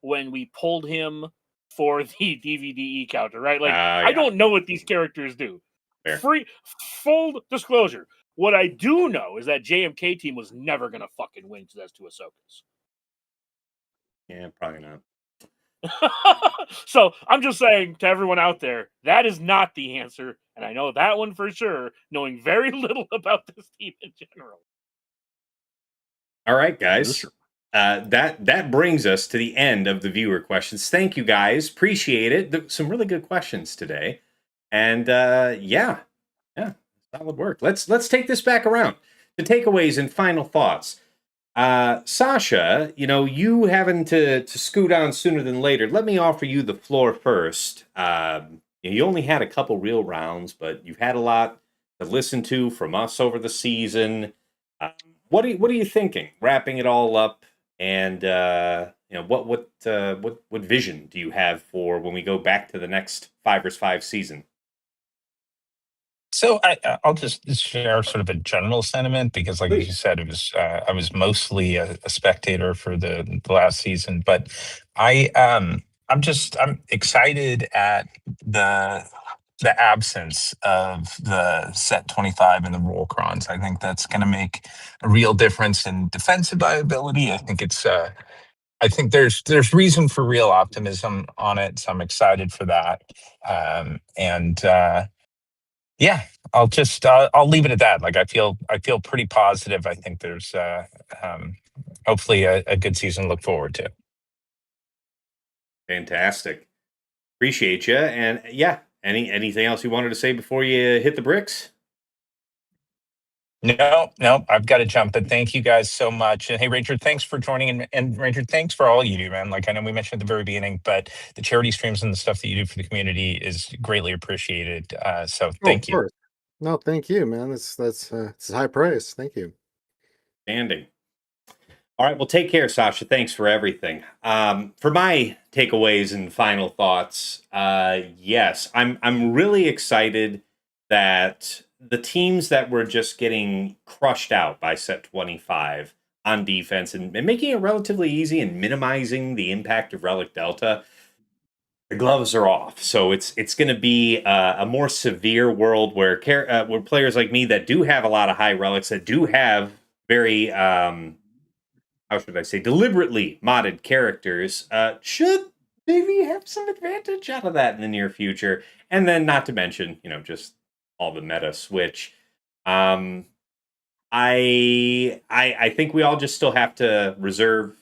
when we pulled him for the DVD counter, right? I don't know what these characters do. Fair. Full disclosure. What I do know is that JMK team was never going to fucking win because that's two Ahsokas. Yeah, probably not. So I'm just saying to everyone out there, that is not the answer. And I know that one for sure, knowing very little about this team in general. All right, guys. That brings us to the end of the viewer questions. Thank you, guys. Appreciate it. Some really good questions today. And yeah, solid work. Let's take this back around. The takeaways and final thoughts. Sasha, you having to scoot on sooner than later. Let me offer you the floor first. You only had a couple real rounds, but you've had a lot to listen to from us over the season. What are you thinking? Wrapping it all up, and what vision do you have for when we go back to the next 5 vs. 5 season? So I'll just share sort of a general sentiment because, like you said, it was I was mostly a spectator for the last season, but I'm excited at the absence of the set 25 and the roll crons. I think that's going to make a real difference in defensive viability. I think there's reason for real optimism on it, so I'm excited for that. Yeah, I'll leave it at that. Like I feel pretty positive. I think there's hopefully a good season to look forward to. Fantastic. Appreciate you. And yeah, anything else you wanted to say before you hit the bricks? No, I've got to jump. But thank you guys so much. And hey, Ranger, thanks for joining. And Ranger, thanks for all you do, man. Like I know we mentioned at the very beginning, but the charity streams and the stuff that you do for the community is greatly appreciated. So thank you. Course. No, thank you, man. That's it's high praise. Thank you. Standing. All right. Well, take care, Sasha. Thanks for everything. For my takeaways and final thoughts, yes, I'm really excited that the teams that were just getting crushed out by set 25 on defense and making it relatively easy and minimizing the impact of Relic Delta, the gloves are off. So it's going to be a more severe world where players like me that do have a lot of high relics, that do have very how should I say, deliberately modded characters, should maybe have some advantage out of that in the near future. And then not to mention, just all the meta switch. I think we all just still have to reserve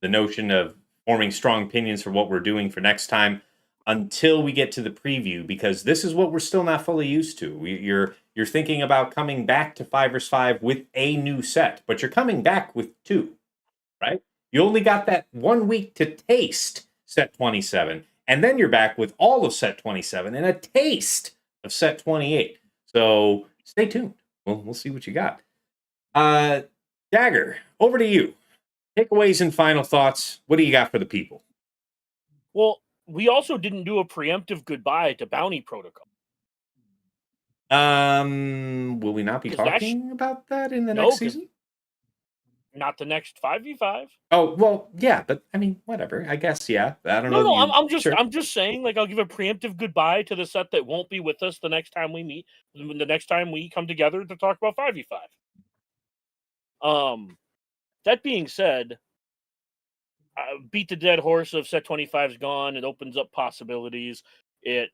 the notion of forming strong opinions for what we're doing for next time until we get to the preview, because this is what we're still not fully used to. You're thinking about coming back to 5 vs. 5 with a new set, but you're coming back with 2, right? You only got that 1 week to taste set 27, and then you're back with all of set 27 and a taste of set 28. So stay tuned. We'll see what you got. Dagger, over to you. Takeaways and final thoughts. What do you got for the people? Well, we also didn't do a preemptive goodbye to Bounty Protocol. Will we not be talking about that in the next season? Not the next 5v5. Oh, well, yeah, but I mean, whatever. I guess, yeah. I don't know. No, I'm just saying, like, I'll give a preemptive goodbye to the set that won't be with us the next time we meet, the next time we come together to talk about 5v5. That being said, beat the dead horse of set 25 is gone. It opens up possibilities. It,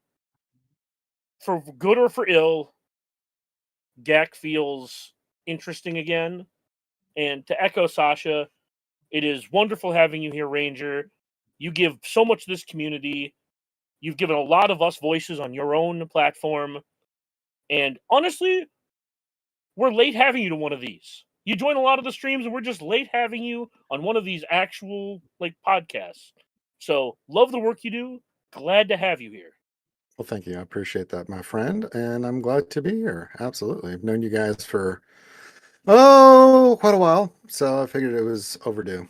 for good or for ill, GAC feels interesting again. And to echo Sasha, it is wonderful having you here, Ranger. You give so much to this community. You've given a lot of us voices on your own platform. And honestly, we're late having you to one of these. You join a lot of the streams, and we're just late having you on one of these actual podcasts. So love the work you do. Glad to have you here. Well, thank you. I appreciate that, my friend, and I'm glad to be here. Absolutely. I've known you guys for quite a while, so I figured it was overdue.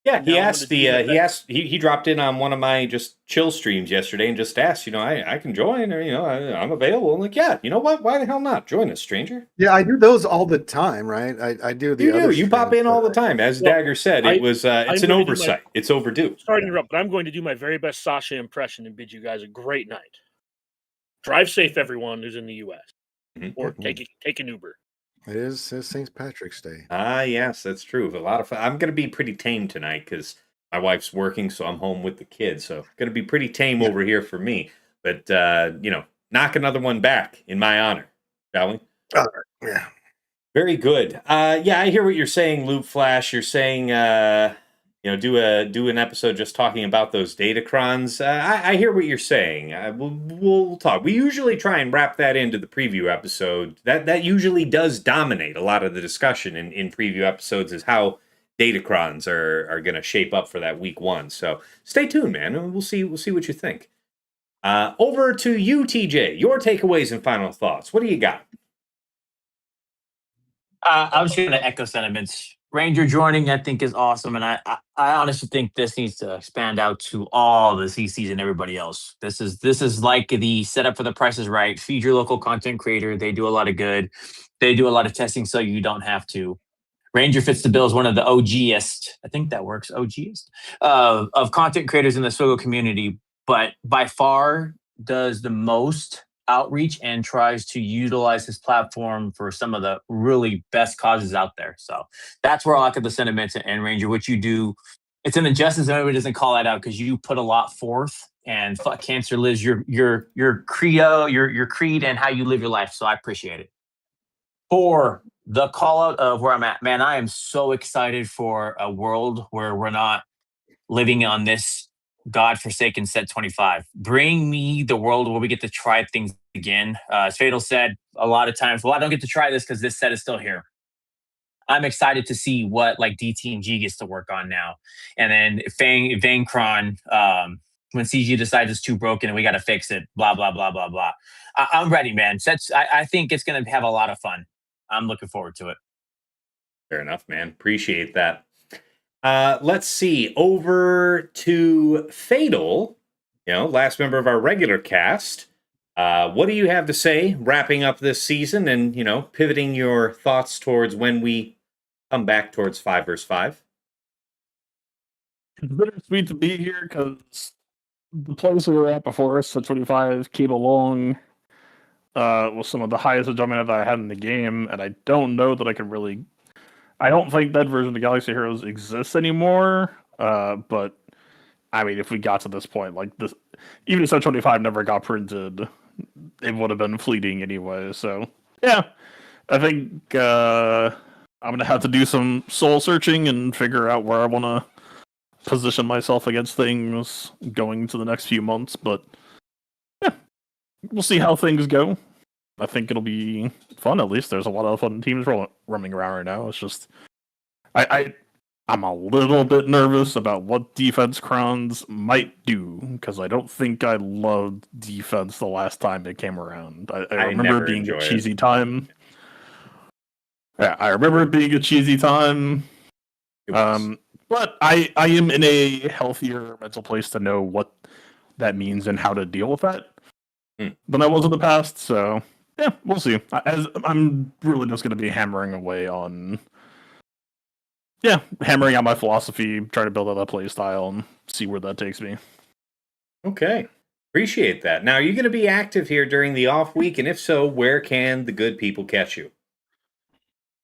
Yeah, he dropped in on one of my just chill streams yesterday and just asked, I can join, or I'm available. I'm like, yeah, you know what? Why the hell not? Join us, stranger. Yeah, I do those all the time, right? I do the you pop in all the time. As Dagger said, it's an oversight. It's overdue. Sorry to interrupt, but I'm going to do my very best Sasha impression and bid you guys a great night. Drive safe, everyone who's in the U.S. Or take an Uber. It is St. Patrick's Day. Ah, yes, that's true. A lot of fun. I'm going to be pretty tame tonight because my wife's working, so I'm home with the kids. So going to be pretty tame over here for me. But knock another one back in my honor, shall we? Yeah. Very good. Yeah, I hear what you're saying, Loop Flash. You're saying, do an episode just talking about those datacrons. I hear what you're saying. We'll talk. We usually try and wrap that into the preview episode. That usually does dominate a lot of the discussion in preview episodes is how datacrons are going to shape up for that week 1. So stay tuned, man. And we'll see what you think. Over to you, TJ. Your takeaways and final thoughts. What do you got? I was going to echo sentiments. Ranger joining, I think, is awesome, and I honestly think this needs to expand out to all the CCs and everybody else. This is like the setup for The Price is Right. Feed your local content creator. They do a lot of good. They do a lot of testing, so you don't have to. Ranger fits the bill as one of the OGest, I think that works, OGest, of content creators in the Swigo community, but by far does the most outreach and tries to utilize his platform for some of the really best causes out there. So that's where I like the sentiments and Ranger, what you do. It's an injustice. Everybody doesn't call that out because you put a lot forth, and fuck cancer lives your credo, your creed, and how you live your life. So I appreciate it. For the call out of where I'm at, man, I am so excited for a world where we're not living on this godforsaken set 25. Bring me the world where we get to try things again. As Fatal said a lot of times, well, I don't get to try this because this set is still here. I'm excited to see what like DTNG gets to work on now. And then Vangkron, when CG decides it's too broken and we got to fix it, blah, blah, blah, blah, blah. I'm ready, man. I think it's going to have a lot of fun. I'm looking forward to it. Fair enough, man. Appreciate that. Let's see. Over to Fatal, last member of our regular cast. What do you have to say wrapping up this season and, pivoting your thoughts towards when we come back towards 5 vs. 5? It's bittersweet to be here because the place we were at before us, 25, came along with some of the highest enjoyment that I had in the game, and I don't know that I could really. I don't think that version of Galaxy Heroes exists anymore. But I mean, if we got to this point, like this, even if 25 never got printed, it would have been fleeting anyway. So yeah, I think I'm gonna have to do some soul searching and figure out where I want to position myself against things going into the next few months. But yeah, we'll see how things go. I think it'll be fun. At least there's a lot of fun teams roaming around right now. It's just I'm a little bit nervous about what defense crowns might do because I don't think I loved defense the last time it came around. I remember it being a cheesy time. Yeah, I remember it being a cheesy time. But I am in a healthier mental place to know what that means and how to deal with that than I was in the past. So yeah, we'll see. I'm really just going to be hammering away on, hammering out my philosophy, trying to build out that play style, and see where that takes me. Okay, appreciate that. Now, are you going to be active here during the off week? And if so, where can the good people catch you?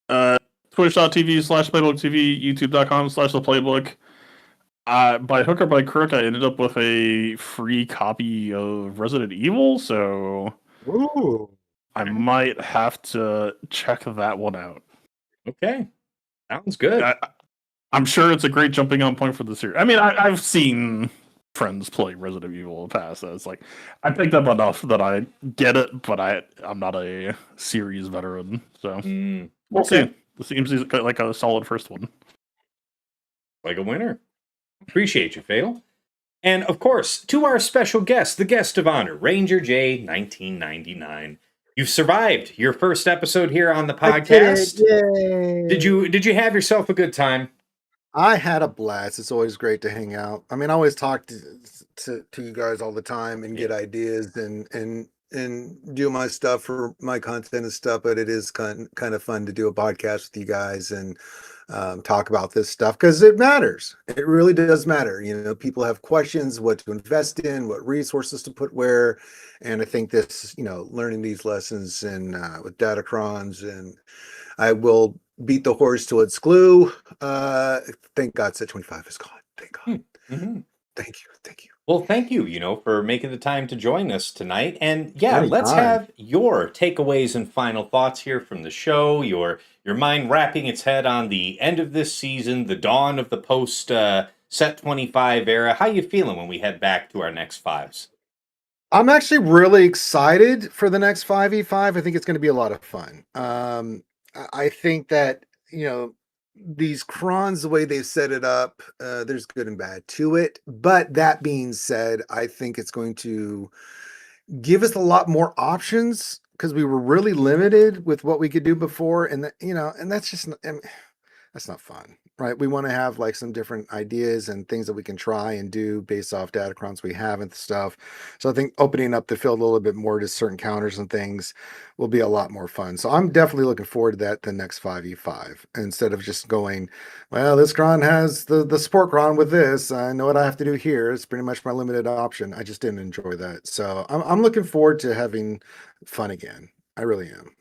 Twitch.tv/PlaybookTV, YouTube.com/ThePlaybook. By hook or by crook, I ended up with a free copy of Resident Evil, so Ooh. I might have to check that one out. Okay. Sounds good. I'm sure it's a great jumping on point for the series. I mean, I've seen friends play Resident Evil in the past. So it's like, I picked up enough that I get it, but I'm not a series veteran. So we'll see. This seems like a solid first one. Like a winner. Appreciate you, Fatal. And of course, to our special guest, the guest of honor, Rangerj1999. You've survived your first episode here on the podcast. Yay. Did you have yourself a good time? I had a blast. It's always great to hang out. I mean, I always talk to you guys all the time and get ideas and do my stuff for my content and stuff, but it is kind of fun to do a podcast with you guys. And talk about this stuff because it matters. It really does matter. You know, people have questions, what to invest in, what resources to put where. And I think this, you know, learning these lessons and with Datacrons, and I will beat the horse till it's glue. Thank God set 25 is gone. Thank God. Mm-hmm. Thank you. Thank you. Well, thank you, for making the time to join us tonight. And yeah, let's Anytime. have your takeaways and final thoughts here from the show. Your mind wrapping its head on the end of this season, the dawn of the post set 25 era. How you feeling when we head back to our next fives? I'm actually really excited for the next 5v5. I think it's going to be a lot of fun. I think that, you know, these crons, the way they've set it up, there's good and bad to it. But that being said, I think it's going to give us a lot more options because we were really limited with what we could do before. And, and that's just, that's not fun, right? We want to have like some different ideas and things that we can try and do based off datacrons we have and stuff. So I think opening up the field a little bit more to certain counters and things will be a lot more fun. So I'm definitely looking forward to that the next 5v5 instead of just going, well, this cron has the support cron with this. I know what I have to do here. It's pretty much my limited option. I just didn't enjoy that. So I'm looking forward to having fun again. I really am.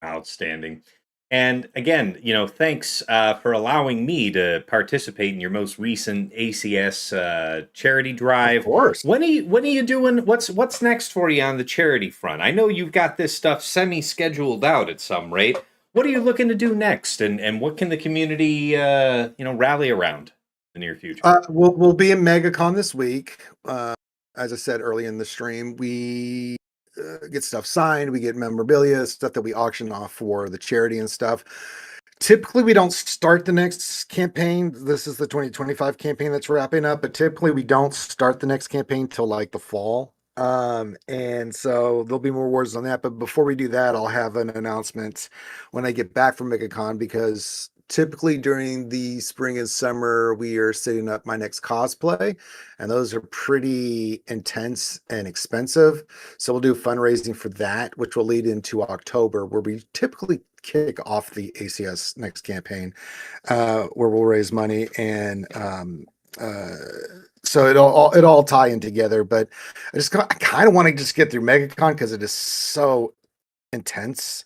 Outstanding. And again, thanks for allowing me to participate in your most recent ACS charity drive. Of course. When are you doing? What's next for you on the charity front? I know you've got this stuff semi-scheduled out at some rate. What are you looking to do next, and what can the community rally around in the near future? We'll be in MegaCon this week. As I said early in the stream, we get stuff signed, we get memorabilia, stuff that we auction off for the charity and stuff. Typically, we don't start the next campaign. This is the 2025 campaign that's wrapping up, but typically we don't start the next campaign till like the fall. And so there'll be more awards on that. But before we do that, I'll have an announcement when I get back from MegaCon, because typically during the spring and summer, we are setting up my next cosplay, and those are pretty intense and expensive. So we'll do fundraising for that, which will lead into October, where we typically kick off the ACS next campaign, where we'll raise money. And so it all tie in together. But I kind of want to just get through MegaCon because it is so intense.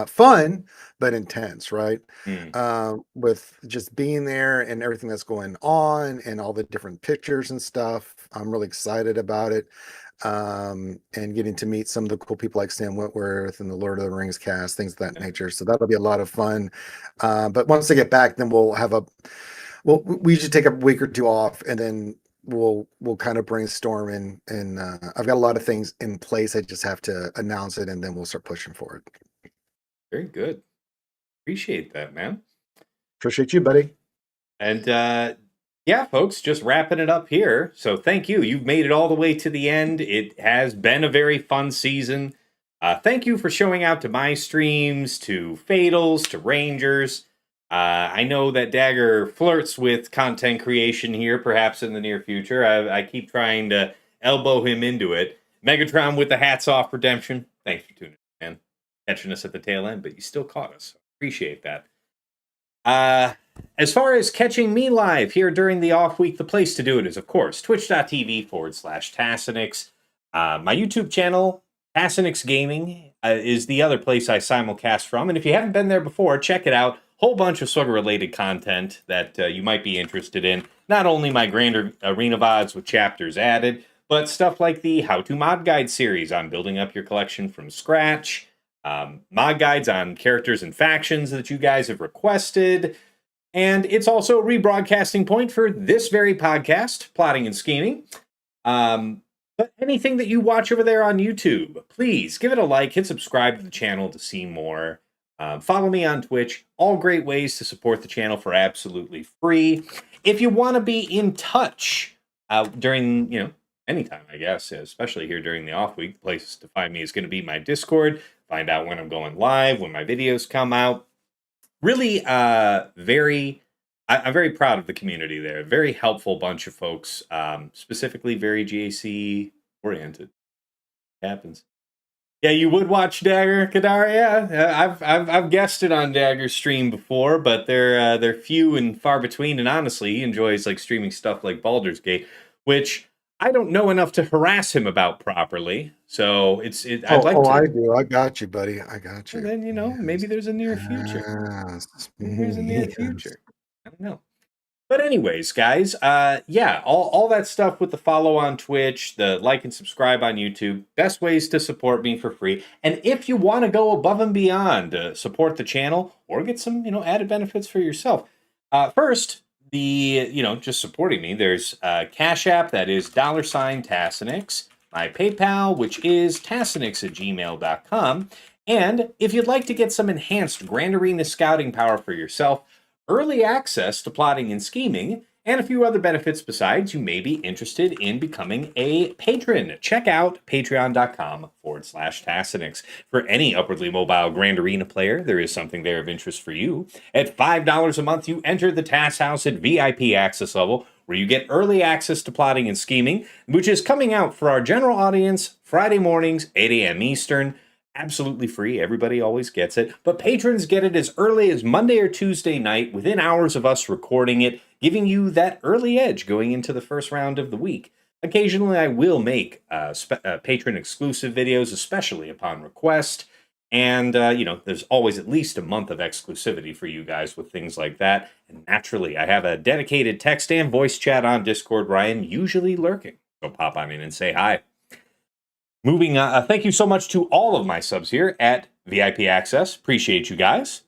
Fun, but intense, right? With just being there and everything that's going on and all the different pictures and stuff. I'm really excited about it. And getting to meet some of the cool people like Sam Wentworth and the Lord of the Rings cast, things of that nature. So that'll be a lot of fun. But once I get back, then we should take a week or two off, and then we'll kind of brainstorm and I've got a lot of things in place. I just have to announce it, and then we'll start pushing for it. Very good. Appreciate that, man. Appreciate you, buddy. And yeah, folks, just wrapping it up here. So thank you. You've made it all the way to the end. It has been a very fun season. Thank you for showing out to my streams, to Fatals, to Rangers. I know that Dagger flirts with content creation here, perhaps in the near future. I keep trying to elbow him into it. Megatron with the hats off redemption. Thanks for tuning in, man. Catching us at the tail end, but you still caught us. Appreciate that. As far as catching me live here during the off week, the place to do it is, of course, twitch.tv/Tassenix. My YouTube channel, Tassenix Gaming, is the other place I simulcast from. And if you haven't been there before, check it out. Whole bunch of Slugger-related content that you might be interested in. Not only my Grand Arena VODs with chapters added, but stuff like the How To Mod Guide series on building up your collection from scratch. Mod guides on characters and factions that you guys have requested. And it's also a rebroadcasting point for this very podcast, Plotting and Scheming. But anything that you watch over there on YouTube, please give it a like, hit subscribe to the channel to see more. Follow me on Twitch. All great ways to support the channel for absolutely free. If you want to be in touch during, anytime, I guess, especially here during the off week, the place to find me is going to be my Discord. Find out when I'm going live, when my videos come out. Really, I'm very proud of the community there. Very helpful bunch of folks, specifically very GAC oriented. Happens. Yeah, you would watch Dagger Kadar. Yeah, I've guessed it on Dagger's stream before, but they're few and far between. And honestly, he enjoys like streaming stuff like Baldur's Gate, which I don't know enough to harass him about properly. So I'd like to. I do. I got you, buddy. I got you. Well, then maybe there's a near future. Yes. Maybe there's a near Yes. future. I don't know. But anyways, guys, yeah, all that stuff with the follow on Twitch, the like and subscribe on YouTube, best ways to support me for free. And if you want to go above and beyond to support the channel or get some, added benefits for yourself, first, just supporting me, there's Cash App, that is $Tassenix, my PayPal, which is tassenix@gmail.com. And if you'd like to get some enhanced Grand Arena scouting power for yourself, early access to plotting and scheming, and a few other benefits besides, you may be interested in becoming a patron. Check out patreon.com/Tassenix. For any upwardly mobile Grand Arena player, there is something there of interest for you. At $5 a month, you enter the Tass House at VIP access level, where you get early access to plotting and scheming, which is coming out for our general audience Friday mornings, 8 a.m. Eastern. Absolutely free. Everybody always gets it. But patrons get it as early as Monday or Tuesday night, within hours of us recording it, giving you that early edge going into the first round of the week. Occasionally, I will make patron-exclusive videos, especially upon request. And, there's always at least a month of exclusivity for you guys with things like that. And naturally, I have a dedicated text and voice chat on Discord where I am usually lurking. So pop on in and say hi. Moving on, thank you so much to all of my subs here at VIP Access. Appreciate you guys.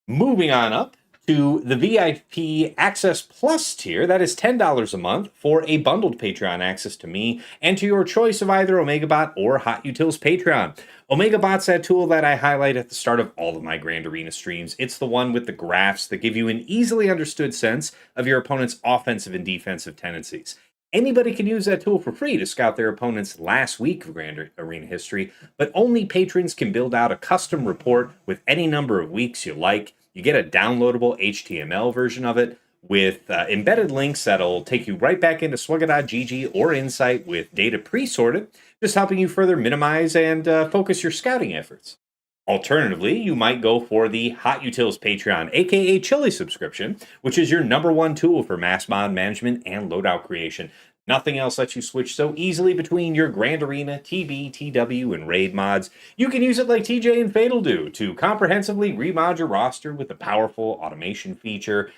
Moving on up to the VIP Access Plus tier. That is $10 a month for a bundled Patreon access to me and to your choice of either OmegaBot or Hot Utils Patreon. OmegaBot's that tool that I highlight at the start of all of my Grand Arena streams. It's the one with the graphs that give you an easily understood sense of your opponent's offensive and defensive tendencies. Anybody can use that tool for free to scout their opponent's last week of Grand Arena history, but only patrons can build out a custom report with any number of weeks you like. You get a downloadable HTML version of it with embedded links that'll take you right back into Swugga.gg or Insight with data pre-sorted, just helping you further minimize and focus your scouting efforts. Alternatively, you might go for the Hot Utils Patreon, aka Chili subscription, which is your #1 tool for mass mod management and loadout creation. Nothing else lets you switch so easily between your Grand Arena, TB, TW, and Raid mods. You can use it like TJ and Fatal do to comprehensively remod your roster with a powerful automation feature,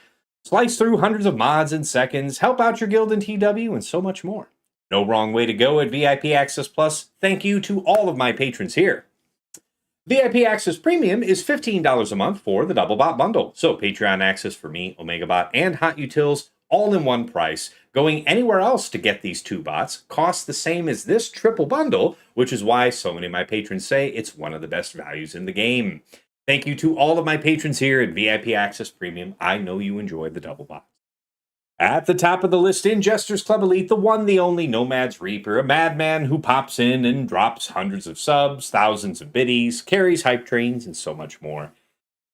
slice through hundreds of mods in seconds, help out your guild in TW, and so much more. No wrong way to go at VIP Access Plus. Thank you to all of my patrons here. VIP Access Premium is $15 a month for the Double Bot Bundle. So Patreon access for me, OmegaBot, and Hot Utils all in one price. Going anywhere else to get these two bots costs the same as this triple bundle, which is why so many of my patrons say it's one of the best values in the game. Thank you to all of my patrons here at VIP Access Premium. I know you enjoyed the double bot. At the top of the list in Jester's Club Elite, the one, the only Nomad's Reaper, a madman who pops in and drops hundreds of subs, thousands of biddies, carries hype trains, and so much more.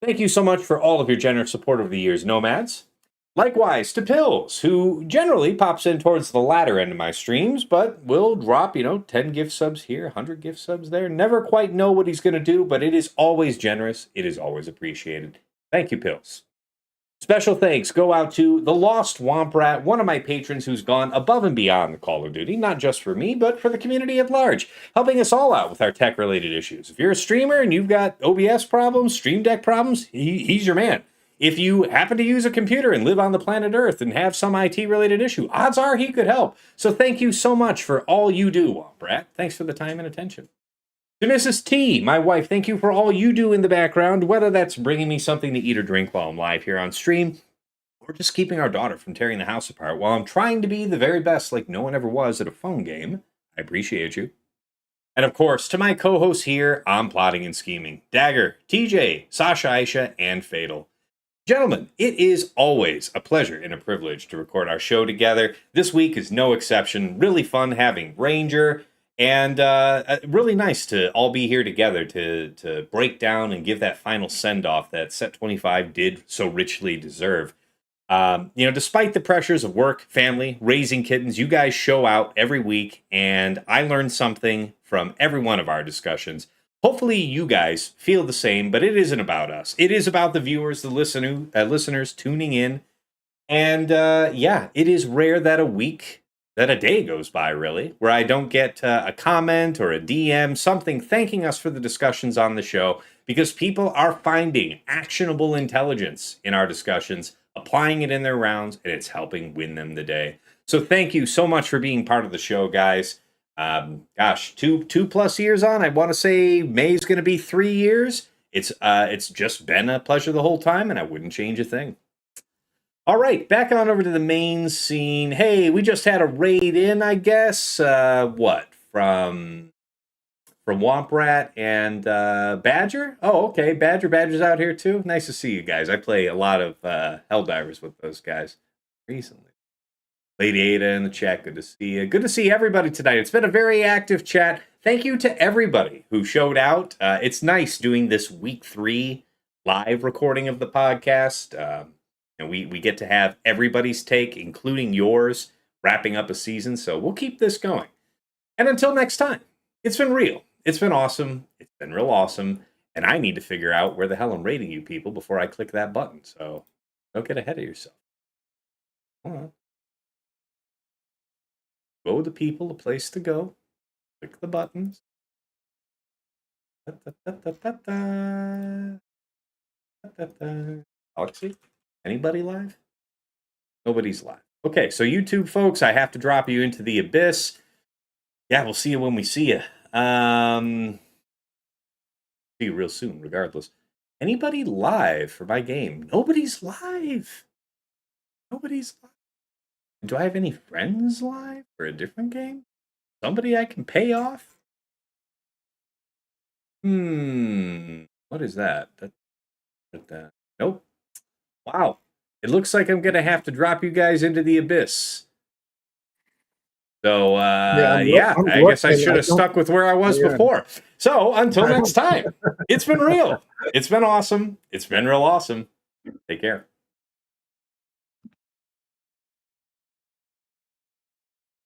Thank you so much for all of your generous support over the years, Nomads. Likewise to Pills, who generally pops in towards the latter end of my streams, but will drop, 10 gift subs here, 100 gift subs there. Never quite know what he's going to do, but it is always generous. It is always appreciated. Thank you, Pills. Special thanks go out to the Lost Womp Rat, one of my patrons who's gone above and beyond the Call of Duty, not just for me, but for the community at large, helping us all out with our tech-related issues. If you're a streamer and you've got OBS problems, Stream Deck problems, he's your man. If you happen to use a computer and live on the planet Earth and have some IT-related issue, odds are he could help. So thank you so much for all you do, Womp Rat. Thanks for the time and attention. To Mrs. T, my wife, thank you for all you do in the background, whether that's bringing me something to eat or drink while I'm live here on stream, or just keeping our daughter from tearing the house apart while I'm trying to be the very best like no one ever was at a phone game. I appreciate you. And of course, to my co-hosts here on Plotting and Scheming, Dagger, TJ, Sasha Aisha, and Fatal. Gentlemen, it is always a pleasure and a privilege to record our show together. This week is no exception. Really fun having Ranger. And really nice to all be here together to break down and give that final send-off that Set 25 did so richly deserve. Despite the pressures of work, family, raising kittens, you guys show out every week, and I learned something from every one of our discussions. Hopefully you guys feel the same, but it isn't about us. It is about the viewers, the listeners tuning in. And yeah, it is rare that a day goes by, really, where I don't get a comment or a DM, something thanking us for the discussions on the show, because people are finding actionable intelligence in our discussions, applying it in their rounds, and it's helping win them the day. So thank you so much for being part of the show, guys. Gosh, two plus years on. I want to say May's going to be 3 years. It's just been a pleasure the whole time, and I wouldn't change a thing. All right, back on over to the main scene. Hey, we just had a raid in, I guess. What from Womp Rat and Badger? Oh, okay, Badger's out here too. Nice to see you guys. I play a lot of Helldivers with those guys recently. Lady Ada in the chat, good to see you. Good to see everybody tonight. It's been a very active chat. Thank you to everybody who showed out. It's nice doing this week 3 live recording of the podcast. And we get to have everybody's take, including yours, wrapping up a season. So we'll keep this going. And until next time, it's been real. It's been awesome. It's been real awesome. And I need to figure out where the hell I'm rating you people before I click that button. So don't get ahead of yourself. Hold on. Go to people, a place to go. Click the buttons. Alexi? Anybody live? Nobody's live. Okay, so YouTube folks, I have to drop you into the abyss. Yeah, we'll see you when we see you. See you real soon, regardless. Anybody live for my game? Nobody's live. Nobody's live. Do I have any friends live for a different game? Somebody I can pay off? What is that? Nope. Wow. It looks like I'm going to have to drop you guys into the abyss. So, I guess I should have stuck with where I was before. So, until next time, it's been real. It's been awesome. It's been real awesome. Take care.